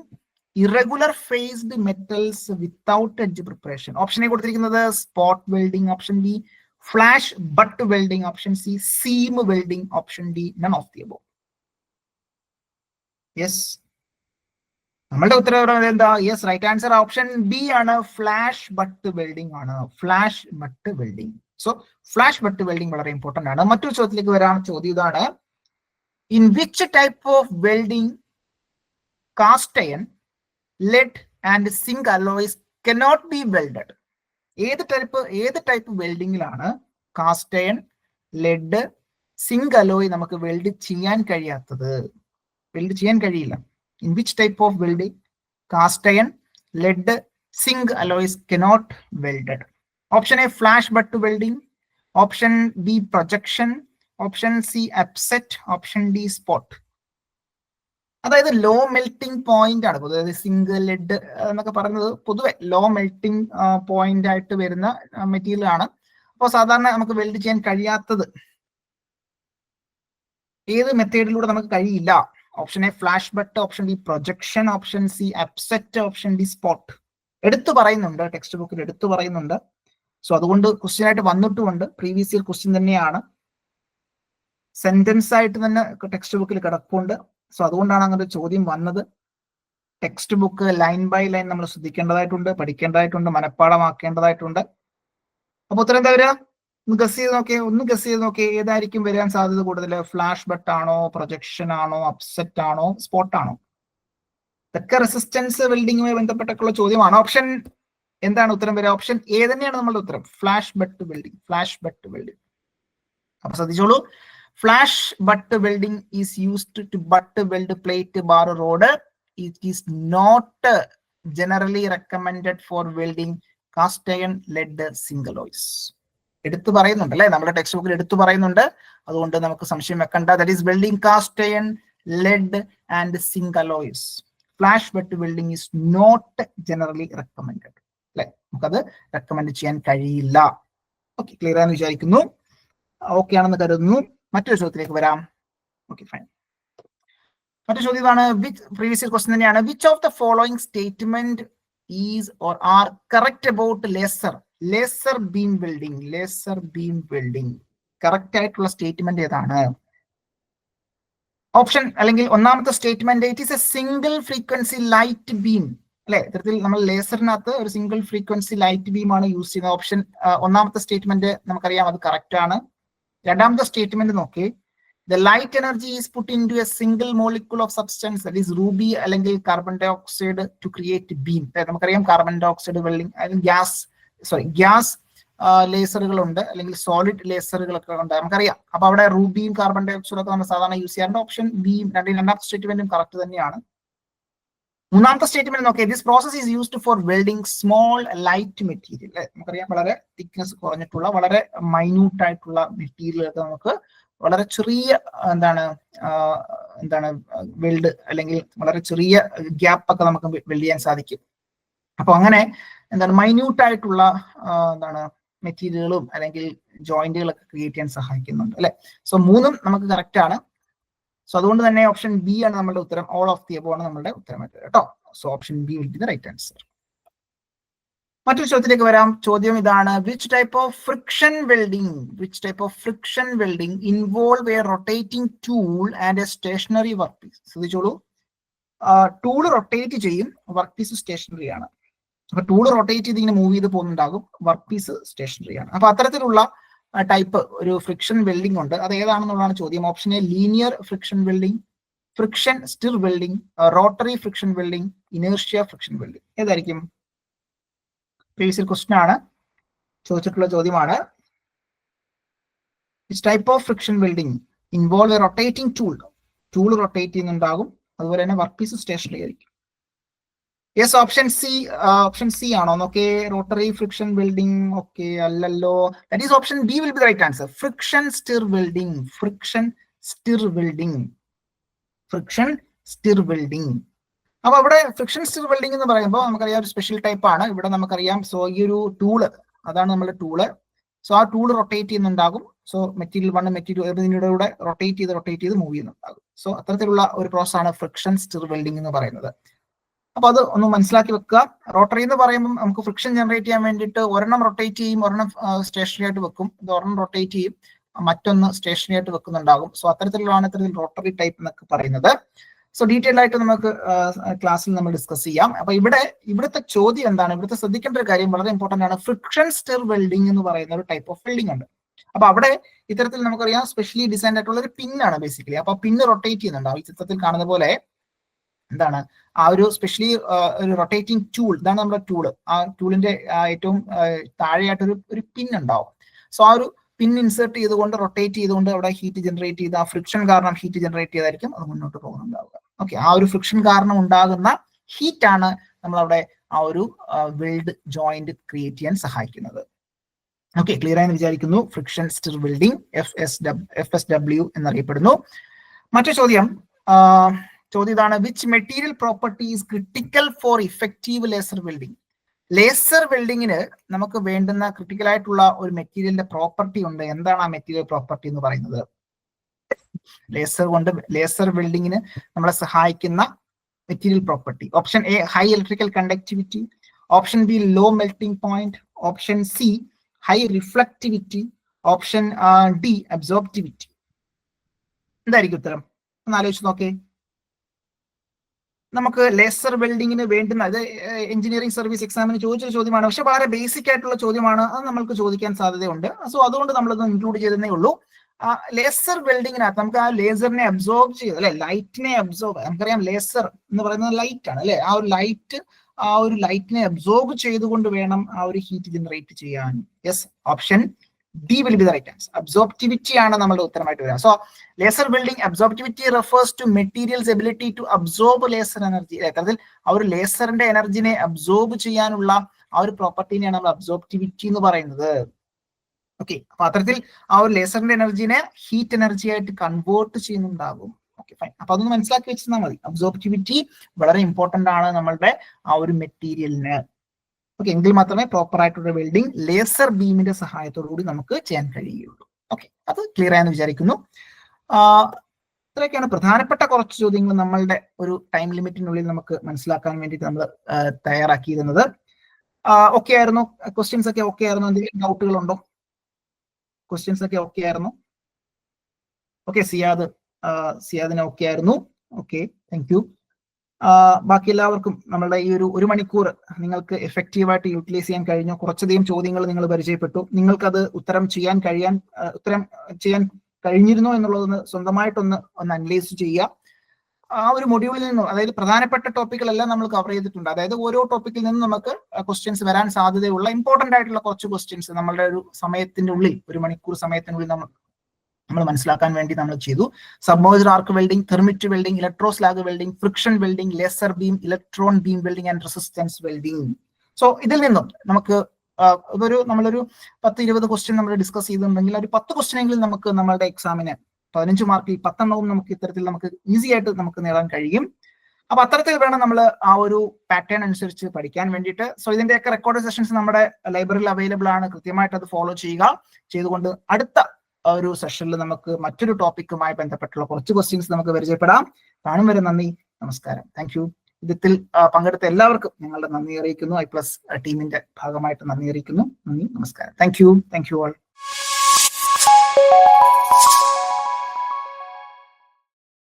irregular phased metals without edge preparation? Option A കൊടുത്തിരിക്കുന്നത് spot welding, option B flash butt welding, option C seam welding, option D none of the above. Yes, നമ്മളുടെ ഉത്തരം എന്താ? Yes, right answer option B ആണ്, flash butt welding ആണ്. Flash butt welding. So flash butt welding വളരെ important ആണ്. മറ്റൊരു ചോദ്യത്തിലേക്ക് വരാം. ചോദ്യം ഇതാണ്, in which type of welding cast iron, lead and zinc alloys cannot be welded? ഏത് ടൈപ്പ് വെൽഡിങ്ങിലാണ് cast iron, lead, zinc alloy നമുക്ക് വെൽഡ് ചെയ്യാൻ കഴിയാത്തത്? വെൽഡ് ചെയ്യാൻ കഴിയില്ല. In which type of welding cast iron, lead, zinc alloys cannot welded? Option A flash butt welding, option B projection, option C upset, option D spot. അതായത് law melting point ആണ്. അതായത് zinc, lead എന്നൊക്കെ പറയുന്നത് പൊതുവെ law melting point ആയിട്ട് വരുന്ന material ആണ്. അപ്പോൾ സാധാരണ നമുക്ക് വെൽഡ് ചെയ്യാൻ കഴിയാത്തത് ഏത് മെത്തേഡിലൂടെ നമുക്ക് കഴിയില്ല? Option A flash but, option B projection, option C upset, option D spot. എടുത്തു പറയുന്നുണ്ട്, ടെക്സ്റ്റ് ബുക്കിൽ എടുത്തു പറയുന്നുണ്ട്. സോ അതുകൊണ്ട് ക്വസ്റ്റ്യൻ ആയിട്ട് വന്നിട്ടുമുണ്ട്, പ്രീവിയസ് ഇയർ ക്വസ്റ്റ്യൻ തന്നെയാണ്, സെന്റൻസ് ആയിട്ട് തന്നെ ടെക്സ്റ്റ് ബുക്കിൽ കിടപ്പുണ്ട്. സോ അതുകൊണ്ടാണ് അങ്ങനെ ഒരു ചോദ്യം വന്നത്. Textbook line by line നമ്മൾ ശ്രദ്ധിക്കേണ്ടതായിട്ടുണ്ട്, പഠിക്കേണ്ടതായിട്ടുണ്ട്, മനഃപ്പാടമാക്കേണ്ടതായിട്ടുണ്ട്. അപ്പൊ ഉത്തരം എന്താ വരിക? ഒന്ന് ഗസ് ചെയ്ത് നോക്കിയേ, ഏതായിരിക്കും വരാൻ സാധ്യത കൂടുതൽ? ഫ്ലാഷ് ബട്ട് ആണോ, പ്രൊജക്ഷൻ ആണോ, അപ്സെറ്റ് ആണോ, സ്പോട്ട് ആണോ? ഇതൊക്കെ റെസിസ്റ്റൻസ് വെൽഡിങ്ങുമായി ബന്ധപ്പെട്ടൊക്കെയുള്ള ചോദ്യമാണ്. ഓപ്ഷൻ എന്താണ് ഉത്തരം വരിക? ഓപ്ഷൻ എ തന്നെയാണ് നമ്മളുടെ ഉത്തരം, ഫ്ലാഷ് ബട്ട് വെൽഡിങ്. അപ്പൊ ശ്രദ്ധിച്ചോളൂ, flash butt welding is used to butt weld plate bar rod. It is not generally recommended for welding cast iron lead zinc alloys. എടുത്തു പറയുന്നുണ്ട് അല്ലെ, നമ്മുടെ ടെക്സ്റ്റ് ബുക്കിൽ എടുത്തു പറയുന്നുണ്ട്. അതുകൊണ്ട് നമുക്ക് സംശയം വെക്കണ്ട. That is welding cast iron, lead and zinc alloys. Flash butt welding is not generally recommended. അല്ലെ, നമുക്കത് റെക്കമെൻഡ് ചെയ്യാൻ കഴിയില്ല. ഓക്കെ, ക്ലിയർ ആണെന്ന് വിചാരിക്കുന്നു. ഓക്കെ ആണെന്ന് കരുതുന്നു. മറ്റൊരു ചോദ്യത്തിലേക്ക് വരാം. Okay, fine. മറ്റൊരു ചോദ്യം ഇതാണ്, പ്രീവിയസ് ഇയർ ക്വസ്റ്റ്യൻ തന്നെയാണ്. Which of the following statement is or are correct about laser beam welding? Correct ആയിട്ടുള്ള സ്റ്റേറ്റ്മെന്റ് ഏതാണ്? ഓപ്ഷൻ അല്ലെങ്കിൽ ഒന്നാമത്തെ statement, it is A single frequency light beam. അല്ലെ, ഇത്തരത്തിൽ നമ്മൾ ലേസറിനകത്ത് ഒരു സിംഗിൾ ഫ്രീക്വൻസി ലൈറ്റ് ബീം ആണ് യൂസ് ചെയ്യുന്നത്. ഓപ്ഷൻ ഒന്നാമത്തെ സ്റ്റേറ്റ്മെന്റ് നമുക്കറിയാം, അത് കറക്റ്റ് ആണ്. രണ്ടാമത്തെ സ്റ്റേറ്റ്മെന്റ് നോക്കി, the light energy is put into a single molecule of substance, that is ruby അല്ലെങ്കിൽ carbon dioxide to create beam. നമുക്കറിയാം carbon dioxide welding, gas ലേസറുകൾ ഉണ്ട്, അല്ലെങ്കിൽ സോളിഡ് ലേസറുകളൊക്കെ ഉണ്ട്, നമുക്കറിയാം. അപ്പൊ അവിടെ റൂബിയും കാർബൺ ഡൈ ഓക്സൈഡ് ഒക്കെ നമ്മൾ സാധാരണ യൂസ് ചെയ്യാറുണ്ട്. ഓപ്ഷൻ ബി, രണ്ടാമത്തെ സ്റ്റേറ്റ്മെന്റും കറക്റ്റ് തന്നെയാണ്. മൂന്നാമത്തെ സ്റ്റേറ്റ്മെന്റ് നോക്കിയാൽ, this process is used for welding small light material. നമുക്കറിയാം വളരെ തിക്നെസ് കുറഞ്ഞിട്ടുള്ള, വളരെ മൈന്യൂട്ട് ആയിട്ടുള്ള മെറ്റീരിയലൊക്കെ നമുക്ക് വളരെ ചെറിയ വെൽഡ്, അല്ലെങ്കിൽ വളരെ ചെറിയ ഗ്യാപ്പ് ഒക്കെ നമുക്ക് വെൽഡ് ചെയ്യാൻ സാധിക്കും. അപ്പൊ അങ്ങനെ മൈന്യൂട്ട് ആയിട്ടുള്ള മെറ്റീരിയലുകളും അല്ലെങ്കിൽ ജോയിന്റുകളൊക്കെ ക്രിയേറ്റ് ചെയ്യാൻ സഹായിക്കുന്നുണ്ട് അല്ലെ. സോ മൂന്നും നമുക്ക് കറക്റ്റ് ആണ്. സോ അതുകൊണ്ട് തന്നെ ഓപ്ഷൻ ബി ആണ് നമ്മുടെ ഉത്തരം. ഓൾ ഓഫ് ദി അബോവ് ആണ് നമ്മുടെ ഉത്തരം കേട്ടോ. So option B will be the right answer. മറ്റൊരു ചോദ്യത്തിലേക്ക് വരാം. ചോദ്യം ഇതാണ്, which type of friction welding involve a rotating tool and a stationary work piece? ശ്രദ്ധിച്ചോളൂ, ടൂൾ റൊട്ടേറ്റ് ചെയ്യും, വർക്ക് പീസ് സ്റ്റേഷനറി ആണ്. അപ്പൊ ടൂൾ റൊട്ടേറ്റ് ചെയ്ത് ഇങ്ങനെ മൂവ് ചെയ്ത് പോകുന്നുണ്ടാകും, വർക്ക് പീസ് സ്റ്റേഷനറി ആണ്. അപ്പൊ അത്തരത്തിലുള്ള ടൈപ്പ് ഒരു ഫ്രിക്ഷൻ വെൽഡിംഗ് ഉണ്ട്. അത് ഏതാണെന്നുള്ളതാണ് ചോദ്യം. Option A, linear friction welding, friction stir welding, rotary friction welding, inertia friction welding. ഏതായിരിക്കും? പ്രീവിയസ് ഇയർ ക്വസ്റ്റ്യൻ ആണ്, ചോദിച്ചിട്ടുള്ള ചോദ്യമാണ്. Which type of friction welding involve a rotating tool rotate ചെയ്യുന്നുണ്ടാകും, അതുപോലെ തന്നെ വർക്ക് പീസ് സ്റ്റേഷനറി ആയിരിക്കും. യെസ്, ഓപ്ഷൻ സി ആണോ? നോക്കേ, റോട്ടറി ഫ്രിക്ഷൻ വെൽഡിംഗ്. ഓക്കെ, അല്ലല്ലോ. That is option B will be the right answer, friction stir welding. അപ്പൊ അവിടെ friction stir welding എന്ന് പറയുമ്പോൾ നമുക്കറിയാം ഒരു സ്പെഷ്യൽ ടൈപ്പ് ആണ്. ഇവിടെ നമുക്കറിയാം, സോ ഈ ഒരു ടൂള്, അതാണ് നമ്മുടെ ടൂള്. സോ ആ ടൂൾ റൊട്ടേറ്റ് ചെയ്യുന്നുണ്ടാകും. സോ മെറ്റീരിയൽ ഇതിലൂടെ റൊട്ടേറ്റ് ചെയ്ത് മൂവ് ചെയ്യുന്നുണ്ടാകും. സോ അത്തരത്തിലുള്ള ഒരു പ്രോസസ് ആണ് ഫ്രിക്ഷൻ സ്റ്റിർ വെൽഡിംഗ് എന്ന് പറയുന്നത്. അപ്പൊ അത് ഒന്ന് മനസ്സിലാക്കി വെക്കുക. റോട്ടറി എന്ന് പറയുമ്പോൾ നമുക്ക് ഫ്രിക്ഷൻ ജനറേറ്റ് ചെയ്യാൻ വേണ്ടിയിട്ട് ഒരെണ്ണം റൊട്ടേറ്റ് ചെയ്യും, ഒരെണ്ണം സ്റ്റേഷനറി ആയിട്ട് വെക്കും. ഇത് ഒരെണ്ണം റൊട്ടേറ്റ് ചെയ്യും, മറ്റൊന്ന് സ്റ്റേഷനറി ആയിട്ട് വെക്കുന്നുണ്ടാകും. സോ അത്തരത്തിലുള്ളതാണ് ഇത്തരത്തിൽ റോട്ടറി ടൈപ്പ് എന്നൊക്കെ പറയുന്നത്. സോ ഡീറ്റെയിൽ ആയിട്ട് നമുക്ക് ക്ലാസ്സിൽ നമ്മൾ ഡിസ്കസ് ചെയ്യാം. അപ്പൊ ഇവിടുത്തെ ചോദ്യം എന്താണ്? ഇവിടുത്തെ ശ്രദ്ധിക്കേണ്ട ഒരു കാര്യം വളരെ ഇമ്പോർട്ടന്റ് ആണ്. ഫ്രിക്ഷൻ സ്റ്റിർ വെൽഡിംഗ് എന്ന് പറയുന്ന ഒരു ടൈപ്പ് ഓഫ് വെൽഡിംഗ് ഉണ്ട്. അപ്പൊ അവിടെ ഇത്തരത്തിൽ നമുക്കറിയാം സ്പെഷ്യലി ഡിസൈൻ ആയിട്ടുള്ള ഒരു പിന്നാണ് ബേസിക്കലി. അപ്പൊ പിന്ന് റൊട്ടേറ്റ് ചെയ്യുന്നുണ്ടാവും. ഈ ചിത്രത്തിൽ കാണുന്ന പോലെ ആ ഒരു സ്പെഷ്യലി ഒരു റൊട്ടേറ്റിംഗ് ടൂൾ, ഇതാണ് നമ്മുടെ ടൂള്. ആ ടൂളിന്റെ ഏറ്റവും താഴെയായിട്ടൊരു പിൻ ഉണ്ടാവും. സോ ആ ഒരു പിൻ ഇൻസേർട്ട് ചെയ്തുകൊണ്ട് റൊട്ടേറ്റ് ചെയ്തുകൊണ്ട് അവിടെ ഹീറ്റ് ജനറേറ്റ് ചെയ്ത്, ആ ഫ്രിക്ഷൻ കാരണം ഹീറ്റ് ജനറേറ്റ് ചെയ്തായിരിക്കും അത് മുന്നോട്ട് പോകുന്നുണ്ടാവുക. ഓക്കെ, ആ ഒരു ഫ്രിക്ഷൻ കാരണം ഉണ്ടാകുന്ന ഹീറ്റ് ആണ് നമ്മളവിടെ ആ ഒരു വെൽഡ് ജോയിന്റ് ക്രിയേറ്റ് ചെയ്യാൻ സഹായിക്കുന്നത്. ഓക്കെ, ക്ലിയർ ആയെന്ന് വിചാരിക്കുന്നു. ഫ്രിക്ഷൻ സ്റ്റിർ വെൽഡിംഗ് FSW എന്നറിയപ്പെടുന്നു. മറ്റൊരു ചോദ്യം ഇതാണ്, which material property is critical for effective laser welding? Laser വെൽഡിങ്ങിന് നമുക്ക് വേണ്ടുന്ന ക്രിട്ടിക്കൽ ആയിട്ടുള്ള ഒരു മെറ്റീരിയലിന്റെ പ്രോപ്പർട്ടി ഉണ്ട്. എന്താണ് ആ മെറ്റീരിയൽ പ്രോപ്പർട്ടി എന്ന് പറയുന്നത്? ലേസർ വെൽഡിങ്ങിന് നമ്മളെ സഹായിക്കുന്ന material property. Option A, high electrical conductivity. Option B, low melting point. Option C, high reflectivity. Option D, absorptivity. എന്തായിരിക്കും ഉത്തരം? ഒന്ന് ആലോചിച്ച് നോക്കേ. നമുക്ക് ലേസർ വെൽഡിങ്ങിന് വേണ്ടുന്ന അത് എഞ്ചിനീയറിംഗ് സർവീസ് എക്സാമിന് ചോദിച്ചൊരു ചോദ്യമാണ്, പക്ഷെ വളരെ ബേസിക് ആയിട്ടുള്ള ചോദ്യമാണ്, അത് നമുക്ക് ചോദിക്കാൻ സാധ്യതയുണ്ട്. സോ അതുകൊണ്ട് നമ്മളത് ഇൻക്ലൂഡ് ചെയ്തേ ഉള്ളൂ. ലേസർ വെൽഡിങ്ങിനകത്ത് നമുക്ക് ആ ലേസറിനെ അബ്സോർബ് ചെയ്ത് അല്ലെ, ലൈറ്റിനെ അബ്സോർബ്, നമുക്കറിയാം ലേസർ എന്ന് പറയുന്നത് ലൈറ്റ് ആണ് അല്ലെ, ആ ഒരു ലൈറ്റിനെ അബ്സോർബ് ചെയ്തുകൊണ്ട് വേണം ആ ഒരു ഹീറ്റ് ജനറേറ്റ് ചെയ്യാൻ. Yes, option D will be the right answer. Absorptivity ആണ് നമ്മുടെ ഉത്തരമായിട്ട് വരിക. So laser welding absorptivity refers to materials ability to absorb laser energy. അതായത് ആ ഒരു ലേസറിന്റെ എനർജിനെ അബ്സോർബ് ചെയ്യാനുള്ള ആ ഒരു പ്രോപ്പർട്ടിനെയാണ് നമ്മൾ അബ്സോർപ്റ്റിവിറ്റി എന്ന് പറയുന്നത്. ഓക്കെ, അപ്പൊ അത്തരത്തിൽ ആ ഒരു ലേസറിന്റെ എനർജിനെ ഹീറ്റ് എനർജി ആയിട്ട് കൺവേർട്ട് ചെയ്യുന്നുണ്ടാകും. Okay, fine. അപ്പൊ അതൊന്ന് മനസ്സിലാക്കി വെച്ചാൽ മതി. അബ്സോർപ്റ്റിവിറ്റി വളരെ ഇമ്പോർട്ടന്റ് ആണ് നമ്മളുടെ ആ ഒരു മെറ്റീരിയലിന്. ഓക്കെ, എങ്കിൽ മാത്രമേ പ്രോപ്പർ ആയിട്ടുള്ള വെൽഡിംഗ് ലേസർ ബീമിന്റെ സഹായത്തോടു കൂടി നമുക്ക് ചെയ്യാൻ കഴിയുള്ളൂ. ഓക്കെ, അത് ക്ലിയർ ആയെന്ന് വിചാരിക്കുന്നു. ഇത്രയൊക്കെയാണ് പ്രധാനപ്പെട്ട കുറച്ച് ചോദ്യങ്ങൾ നമ്മളുടെ ഒരു ടൈം ലിമിറ്റിനുള്ളിൽ നമുക്ക് മനസ്സിലാക്കാൻ വേണ്ടിയിട്ട് നമ്മൾ തയ്യാറാക്കിയിരുന്നത്. ഓക്കെ ആയിരുന്നു? ക്വസ്റ്റ്യൻസ് ഒക്കെ ഓക്കെ ആയിരുന്നു? എന്തെങ്കിലും ഡൗട്ടുകൾ ഉണ്ടോ? ക്വസ്റ്റ്യൻസ് ഒക്കെ ഓക്കെ ആയിരുന്നു? ഓക്കെ, സിയാദിന് ഓക്കെ ആയിരുന്നു. Okay, thank you. ബാക്കി എല്ലാവർക്കും നമ്മളുടെ ഈ ഒരു മണിക്കൂർ നിങ്ങൾക്ക് എഫക്റ്റീവായിട്ട് യൂട്ടിലൈസ് ചെയ്യാൻ കഴിഞ്ഞു. കുറച്ചധികം ചോദ്യങ്ങൾ നിങ്ങൾ പരിചയപ്പെട്ടു. നിങ്ങൾക്കത് ഉത്തരം ചെയ്യാൻ കഴിഞ്ഞിരുന്നോ എന്നുള്ളതൊന്ന് സ്വന്തമായിട്ടൊന്ന് അനലൈസ് ചെയ്യുക. ആ ഒരു മൊഡ്യൂളിൽ നിന്നും, അതായത് പ്രധാനപ്പെട്ട ടോപ്പിക്കുകളെല്ലാം നമ്മൾ കവർ ചെയ്തിട്ടുണ്ട്. അതായത് ഓരോ ടോപ്പിക്കിൽ നിന്നും നമുക്ക് ക്വസ്റ്റ്യൻസ് വരാൻ സാധ്യതയുള്ള ഇമ്പോർട്ടന്റ് ആയിട്ടുള്ള കുറച്ച് ക്വസ്റ്റ്യൻസ് നമ്മളുടെ ഒരു സമയത്തിന്റെ ഉള്ളിൽ, ഒരു മണിക്കൂർ സമയത്തിനുള്ളിൽ നമ്മൾ മനസ്സിലാക്കാൻ വേണ്ടി നമ്മൾ ചെയ്തു. Submerged arc welding, thermite welding, electroslag welding, friction welding, laser beam, electron beam welding and resistance welding. So ഇതിൽ നിന്നും നമുക്ക് നമ്മളൊരു 10-20 ക്വസ്റ്റ്യൻ നമ്മൾ ഡിസ്കസ് ചെയ്തിട്ടുണ്ടെങ്കിൽ ഒരു 10 ക്വസ്റ്റ്യനെങ്കിലും നമുക്ക് നമ്മളുടെ എക്സാമിന് 15 മാർക്കിൽ 10 എണ്ണവും നമുക്ക് ഇത്തരത്തിൽ നമുക്ക് ഈസി ആയിട്ട് നമുക്ക് നേടാൻ കഴിയും. അപ്പൊ അത്തരത്തിൽ വേണം നമ്മൾ ആ ഒരു പാറ്റേൺ അനുസരിച്ച് പഠിക്കാൻ വേണ്ടിയിട്ട്. സോ ഇതിന്റെയൊക്കെ റെക്കോർഡ് സെഷൻസ് നമ്മുടെ ലൈബ്രറിയിൽ അവൈലബിൾ ആണ്. കൃത്യമായിട്ട് അത് ഫോളോ ചെയ്തുകൊണ്ട് അടുത്ത ഒരു സെഷനിൽ നമുക്ക് മറ്റൊരു ടോപ്പിക്കുമായി ബന്ധപ്പെട്ടുള്ള കുറച്ച് ക്വസ്റ്റ്യൻസ് നമുക്ക് പരിചയപ്പെടാം. കാണും വരെ നന്ദി, നമസ്കാരം. Thank you. ഇതിൽ പങ്കെടുത്ത എല്ലാവർക്കും ഞങ്ങളുടെ നന്ദി അറിയിക്കുന്നു. ഐ പ്ലസ് ടീമിന്റെ ഭാഗമായിട്ട് നന്ദി അറിയിക്കുന്നു. നന്ദി, നമസ്കാരം. Thank you all.